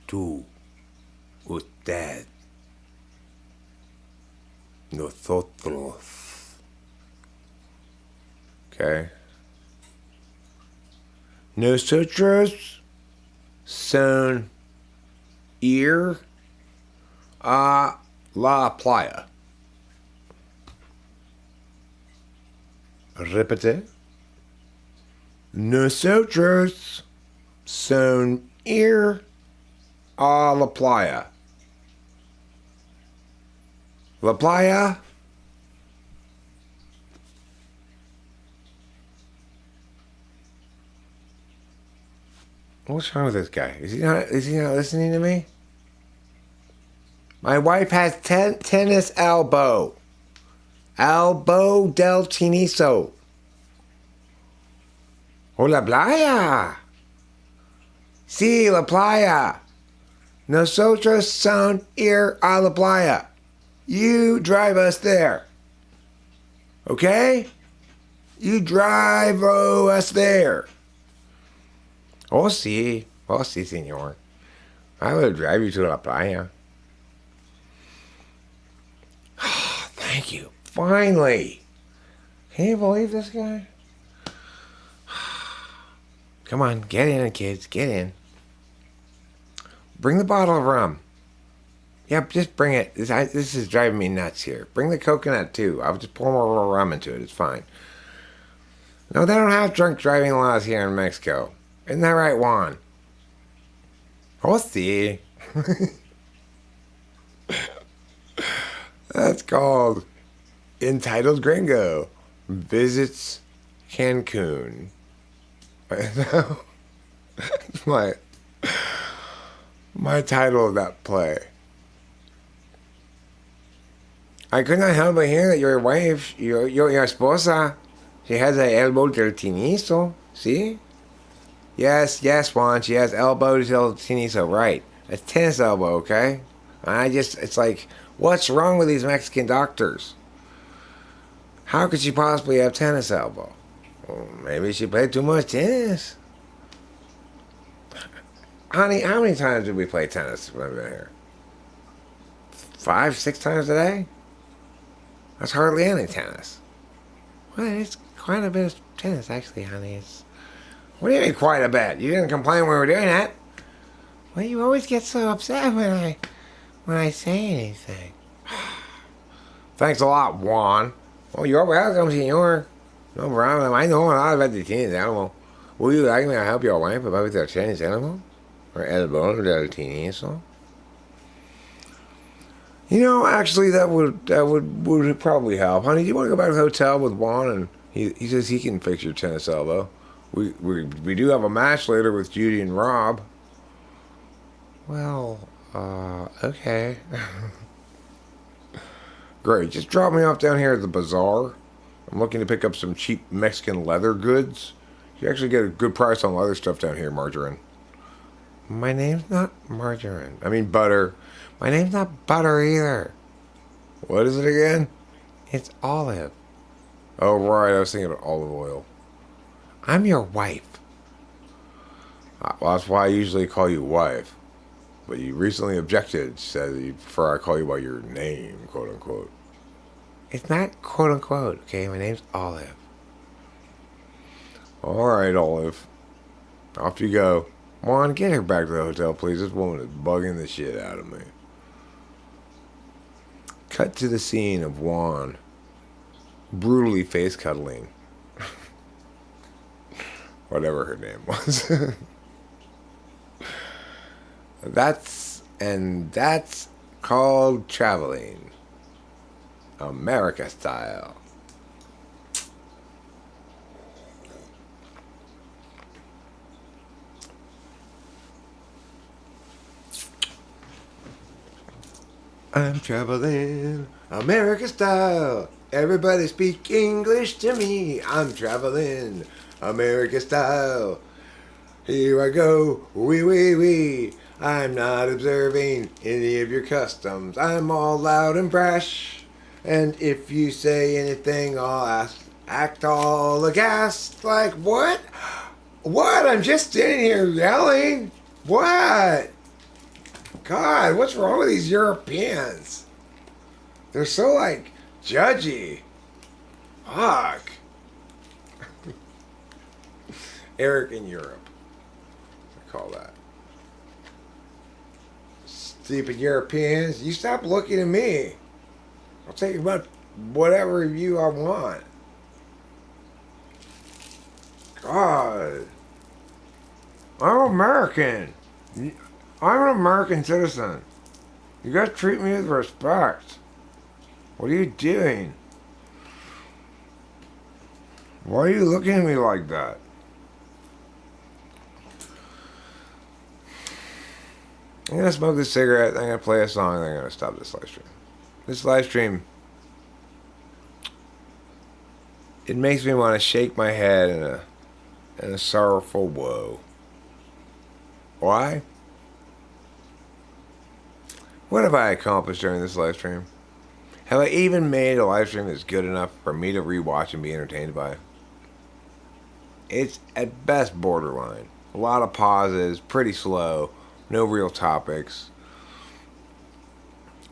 S1: tú, usted, nosotros. Okay? Nosotros son ir a la playa. Repite. Nosotros son ir a la playa. La playa. What's wrong with this guy? Is he not listening to me? My wife has tennis elbow. Elbow del teniso. Oh, la playa. Sí, la playa. Nosotros son ir a la playa. You drive us there. Okay? You drive us there. Oh, sí, señor. I will drive you to la playa. Thank you. Finally. Can you believe this guy? Come on, get in, kids. Get in. Bring the bottle of rum. Yep, just bring it. This is driving me nuts here. Bring the coconut, too. I'll just pour more rum into it. It's fine. No, they don't have drunk driving laws here in Mexico. Isn't that right, Juan? Oh, sí. That's called Entitled Gringo Visits Cancun. my my title of that play. I could not help but hear that your wife, your esposa, she has a elbow del tiniso. See? Yes, Juan, she has elbow del tiniso, right. That's tennis elbow, okay? It's like, what's wrong with these Mexican doctors? How could she possibly have tennis elbow? Well, maybe she played too much tennis. Honey, how many times did we play tennis when I've been here? 5, 6 times a day? That's hardly any tennis. Well, it's quite a bit of tennis, actually, honey. What do you mean, quite a bit? You didn't complain when we were doing that. Well, you always get so upset when I say anything. Thanks a lot, Juan. Well, you're welcome, senor. No problem. I know a lot about the tennis animal. Would you like me to help your wife about the tennis animal? Or elbow del tiniso? You know, actually, that would probably help. Honey, do you want to go back to the hotel with Juan? And he says he can fix your tennis elbow. We do have a match later with Judy and Rob. Well, okay. Great. Just drop me off down here at the bazaar. I'm looking to pick up some cheap Mexican leather goods. You actually get a good price on leather stuff down here, Margarine. My name's not Margarine. I mean butter. My name's not Butter either. What is it again? It's Olive. Oh, right. I was thinking of olive oil. I'm your wife. Well, that's why I usually call you wife. But you recently objected, said you prefer I call you by your name, quote unquote. It's not quote unquote, okay? My name's Olive. Alright, Olive. Off you go. Juan, get her back to the hotel, please. This woman is bugging the shit out of me. Cut to the scene of Juan brutally face cuddling. Whatever her name was. That's called traveling. America style. I'm traveling America style. Everybody speak English to me. I'm traveling America style. Here I go, wee wee wee. I'm not observing any of your customs. I'm all loud and brash. And if you say anything, I'll act all aghast. Like, what? What? I'm just sitting here yelling. What? God, what's wrong with these Europeans? They're so, like, judgy. Fuck. Eric in Europe. I call that. Stupid Europeans. You stop looking at me. I'll take about whatever view I want. God. I'm American. I'm an American citizen. You gotta treat me with respect. What are you doing? Why are you looking at me like that? I'm gonna smoke this cigarette, I'm gonna play a song, and then I'm gonna stop this live stream. This live stream, it makes me want to shake my head in a sorrowful woe. Why? What have I accomplished during this live stream? Have I even made a live stream that's good enough for me to rewatch and be entertained by? It's at best borderline. A lot of pauses, pretty slow, no real topics.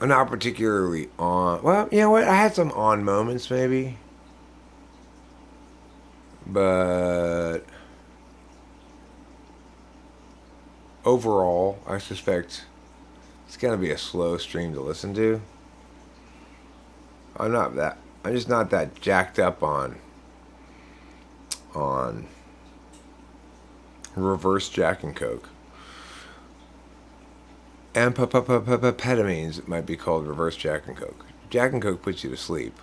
S1: I'm not particularly on. Well, you know what? I had some on moments maybe. But overall, I suspect it's going to be a slow stream to listen to. I'm just not that jacked up on reverse Jack and Coke. Amphetamines might be called reverse Jack and Coke. Jack and Coke puts you to sleep.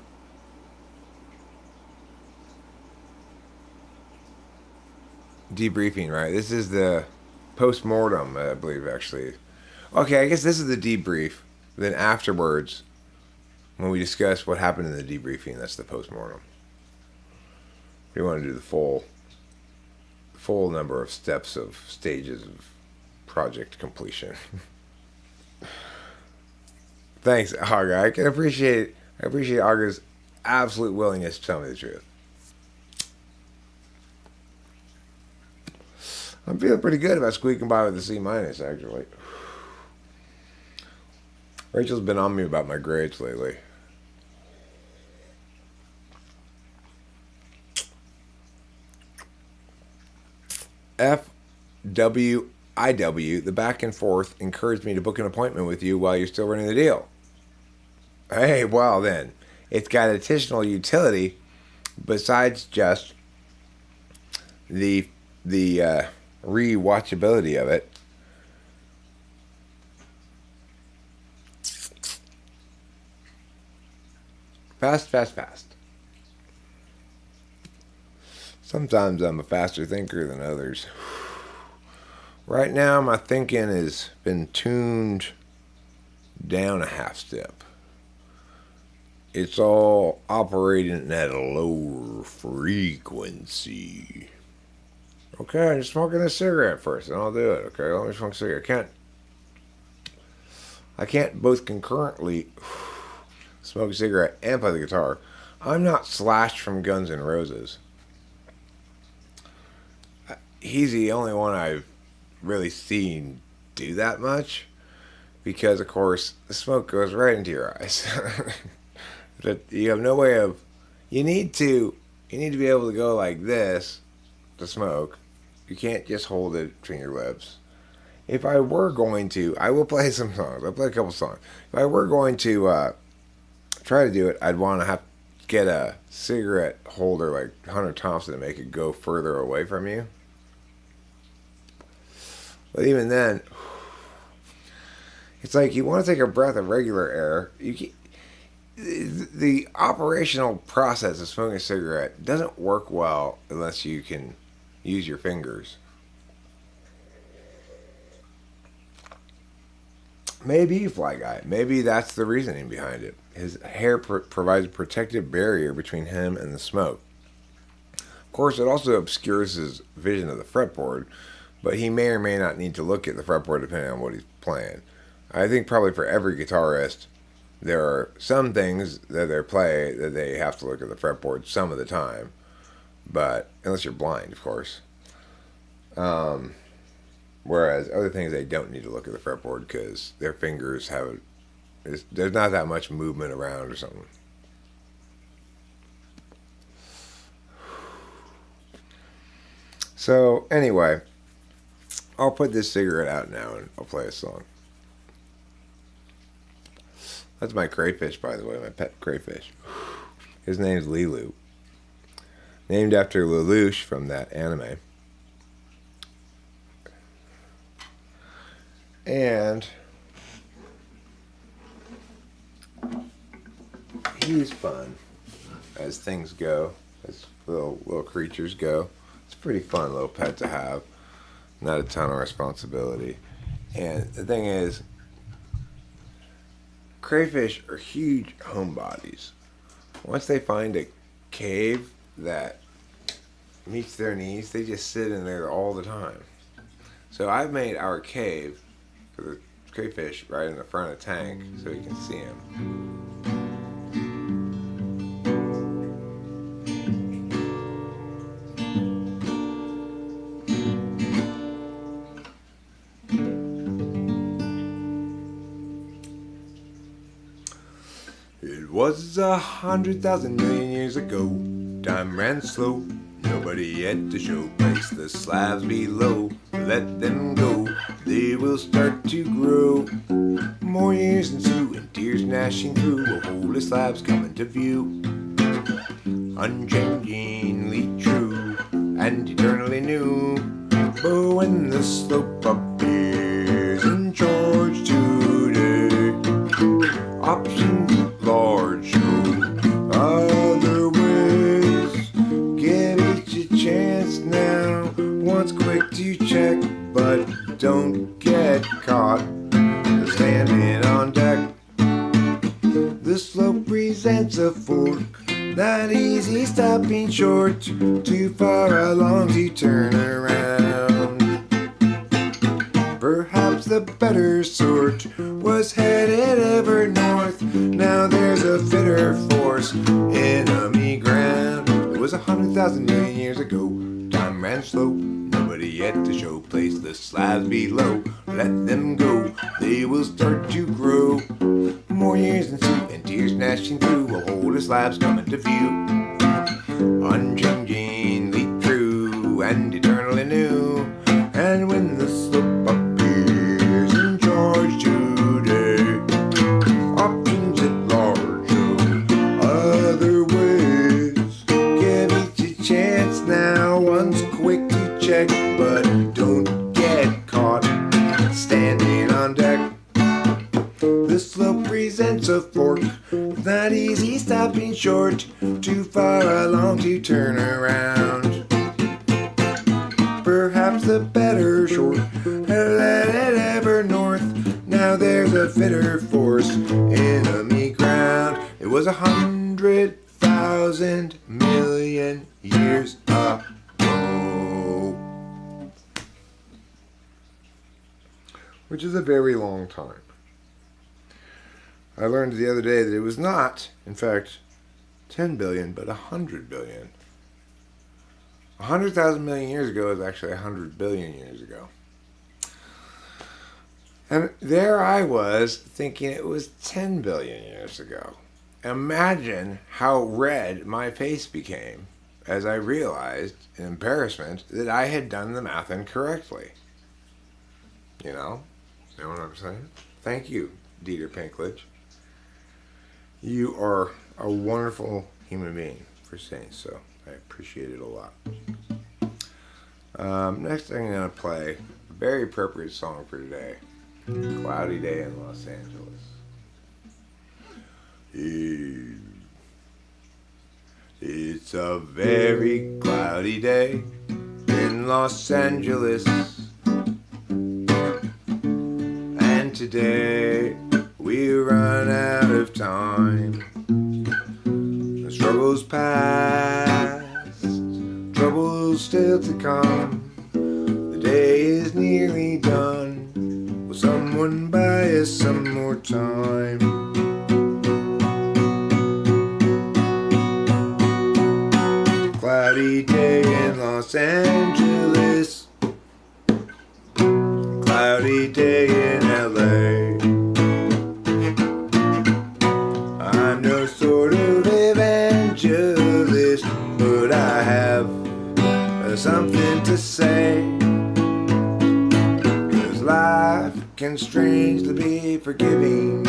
S1: debriefing, right? This is the post-mortem, I believe, actually. Okay, I guess this is the debrief. Then afterwards, when we discuss what happened in the debriefing, that's the post-mortem. We want to do the full number of steps of stages of project completion. Thanks, Aga. I appreciate Aga's absolute willingness to tell me the truth. I'm feeling pretty good about squeaking by with a C minus, actually. Rachel's been on me about my grades lately. FWIW, the back and forth, encouraged me to book an appointment with you while you're still running the deal. Hey, well then, it's got additional utility besides just the rewatchability of it. Fast. Sometimes I'm a faster thinker than others. Right now, my thinking has been tuned down a half step. It's all operating at a lower frequency. Okay, I'm just smoking a cigarette first, and I'll do it. Okay, let me smoke a cigarette. I can't both concurrently smoke a cigarette and play the guitar. I'm not Slash from Guns N' Roses. He's the only one I've really seen do that much, because of course the smoke goes right into your eyes. That you have no way of. You need to be able to go like this to smoke. You can't just hold it between your lips. If I were going to, I will play some songs. I'll play a couple songs. If I were going to try to do it, I'd want to have to get a cigarette holder like Hunter Thompson to make it go further away from you. But even then, it's like you want to take a breath of regular air. The operational process of smoking a cigarette doesn't work well unless you can use your fingers. Maybe Fly Guy. Maybe that's the reasoning behind it. His hair provides a protective barrier between him and the smoke. Of course, it also obscures his vision of the fretboard, but he may or may not need to look at the fretboard depending on what he's playing. I think probably for every guitarist, there are some things that they play that they have to look at the fretboard some of the time. But, unless you're blind, of course. Whereas other things they don't need to look at the fretboard because their fingers there's not that much movement around or something. So, anyway, I'll put this cigarette out now and I'll play a song. That's my crayfish, by the way, my pet crayfish. His name's Lilu. Named after Lelouch from that anime. And he's fun as things go, as little creatures go. It's a pretty fun little pet to have. Not a ton of responsibility. And the thing is, crayfish are huge homebodies. Once they find a cave that meets their needs, they just sit in there all the time. So I've made our cave for the crayfish right in the front of the tank so you can see him. It was 100,000 million years ago. Time ran slow. Nobody had to show. Place the slabs below. Let them go. They will start to grow. More years ensue and tears gnashing through. A hole of slabs coming to view. Unchangingly true and eternally new. But when the slope appears in charge today, options large show other ways. Give each a chance now. Once quick to check, but don't get caught standing on deck. The slope presents a fork, not easy stopping short, too far along to turn around. Perhaps the better sort was headed ever north. Now there's a fitter force, enemy ground. It was 100,000 million years ago. Time ran slow, nobody yet to show. Place the slabs below, let them go. They will start to grow. More years ensue and tears gnashing through will hold the slabs coming to view. Unchangingly true and eternally new. And when the slope appears in charge today, options at large show other ways. Give each a chance now, one's quick to check, but don't get caught standing on deck. The slope presents a fork, it's not easy stopping short, too far along to turn around. Perhaps the better short headed ever north. Now there's a fitter force, enemy ground. It was 100,000 million years ago. Which is a very long time. I learned the other day that it was not, in fact, 10 billion, but 100 billion. 100,000 million years ago is actually 100 billion years ago. And there I was thinking it was 10 billion years ago. Imagine how red my face became as I realized, in embarrassment, that I had done the math incorrectly. You know what I'm saying? Thank you, Dieter Pinklage. You are a wonderful human being for saying so. I appreciate it a lot. Next I'm going to play a very appropriate song for today. Cloudy Day in Los Angeles. It's a very cloudy day in Los Angeles. And today we run out of time. The struggle's past, trouble's still to come. The day is nearly done. Will someone buy us some more time? Cloudy day in Los Angeles. Cloudy day in LA. I'm no sort of evangelist, but I have something to say. 'Cause life can strangely be forgiving.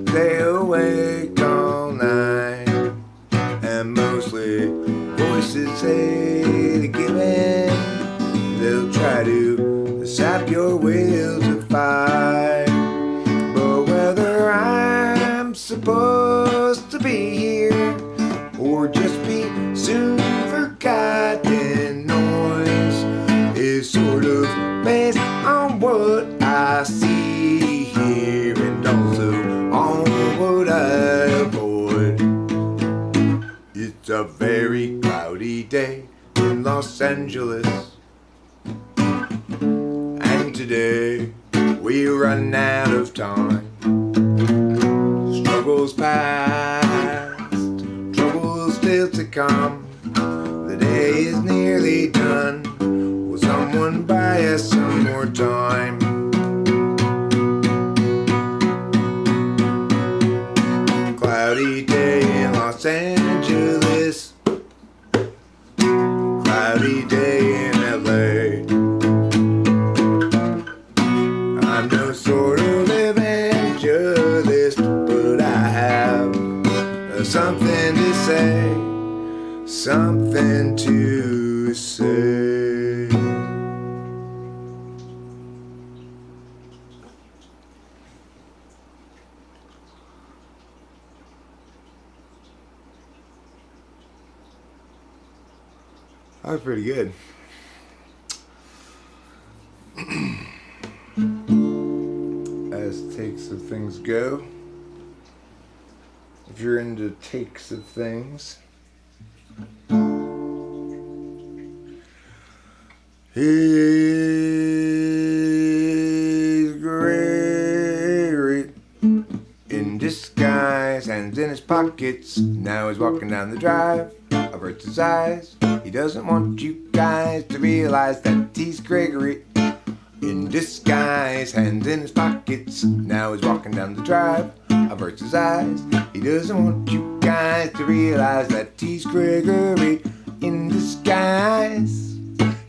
S1: Stay awake all night, and mostly voices say to give in. They'll try to sap your will to fight. But whether I'm supposed to be here or just be soon forgotten, noise is sort of based on what I see here and also on what I avoid. It's a very cloudy day in Los Angeles. And today we run out of time. Struggles past, troubles still to come. The day is nearly done. Will someone buy us some more time? Cloudy day in Los Angeles. Cloudy day in LA. I'm no sort of evangelist, but I have something to say. Something to say. That was pretty good. As takes of things go, if you're into takes of things, he's Gregory in disguise, hands in his pockets. Now he's walking down the drive, averts his eyes. He doesn't want you guys to realize that he's Gregory in disguise, hands in his pockets. Now he's walking down the drive, averts his eyes. He doesn't want you guys to realize that he's Gregory in disguise.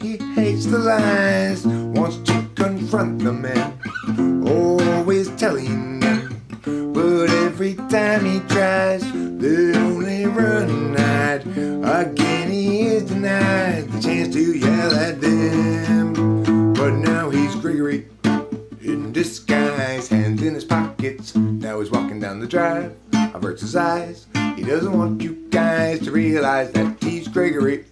S1: He hates the lies, wants to confront the men, always telling them, but every time he tries, they only run and hide. Again he is denied the chance to yell at them. But now he's Gregory in disguise, hands in his pockets. Now he's walking down the drive, averts his eyes. He doesn't want you guys to realize that he's Gregory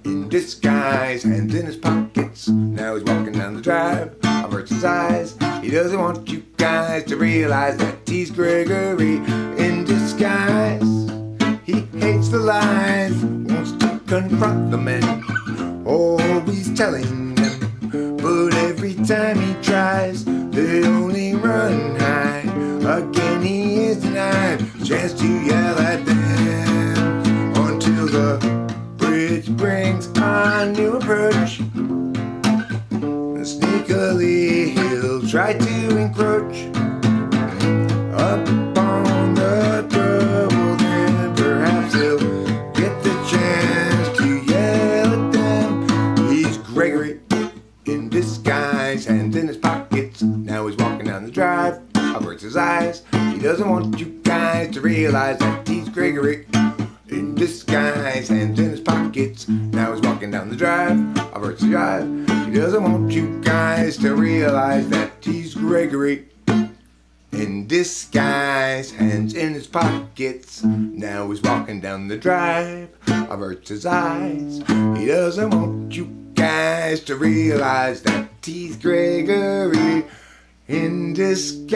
S1: in disguise, hands in his pockets. Now he's walking down the drive, averts his eyes. He doesn't want you guys to realize that he's Gregory in disguise. He hates the lies, wants to confront the men, always telling them, but every time he tries, they only run and hide. Again he is denied the chance to yell at them, until the bridge brings a new approach. And sneakily he'll try to encroach up on the troubled men. Perhaps he'll get the chance to yell at them. He's Gregory in disguise, hands in his pockets. Now he's walking down the drive, averts his eyes. He doesn't want you guys to realize that he's Gregory in disguise, hands in his pockets. Now he's walking down the drive, averts his eyes. He doesn't want you guys to realize that he's Gregory in disguise, hands in his pockets. Now he's walking down the drive, averts his eyes. He doesn't want you guys to realize that he's Gregory in disguise.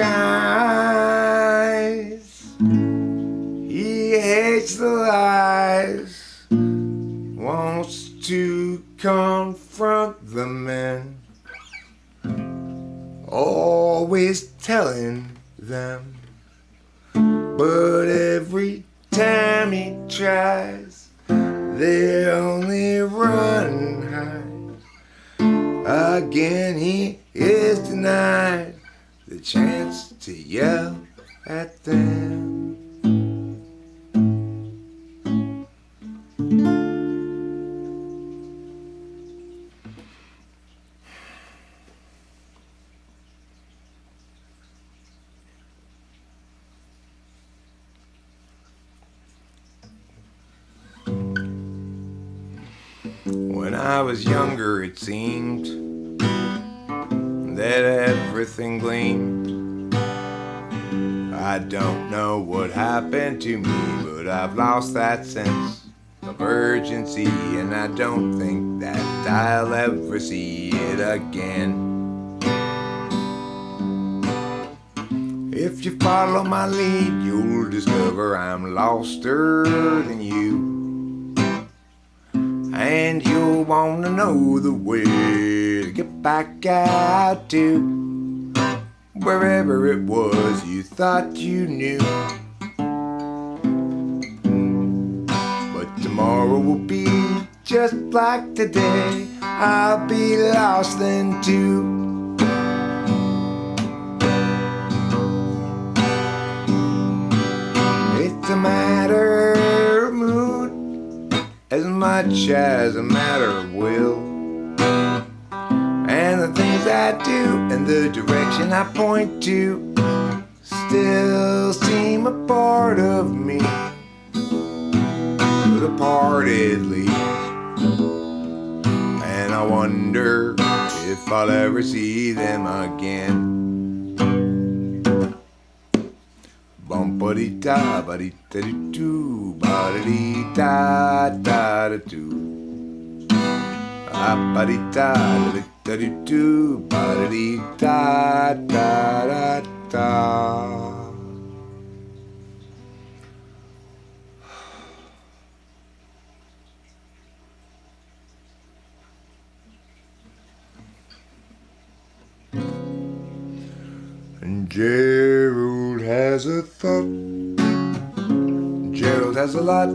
S1: He hates the lies, wants to confront the men, always telling them, but every time he tries, they only run and hide. Again he is denied the chance to yell at them. When I was younger, it seemed that everything gleamed. I don't know what happened to me, but I've lost that sense of urgency, and I don't think that I'll ever see it again. If you follow my lead, you'll discover I'm loster than you. And you'll want to know the way to get back out to wherever it was you thought you knew. But tomorrow will be just like today. I'll be lost then too. It's a matter of mood as much as a matter of will, and the things I do and the direction I point to still seem a part of me, departedly. And I wonder if I'll ever see them again. Bum-ba-dee-da, ba-dee-da-dee-doo, ba-da-dee-da-da-da-doo. ba dee da da da dee doo ba da dee da da da da. And Gerald has a thought. Gerald has a lot.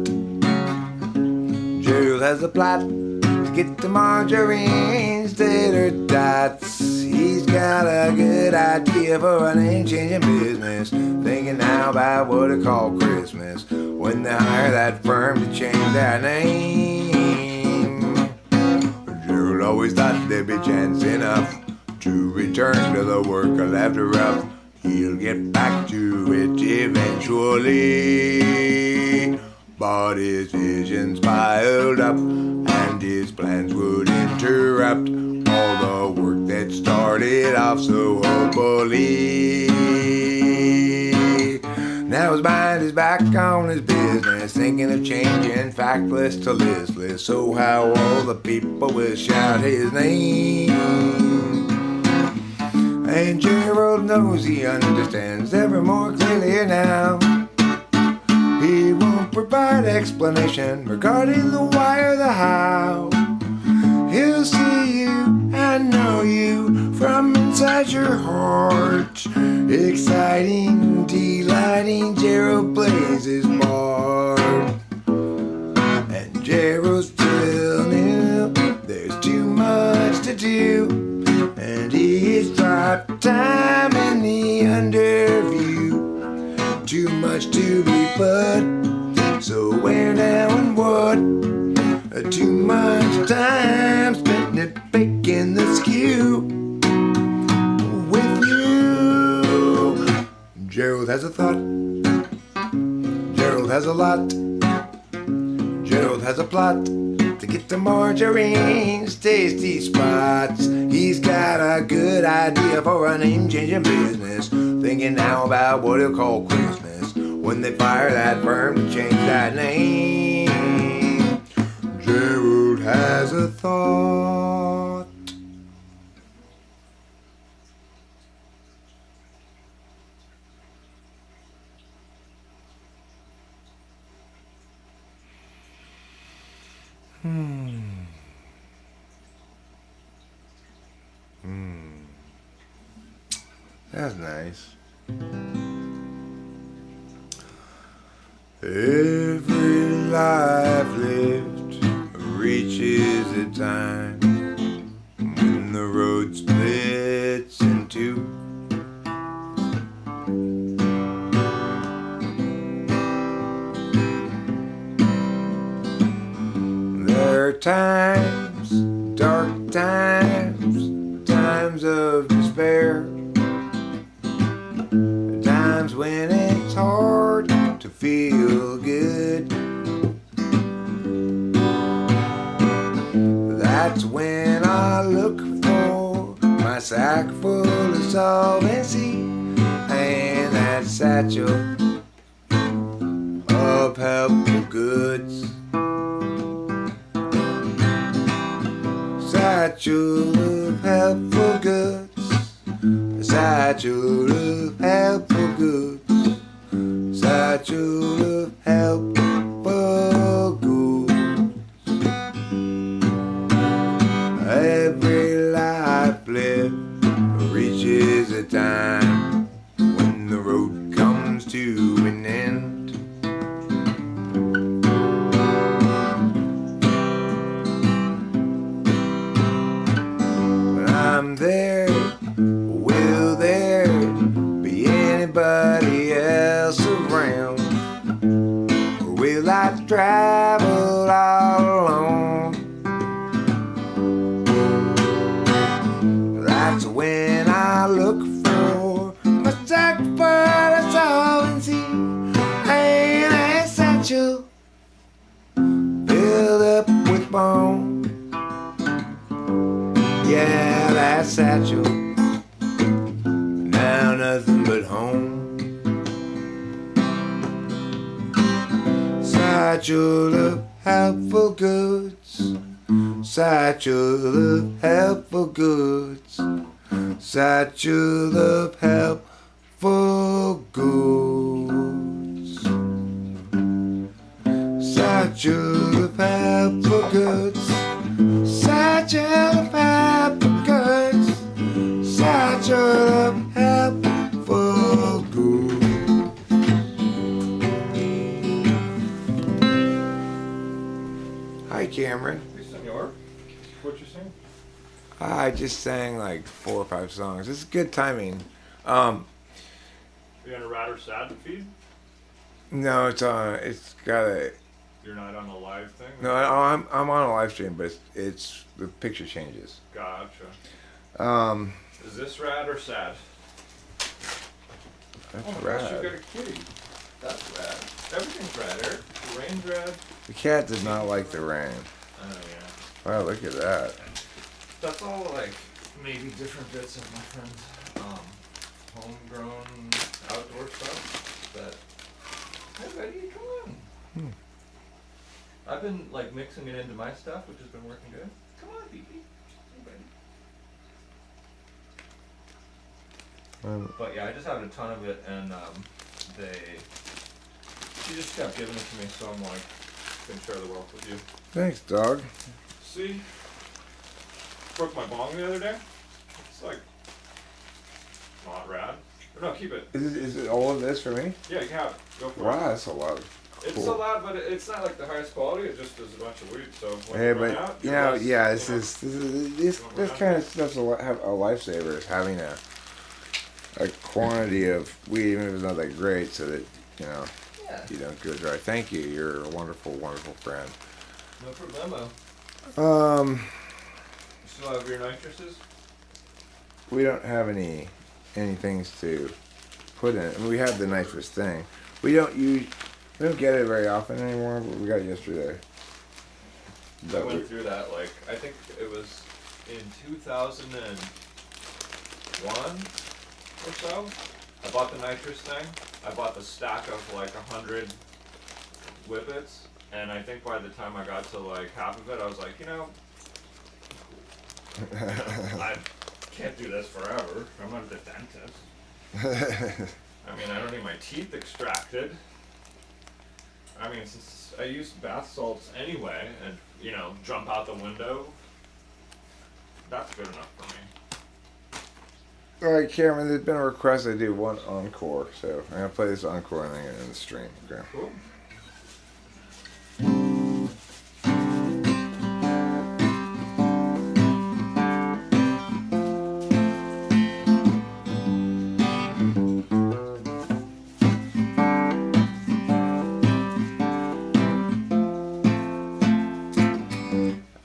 S1: Gerald has a plot to get to margarines, tater tots. He's got a good idea for a name-changing business. Thinking now about what to call Christmas when they hire that firm to change their name. Gerald always thought there'd be chance enough to return to the work left rough. He'll get back to it eventually. But his visions piled up, and his plans would interrupt all the work that started off so hopefully. Now his mind is back on his business, thinking of changing factless to listless. So how all the people will shout his name. And Gerald knows he understands ever more clearly now. He won't provide explanation regarding the why or the how. He'll see you and know you from inside your heart. Exciting, delighting, Gerald plays his part. And Gerald still knew there's too much to do, and he's dropped time in the underview. Too much to be put, so where now and what? Too much time spent nitpicking the skew with you. Gerald has a thought. Gerald has a lot. Gerald has a plot to get to margarine's tasty spots. He's got a good idea for a name-changing business. Thinking now about what he'll call Christmas when they fire that firm to change that name. Gerald has a thought. That's nice. Every life lived reaches a time when the road splits in two. There are times, dark times, times of despair, times when it's hard to feel good. That's when I look for my sack full of solvency and that satchel of helpful goods. Satchel of helpful goods. Satchel of helpful goods. Satchel of helpful goods. Every life lived reaches a time when the road comes to an end. When I'm there, will there be anybody else around? Or will I travel all alone? That's when I look for my sack full of solvency and a satchel filled up with bone. Yeah, that satchel, now nothing but home. Satchel of helpful goods. Satchel of helpful goods. Satchel of helpful goods. Satchel of helpful goods. Satchel of helpful goods. Satchel of helpful goods. Hi, Cameron.
S4: Hey, senor. What you sing?
S1: I just sang like 4 or 5 songs. This is good timing.
S4: Are you on a rad or sad feed?
S1: No, it's on. It's got a.
S4: You're not on a live thing?
S1: No, I'm on a live stream, but it's the picture changes.
S4: Gotcha.
S1: Um,
S4: Is this rad or sad?
S1: that's
S4: Oh my
S1: rad.
S4: gosh, you got a kitty. That's rad. Everything's rad, Eric. The rain's rad.
S1: The cat did not like the rain.
S4: Oh yeah.
S1: Wow, look at that.
S4: That's all like maybe different bits of my friend's homegrown outdoor stuff. That hey buddy, come on. I've been like mixing it into my stuff, which has been working good. Come on, BB. Hey buddy. But yeah, I just have a ton of it, and she just kept giving it to me, so I'm like, gonna share the wealth with you.
S1: Thanks, dog.
S4: See, broke my bong the other day. It's like not rad. Or no, keep it.
S1: Is it all of this for me?
S4: Yeah, you can have it. Go for
S1: Wow,
S4: it.
S1: that's a lot.
S4: It's
S1: Cool.
S4: a lot, but it's not like the highest quality. It just is a bunch of weed. So when
S1: Hey,
S4: you run
S1: but
S4: out,
S1: you
S4: you're
S1: know,
S4: less,
S1: yeah,
S4: you
S1: this
S4: know.
S1: this kind of stuff's a lifesaver. Is having a quantity of weed, even if it's not that great, so that you know
S4: Yeah,
S1: you don't go dry. Thank you. You're a wonderful, wonderful friend.
S4: no problemo.
S1: Um,
S4: You still have your nitruses?
S1: we don't have any things to put in it. I mean, we have the nitrous thing. We don't get it very often anymore, but we got it yesterday.
S4: I
S1: But
S4: went through that, like, I think it was in 2001 or so. I bought the nitrous thing. I bought the stack of like 100 whippets, and I think by the time I got to like half of it, I was like, I can't do this forever. I'm not the dentist. I mean, I don't need my teeth extracted. I mean, since I use bath salts anyway, and jump out the window, that's good enough for me.
S1: All right, Cameron, there's been a request I do one encore, so I'm gonna play this encore and then get in the stream. Okay.
S4: Cool.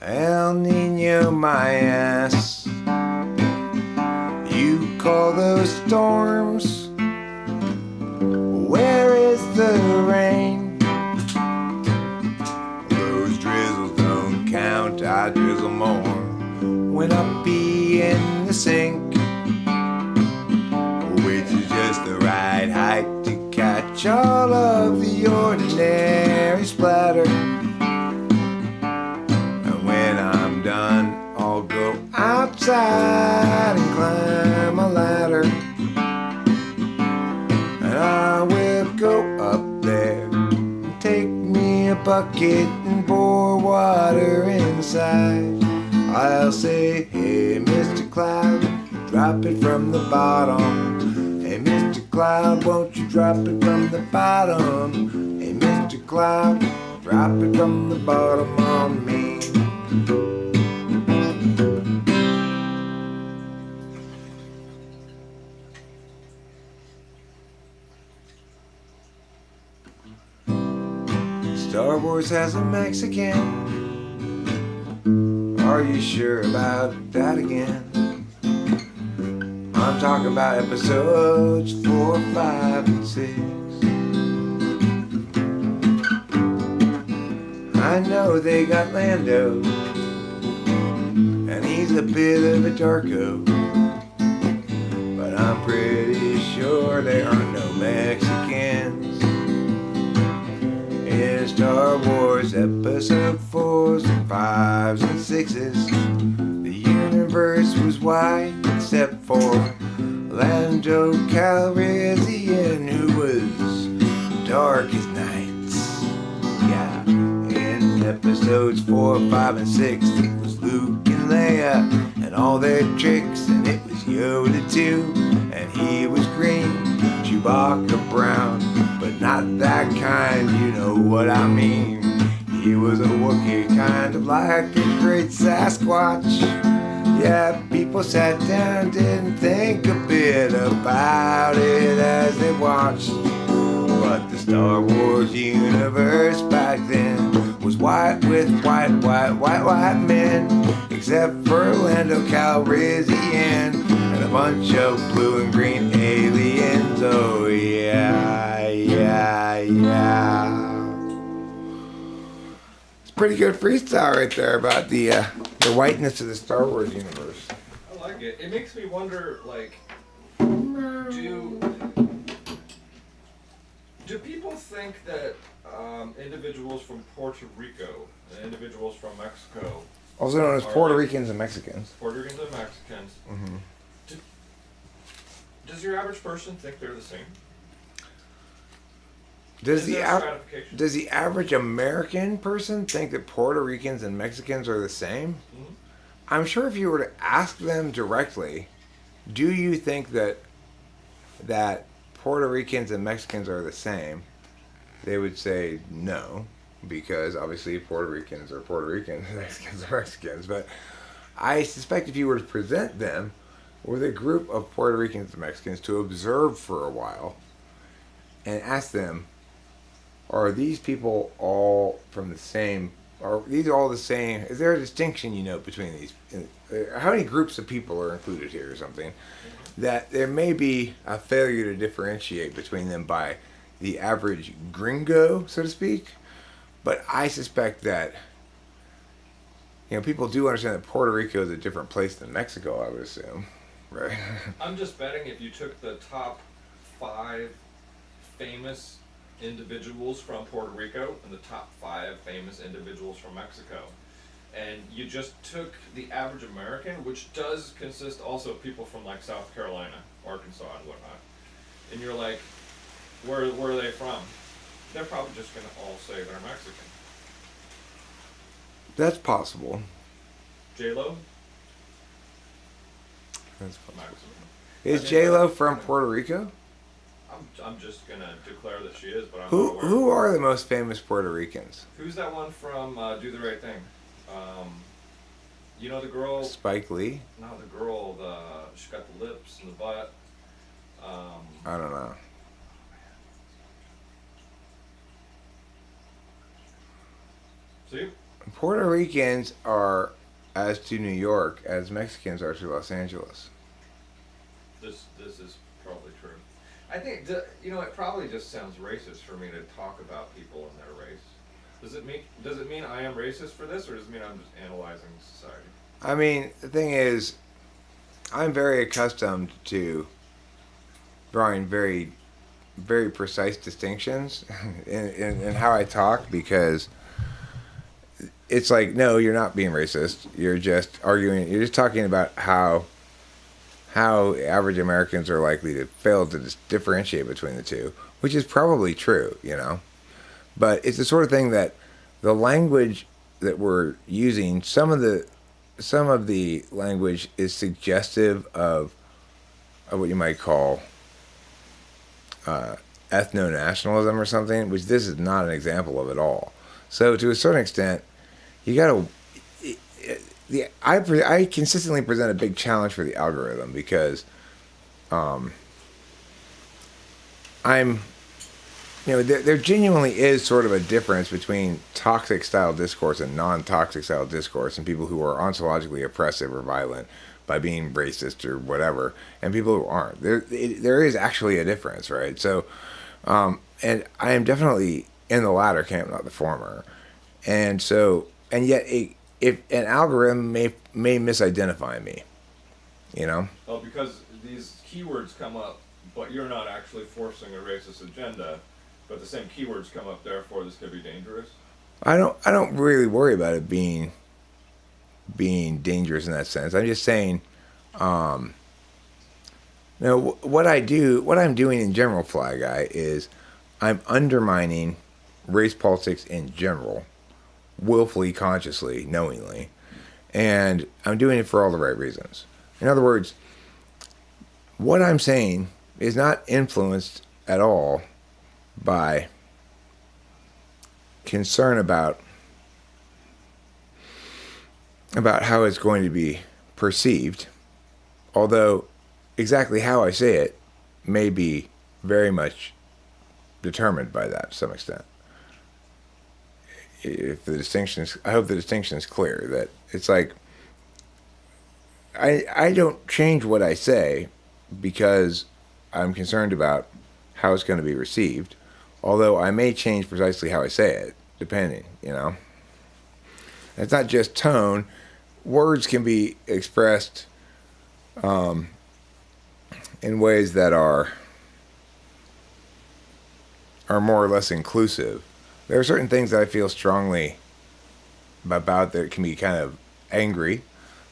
S1: El Nino, my ass. You call those storms? Where is the rain? Those drizzles don't count, I drizzle more. When I pee in the sink, which is just the right height to catch all of the ordinary splatter. Done, I'll go outside and climb a ladder, and I will go up there and take me a bucket and pour water inside. I'll say, hey Mr. Cloud, drop it from the bottom. Hey Mr. Cloud, won't you drop it from the bottom? Hey Mr. Cloud, drop it from the bottom on me. Star Wars has a Mexican. Are you sure about that again? I'm talking about episodes 4, 5, and 6. I know they got Lando, and he's a bit of a darko, but I'm pretty sure there are no Mexicans in Star Wars episode 4s and 5s and 6s. The universe was white except for Lando Calrissian, who was dark as nights. Yeah, in episodes 4, 5, and 6, it was Luke and Leia and all their tricks, and it was Yoda too, and he was green, Chewbacca brown, but not that kind, you know what I mean. He was a Wookiee, kind of like a great Sasquatch. Yeah, people sat down, didn't think a bit about it as they watched. But the Star Wars universe back then was white with white men, except for Lando Calrissian and a bunch of blue and green aliens. Oh yeah, yeah, yeah. It's pretty good freestyle right there about the whiteness of the Star Wars universe.
S4: I like it. It makes me wonder, like, do people think that individuals from Puerto Rico and individuals from Mexico,
S1: Also known as Puerto Ricans and Mexicans.
S4: Puerto Ricans and Mexicans, does your average person think they're the same?
S1: Does the
S4: stratification?
S1: does the average American person think that Puerto Ricans and Mexicans are the same?
S4: Mhm.
S1: I'm sure if you were to ask them directly, do you think that Puerto Ricans and Mexicans are the same? They would say no, because obviously Puerto Ricans are Puerto Ricans, Mexicans are Mexicans. But I suspect if you were to present them with a group of Puerto Ricans and Mexicans to observe for a while and ask them, are these people all from the same? Are these all the same? Is there a distinction you note between these? How many groups of people are included here or something? That there may be a failure to differentiate between them by the average gringo, so to speak. But I suspect that, people do understand that Puerto Rico is a different place than Mexico, I would assume. Right?
S4: I'm just betting if you took the top 5 famous individuals from Puerto Rico and the top 5 famous individuals from Mexico, and you just took the average American, which does consist also of people from like South Carolina, Arkansas, and whatnot, and you're like, where are they from? They're probably just going to all say they're Mexican.
S1: That's possible.
S4: J-Lo?
S1: That's possible.
S4: Mexican.
S1: Is
S4: I think
S1: J-Lo
S4: that-
S1: from Puerto Rico?
S4: I'm just going to declare that she is, but I'm not
S1: Who
S4: aware.
S1: who are the most famous Puerto Ricans?
S4: Who's that one from Do the Right Thing? You know the girl?
S1: Spike Lee?
S4: No, the girl. She got the lips and the butt.
S1: I don't know.
S4: See?
S1: Puerto Ricans are as to New York as Mexicans are to Los Angeles.
S4: This is probably true. I think it probably just sounds racist for me to talk about people and their race. Does it mean I am racist for this, or does it mean I'm just analyzing society?
S1: I mean, the thing is, I'm very accustomed to drawing very, very precise distinctions in how I talk, because it's like, no, you're not being racist. You're just arguing. You're just talking about how average Americans are likely to fail to differentiate between the two, which is probably true, But it's the sort of thing that the language that we're using, some of the language is suggestive of what you might call ethno-nationalism or something, which this is not an example of at all. So to a certain extent, you got to. I consistently present a big challenge for the algorithm, because there genuinely is sort of a difference between toxic style discourse and non-toxic style discourse, and people who are ontologically oppressive or violent by being racist or whatever, and people who aren't. There is actually a difference, right? So, and I am definitely in the latter camp, not the former. And so, and yet, if an algorithm may misidentify me,
S4: Well, because these keywords come up, but you're not actually forcing a racist agenda. But the same keywords come up, therefore this could be dangerous.
S1: I don't really worry about it being dangerous in that sense. I'm just saying, what I'm doing in general, Fly Guy, is I'm undermining race politics in general, willfully, consciously, knowingly, and I'm doing it for all the right reasons. In other words, what I'm saying is not influenced at all by concern about how it's going to be perceived, although exactly how I say it may be very much determined by that to some extent. If the distinction is, I hope the distinction is clear, that it's like I don't change what I say because I'm concerned about how it's going to be received, although I may change precisely how I say it, depending, It's not just tone. Words can be expressed in ways that are more or less inclusive. There are certain things that I feel strongly about that can be kind of angry,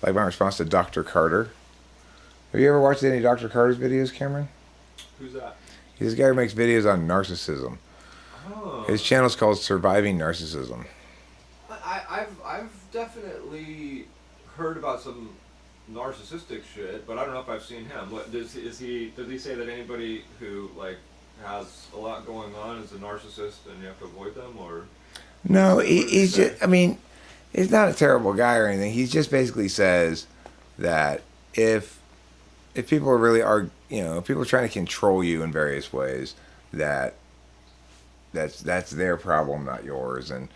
S1: like my response to Dr. Carter. Have you ever watched any of Dr. Carter's videos, Cameron?
S4: Who's that?
S1: He's a guy who makes videos on narcissism.
S4: Oh.
S1: His channel's called Surviving Narcissism.
S4: I've definitely heard about some narcissistic shit, but I don't know if I've seen him. What does he say that anybody who like has a lot going on is a narcissist and you have to avoid them, or?
S1: No, he's just, I mean, he's not a terrible guy or anything. He just basically says that if people are really if people are trying to control you in various ways, that's their problem, not yours, and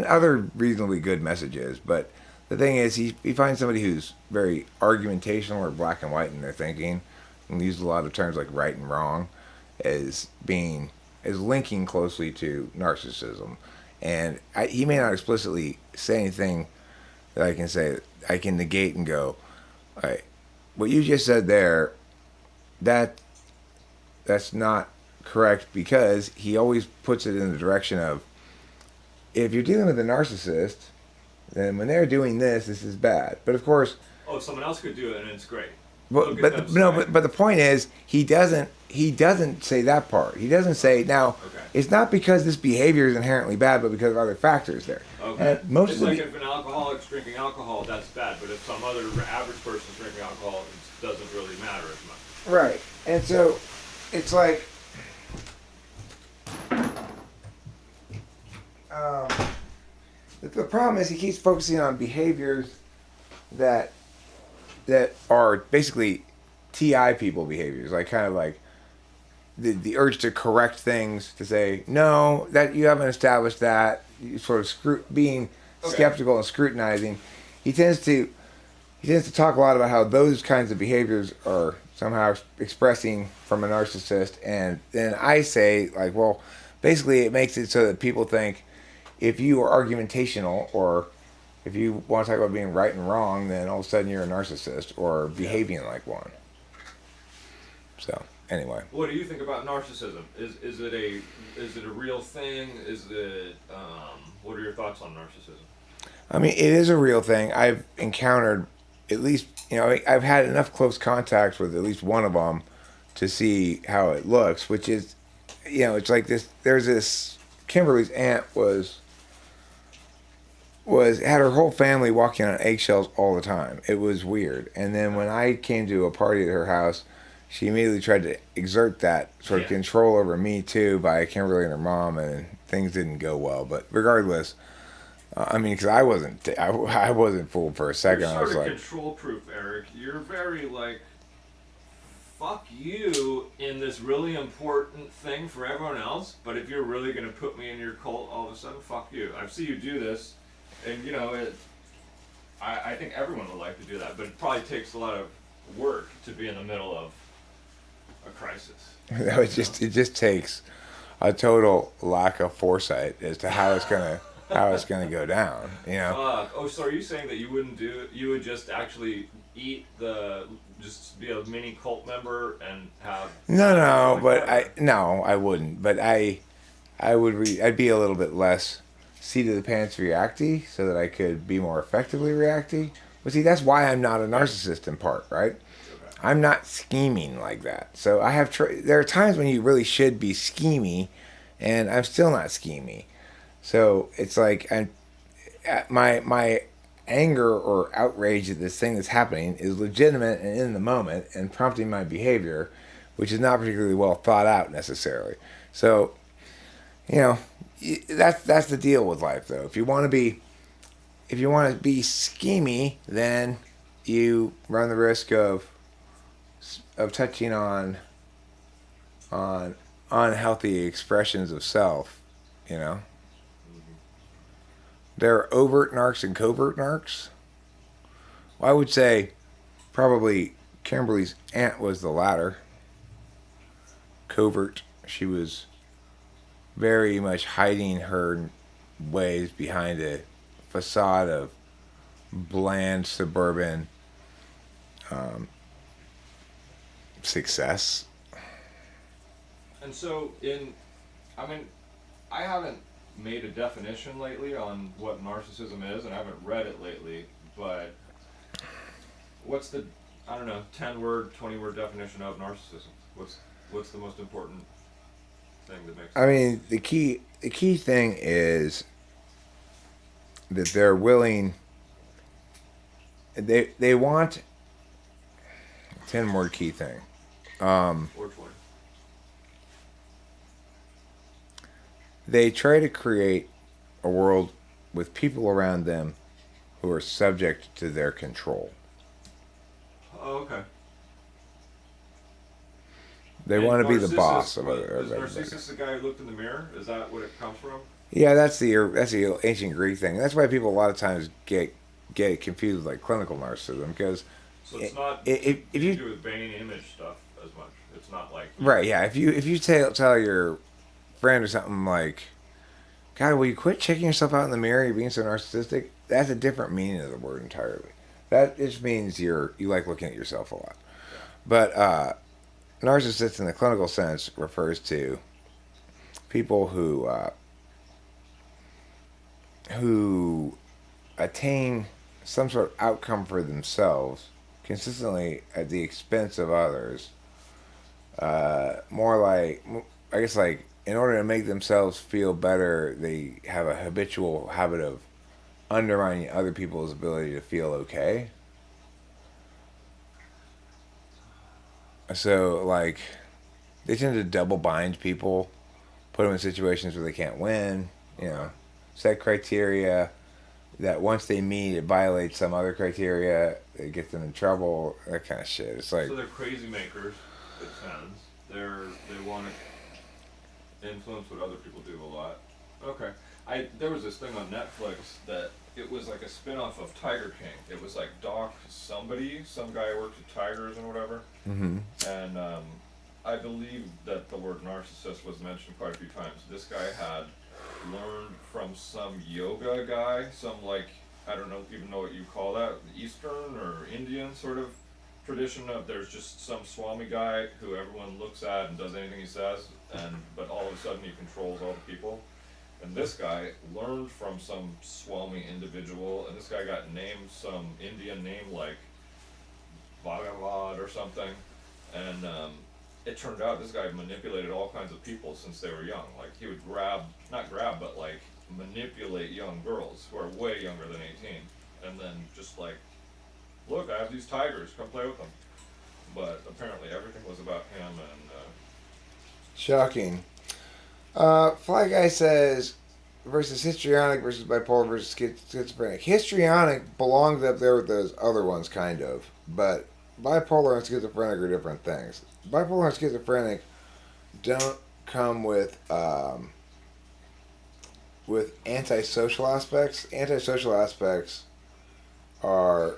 S1: other reasonably good messages. But the thing is, he finds somebody who's very argumentational or black and white in their thinking, and uses a lot of terms like right and wrong as linking closely to narcissism. And he may not explicitly say anything that I can say, I can negate and go, all right, what you just said there, that's not correct, because he always puts it in the direction of, if you're dealing with a narcissist, then when they're doing this is bad. But of course,
S4: someone else could do it and it's great.
S1: But the point is, he doesn't say that part. He doesn't say, now, it's not because this behavior is inherently bad, but because of other factors there.
S4: Okay.
S1: And most
S4: it's
S1: of
S4: like if an alcoholic's drinking alcohol, that's bad. But if some other average person's drinking alcohol, it doesn't really matter as much.
S1: Right. And so, it's like, the problem is he keeps focusing on behaviors that are basically TI people behaviors, like kind of like the urge to correct things, to say, no, that you haven't established that, you sort of being skeptical and scrutinizing. He tends to talk a lot about how those kinds of behaviors are somehow expressing from a narcissist, and then I say, like, well, basically it makes it so that people think if you are argumentational, or if you want to talk about being right and wrong, then all of a sudden you're a narcissist or behaving like one. So anyway,
S4: what do you think about narcissism? Is it a real thing? What are your thoughts on narcissism?
S1: I mean, it is a real thing. I've encountered at least, I've had enough close contacts with at least one of them to see how it looks, which is, it's like this. There's this, Kimberly's aunt had her whole family walking on eggshells all the time. It was weird. And then when I came to a party at her house, she immediately tried to exert that sort of control over me too by Kimberly and her mom, and things didn't go well. But regardless, I mean, because I wasn't fooled for a second.
S4: You're
S1: I was
S4: sort of
S1: like,
S4: control proof, Eric. You're very like, fuck you in this really important thing for everyone else. But if you're really gonna put me in your cult, all of a sudden, fuck you. I see you do this. And I think everyone would like to do that, but it probably takes a lot of work to be in the middle of a crisis.
S1: No, it just takes a total lack of foresight as to how it's gonna go down.
S4: So are you saying that you wouldn't you would just actually just be a mini cult member and have?
S1: No, I wouldn't. But I'd be a little bit less seat of the pants reacty, so that I could be more effectively reacty. But see, that's why I'm not a narcissist in part, right?
S4: Okay.
S1: I'm not scheming like that. So I have there are times when you really should be schemy, and I'm still not schemy. So it's like my anger or outrage at this thing that's happening is legitimate and in the moment and prompting my behavior, which is not particularly well thought out necessarily. So, you know, that's the deal with life, though. If you want to be schemy, then you run the risk of touching on unhealthy expressions of self. You know, there are overt narcs and covert narcs. Well, I would say probably Kimberly's aunt was the latter. Covert. She was very much hiding her ways behind a facade of bland suburban success.
S4: And so, I mean, I haven't made a definition lately on what narcissism is, and I haven't read it lately, but what's the, I don't know, 10-word, 20-word definition of narcissism? What's the most important thing that makes
S1: I mean, the key thing is that they're willing. They want 10-word key thing.
S4: or 20?
S1: They try to create a world with people around them who are subject to their control.
S4: Oh, okay.
S1: They want to be the boss of
S4: Is
S1: everybody.
S4: Narcissus the guy who looked in the mirror? Is that what it comes from?
S1: Yeah, that's the ancient Greek thing. That's why people a lot of times get confused with like clinical narcissism, because
S4: So it's not
S1: if
S4: to
S1: you
S4: do with Bane image stuff as much. It's not like
S1: right, yeah, if you tell your friend or something like, God, will you quit checking yourself out in the mirror? You're being so narcissistic. That's a different meaning of the word entirely. That just means you like looking at yourself a lot. But narcissist in the clinical sense refers to people who attain some sort of outcome for themselves consistently at the expense of others. More like, I guess, like in order to make themselves feel better, they have a habitual habit of undermining other people's ability to feel okay. So, like, they tend to double bind people, put them in situations where they can't win, set criteria that once they meet, it violates some other criteria, it gets them in trouble, that kind of shit. It's like,
S4: so they're crazy makers. It sounds they want to influence what other people do a lot. Okay, there was this thing on Netflix that it was like a spin-off of Tiger King. It was like some guy who worked at Tigers and whatever.
S1: mm-hmm.
S4: And I believe that the word narcissist was mentioned quite a few times. This guy had learned from some yoga guy, some like, I don't know even know what you call that, Eastern or Indian sort of tradition of there's just some Swami guy who everyone looks at and does anything he says, but all of a sudden he controls all the people. And this guy learned from some Swami individual, and this guy got named some Indian name like Bhagavad or something, and it turned out this guy manipulated all kinds of people since they were young. Like, he would not grab, but like manipulate young girls who are way younger than 18, and then just like, look, I have these tigers, come play with them. But apparently everything was about him, and
S1: Shocking. Fly Guy says, versus histrionic versus bipolar versus schizophrenic. Histrionic belongs up there with those other ones, kind of. But bipolar and schizophrenic are different things. Bipolar and schizophrenic don't come with antisocial aspects. Antisocial aspects are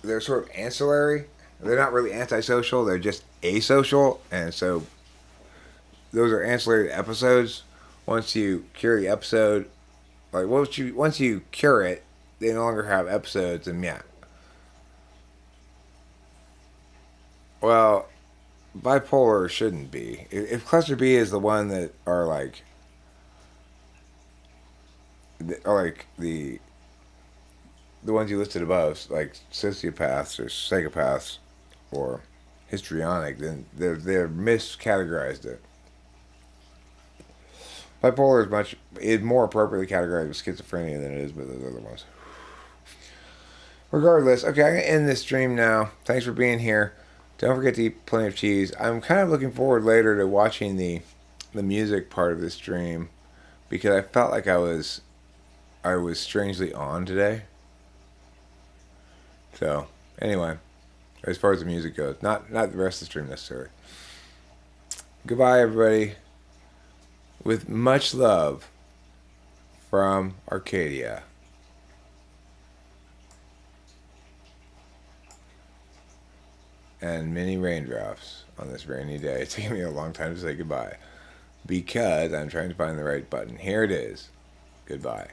S1: they're sort of ancillary. They're not really antisocial. They're just asocial, and so those are ancillary to episodes. Once you cure the episode, like once you cure it, they no longer have episodes, and yeah. Well, bipolar shouldn't be. If cluster B is the one that are like the ones you listed above, like sociopaths or psychopaths or histrionic, then they're miscategorized it. Bipolar is more appropriately categorized with schizophrenia than it is with those other ones. Regardless, okay, I'm gonna end this stream now. Thanks for being here. Don't forget to eat plenty of cheese. I'm kind of looking forward later to watching the music part of the stream because I felt like I was strangely on today. So anyway, as far as the music goes, not the rest of the stream necessarily. Goodbye, everybody. With much love from Arcadia. And many raindrops on this rainy day. It's taking me a long time to say goodbye because I'm trying to find the right button. Here it is. Goodbye.